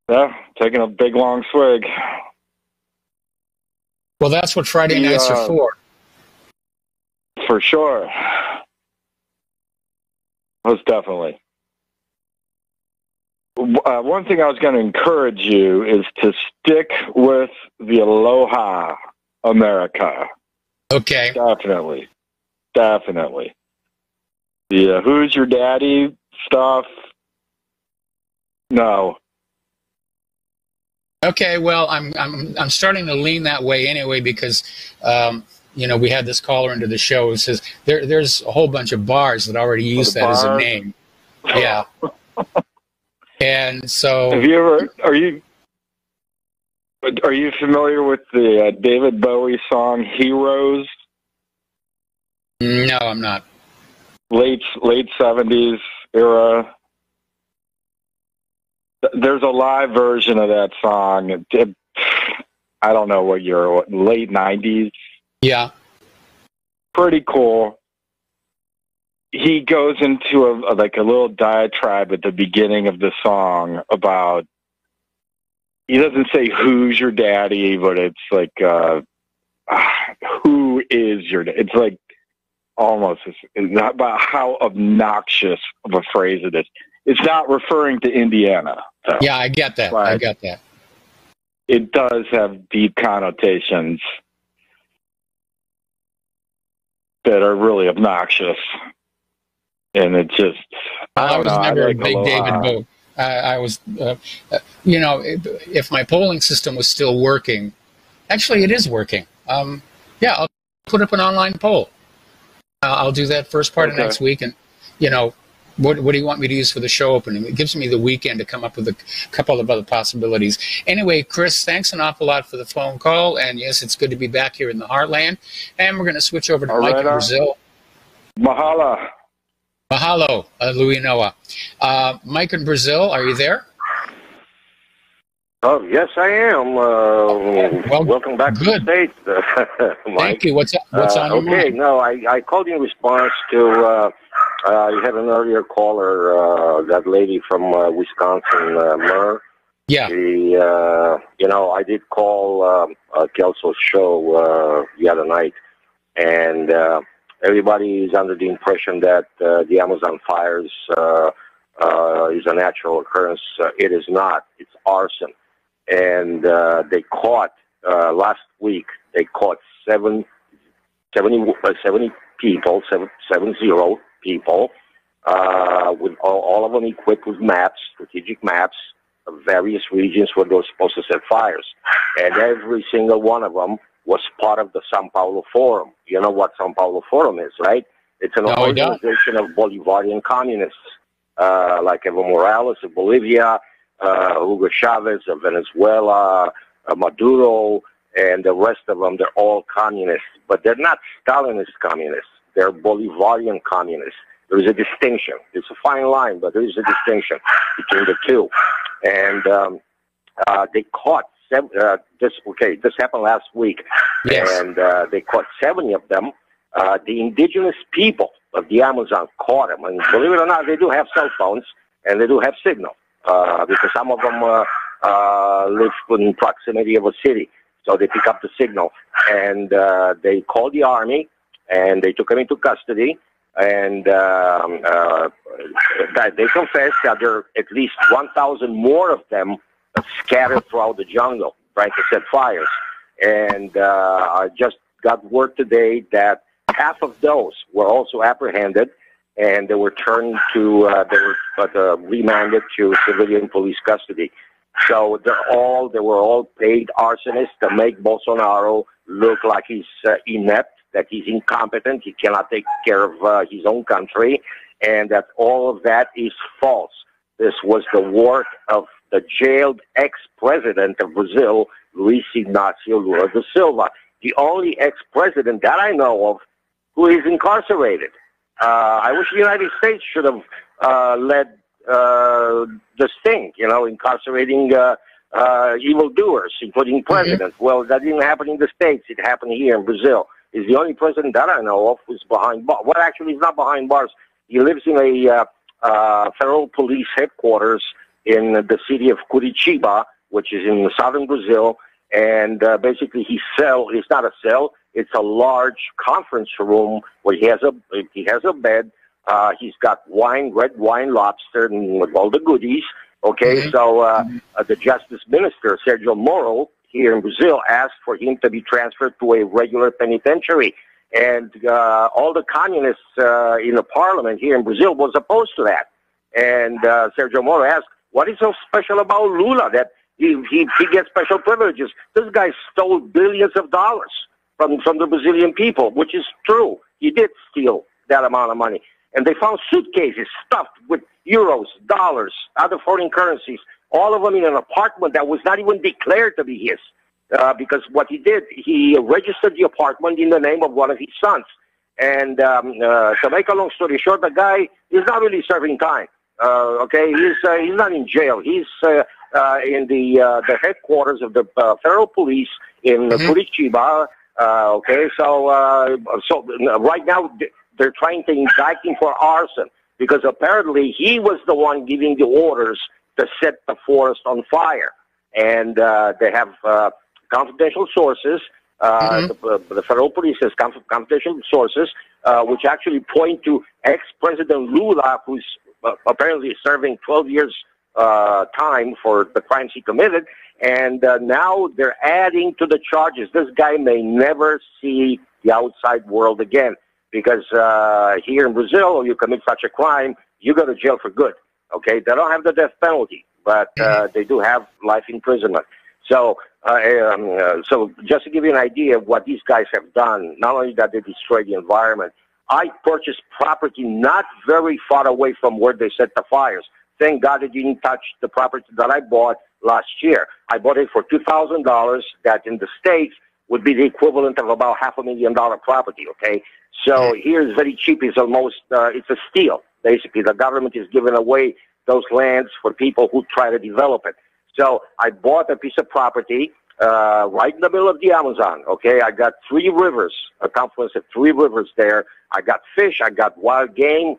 L: Yeah, taking a big long swig.
B: Well, that's what Friday nights are for.
L: For sure. Most definitely. One thing I was going to encourage you is to stick with the Aloha America.
B: Okay.
L: Definitely. The who's your daddy stuff? No.
B: Okay, well, I'm starting to lean that way anyway because we had this caller into the show who says there's a whole bunch of bars that already use that as a name. Yeah. And so
L: are you familiar with the David Bowie song Heroes?
B: No, I'm not.
L: Late 70s era. There's a live version of that song. I don't know what year, late 90s.
B: Yeah.
L: Pretty cool. He goes into a little diatribe at the beginning of the song about, he doesn't say who's your daddy, but it's like, who is your daddy? It's like almost, it's not about how obnoxious of a phrase it is. It's not referring to Indiana. So.
B: Yeah, I get that.
L: it does have deep connotations that are really obnoxious. And it just,
B: I was never a big David Bowie. I was, you know, if my polling system was still working, actually it is working. Yeah, I'll put up an online poll. I'll do that first part of next week. And, you know, what do you want me to use for the show opening? It gives me the weekend to come up with a couple of other possibilities. Anyway, Chris, thanks an awful lot for the phone call. And, yes, it's good to be back here in the heartland. And we're going to switch over to Mike in Brazil.
K: Mahalo.
B: Mahalo, Louis Noah. Mike in Brazil, are you there?
M: Oh, yes, I am. Welcome back to the States, Mike.
B: Thank you. What's on your mind?
M: Okay, no, I called in response to, you had an earlier caller, that lady from Wisconsin, Murr.
B: Yeah.
M: You know, I did call Kelso's show the other night, and everybody is under the impression that the Amazon fires is a natural occurrence. It is not. It's arson. And they caught, last week, they caught 70 people, 70 people, with all of them equipped with maps, strategic maps of various regions where they were supposed to set fires. And every single one of them was part of the Sao Paulo Forum. You know what Sao Paulo Forum is, right? It's an organization of Bolivarian communists, like Evo Morales of Bolivia, Hugo Chavez of Venezuela, Maduro, and the rest of them. They're all communists, but they're not Stalinist communists. They're Bolivarian communists. There is a distinction. It's a fine line, but there is a distinction between the two. And they caught this happened last week, and they caught 70 of them. The indigenous people of the Amazon caught them, and believe it or not, they do have cell phones and they do have signal, because some of them live in proximity of a city, so they pick up the signal. And they called the army, and they took them into custody, and they confessed that there are at least 1,000 more of them scattered throughout the jungle trying to set fires. And I just got word today that half of those were also apprehended, and they were turned to remanded to civilian police custody. So they were all paid arsonists to make Bolsonaro look like he's inept, that he's incompetent, he cannot take care of his own country, and that all of that is false. This was the work of the jailed ex-president of Brazil, Luiz Inácio Lula da Silva, the only ex-president that I know of who is incarcerated. I wish the United States should have led this thing, incarcerating evildoers, including presidents. Mm-hmm. Well, that didn't happen in the States. It happened here in Brazil. He's the only president that I know of who's behind bars. Well, actually, he's not behind bars. He lives in a federal police headquarters in the city of Curitiba, which is in southern Brazil. And basically, his cell is not a cell; it's a large conference room where he has a bed. He's got red wine, lobster, and with all the goodies. Okay, mm-hmm. So the Justice Minister Sergio Moro here in Brazil asked for him to be transferred to a regular penitentiary, and all the communists in the parliament here in Brazil was opposed to that. And Sergio Moro asked, "What is so special about Lula that he gets special privileges? This guy stole billions of dollars from the Brazilian people," which is true. He did steal that amount of money. And they found suitcases stuffed with euros, dollars, other foreign currencies, all of them in an apartment that was not even declared to be his. Because what he did, he registered the apartment in the name of one of his sons. And to make a long story short, the guy is not really serving time. Okay, he's not in jail. He's in the headquarters of the federal police in Curitiba. Okay, so right now they're trying to indict him for arson because apparently he was the one giving the orders to set the forest on fire. And they have confidential sources. The federal police has confidential sources which actually point to ex-President Lula, who's apparently serving 12 years time for the crimes he committed, and now they're adding to the charges. This guy may never see the outside world again, because here in Brazil, you commit such a crime, you go to jail for good. Okay, they don't have the death penalty, but they do have life imprisonment. So, so just to give you an idea of what these guys have done, not only that they destroyed the environment, I purchased property not very far away from where they set the fires. Thank God they didn't touch the property that I bought last year. I bought it for $2,000. That in the States would be the equivalent of about $500,000 property. Okay, so here is very cheap. It's almost it's a steal. Basically, the government is giving away those lands for people who try to develop it. So I bought a piece of property right in the middle of the Amazon. Okay, I got 3 rivers, a confluence of 3 rivers there. I got fish, I got wild game,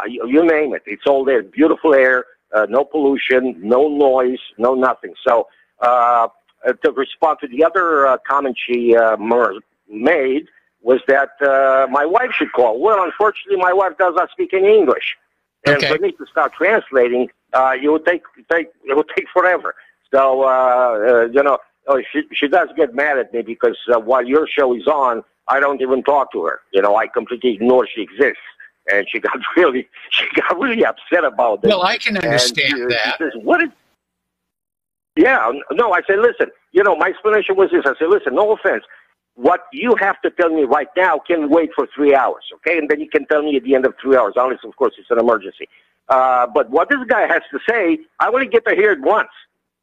M: you name it. It's all there. Beautiful air, no pollution, no noise, no nothing. So to respond to the other comment she made was that my wife should call. Well, unfortunately, my wife does not speak any English. And for me to start translating, it would take forever. So you know, she does get mad at me because while your show is on, I don't even talk to her. You know, I completely ignore she exists, and she got really upset about it.
B: Well, I can understand that.
M: She says, "What is?" Yeah, no. I said, listen. You know, my explanation was this. I said, listen, no offense. What you have to tell me right now can wait for 3 hours, okay? And then you can tell me at the end of 3 hours, unless, of course, it's an emergency. But what this guy has to say, I want to get to hear it once.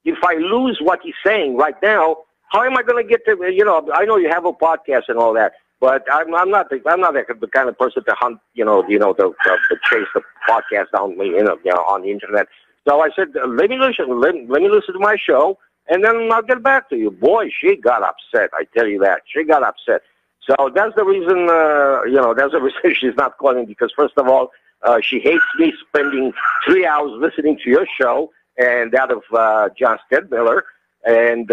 M: If I lose what he's saying right now, how am I going to get to, you know, I know you have a podcast and all that, but I'm not the kind of person to hunt, to chase the podcast down, on the internet. So I said, let me listen to my show, and then I'll get back to you. Boy, she got upset. I tell you that. She got upset. So that's the reason, that's the reason she's not calling, because first of all, she hates me spending 3 hours listening to your show and that of John Stedmiller and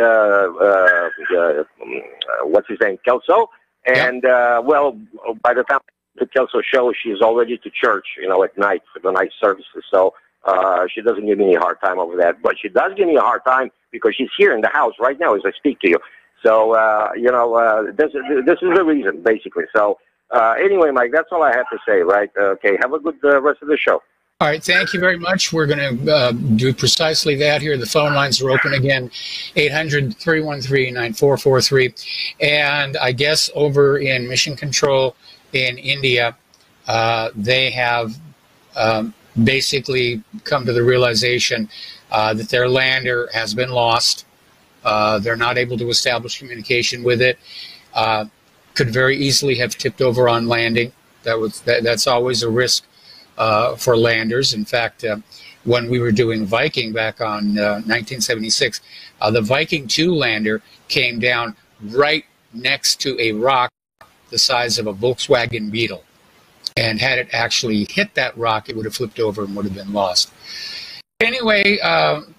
M: what's his name, Kelso. And, well, by the time the Kelso show, she's already to church, at night for the night services. So she doesn't give me any hard time over that. But she does give me a hard time because she's here in the house right now as I speak to you. So, this is the reason, basically. So, anyway, Mike, that's all I have to say, right? Okay, have a good rest of the show.
B: All right, thank you very much. We're going to do precisely that here. The phone lines are open again, 800-313-9443. And I guess over in Mission Control in India, they have basically come to the realization that their lander has been lost. They're not able to establish communication with it. Could very easily have tipped over on landing. That's always a risk for landers. In fact, when we were doing Viking back on 1976, the Viking 2 lander came down right next to a rock the size of a Volkswagen Beetle. And had it actually hit that rock, it would have flipped over and would have been lost. Anyway,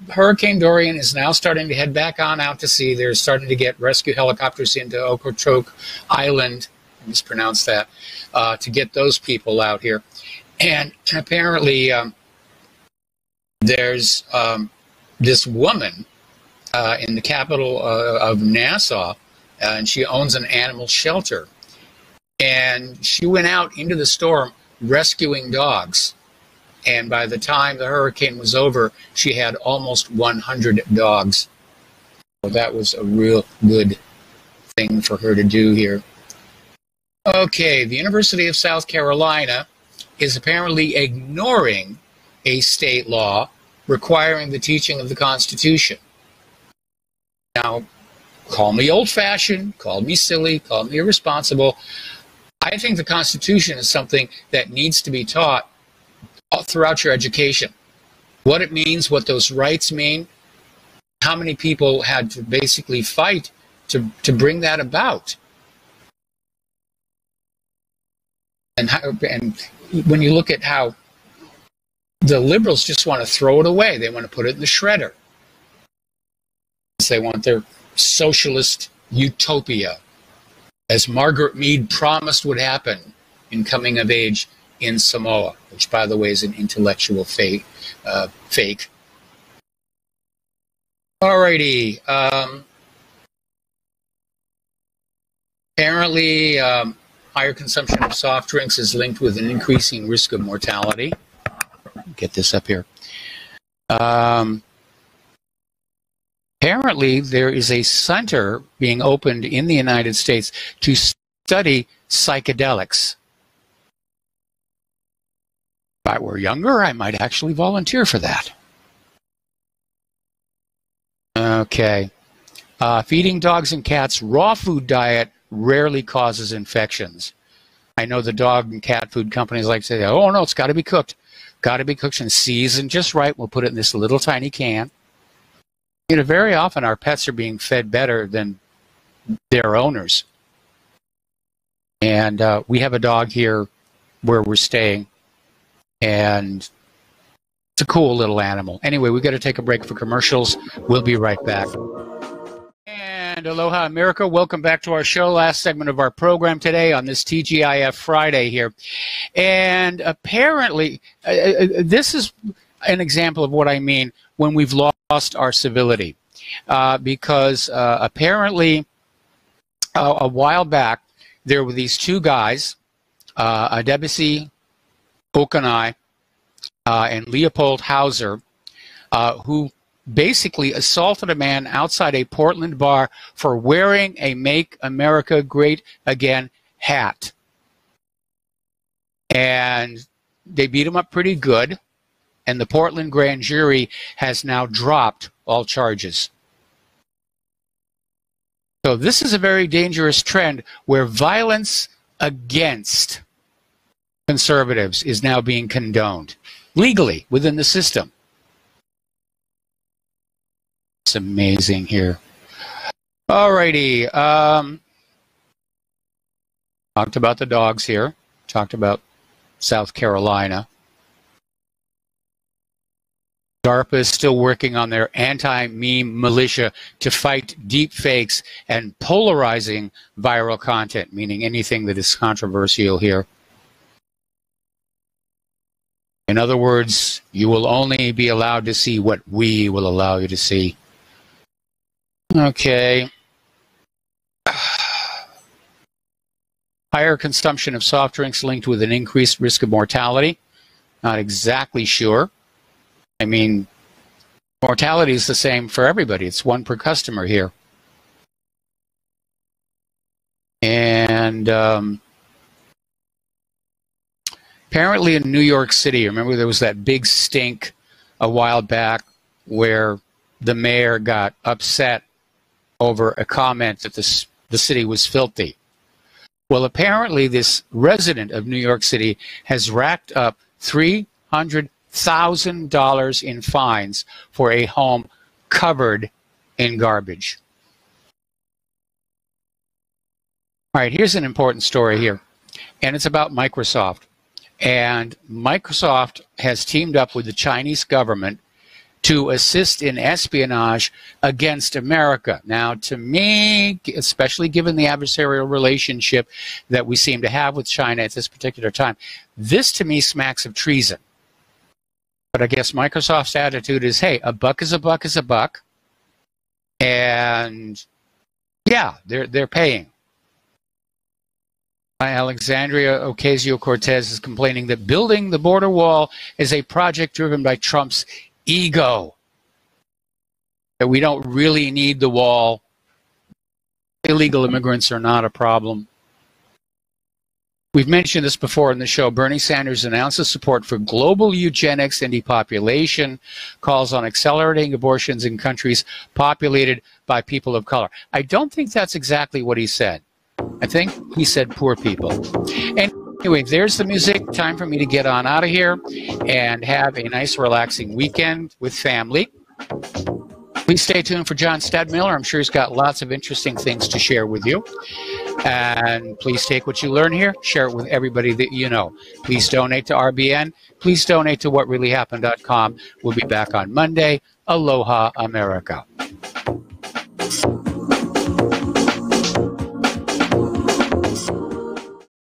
B: Hurricane Dorian is now starting to head back on out to sea. They're starting to get rescue helicopters into Okotoks Island, I mispronounced that, to get those people out here. And apparently there's this woman in the capital of Nassau, and she owns an animal shelter. And she went out into the storm rescuing dogs. And by the time the hurricane was over, she had almost 100 dogs. So that was a real good thing for her to do here. Okay, the University of South Carolina is apparently ignoring a state law requiring the teaching of the Constitution. Now, call me old-fashioned, call me silly, call me irresponsible. I think the Constitution is something that needs to be taught all throughout your education. What it means, what those rights mean, how many people had to basically fight to bring that about. And when you look at how the liberals just want to throw it away, they want to put it in the shredder. They want their socialist utopia, as Margaret Mead promised would happen in Coming of Age in Samoa, which, by the way, is an intellectual fake. Alrighty. Apparently, higher consumption of soft drinks is linked with an increasing risk of mortality. Get this up here. Apparently, there is a center being opened in the United States to study psychedelics. If I were younger, I might actually volunteer for that. Okay. Feeding dogs and cats raw food diet rarely causes infections. I know the dog and cat food companies like to say, oh, no, it's got to be cooked. Got to be cooked and seasoned just right. We'll put it in this little tiny can. You know, very often our pets are being fed better than their owners. And we have a dog here where we're staying, and it's a cool little animal. Anyway, we've got to take a break for commercials. We'll be right back. And aloha, America. Welcome back to our show. Last segment of our program today on this TGIF Friday here. And apparently, this is an example of what I mean when we've lost our civility. Because apparently, a while back, there were these two guys, Adebisi Okanai and Leopold Hauser, who basically assaulted a man outside a Portland bar for wearing a Make America Great Again hat. And they beat him up pretty good, and the Portland grand jury has now dropped all charges. So this is a very dangerous trend where violence against conservatives is now being condoned legally within the system. It's amazing here. Alrighty. Talked about the dogs here. Talked about South Carolina. DARPA is still working on their anti-meme militia to fight deep fakes and polarizing viral content, meaning anything that is controversial here. In other words, you will only be allowed to see what we will allow you to see. Okay. Higher consumption of soft drinks linked with an increased risk of mortality. Not exactly sure. I mean, mortality is the same for everybody. It's one per customer here. And apparently in New York City, remember there was that big stink a while back where the mayor got upset over a comment that the city was filthy. Well, apparently this resident of New York City has racked up $300,000 in fines for a home covered in garbage. All right, here's an important story here, and it's about Microsoft. And Microsoft has teamed up with the Chinese government to assist in espionage against America. Now, to me, especially given the adversarial relationship that we seem to have with China at this particular time, this to me smacks of treason. But I guess Microsoft's attitude is, hey, a buck is a buck is a buck. And yeah, they're paying. Alexandria Ocasio-Cortez is complaining that building the border wall is a project driven by Trump's ego. That we don't really need the wall. Illegal immigrants are not a problem. We've mentioned this before in the show. Bernie Sanders announces support for global eugenics and depopulation, calls on accelerating abortions in countries populated by people of color. I don't think that's exactly what he said. I think he said poor people. Anyway, there's the music. Time for me to get on out of here and have a nice, relaxing weekend with family. Please stay tuned for John Stadmiller. I'm sure he's got lots of interesting things to share with you. And please take what you learn here, share it with everybody that you know. Please donate to RBN. Please donate to whatreallyhappened.com. We'll be back on Monday. Aloha, America.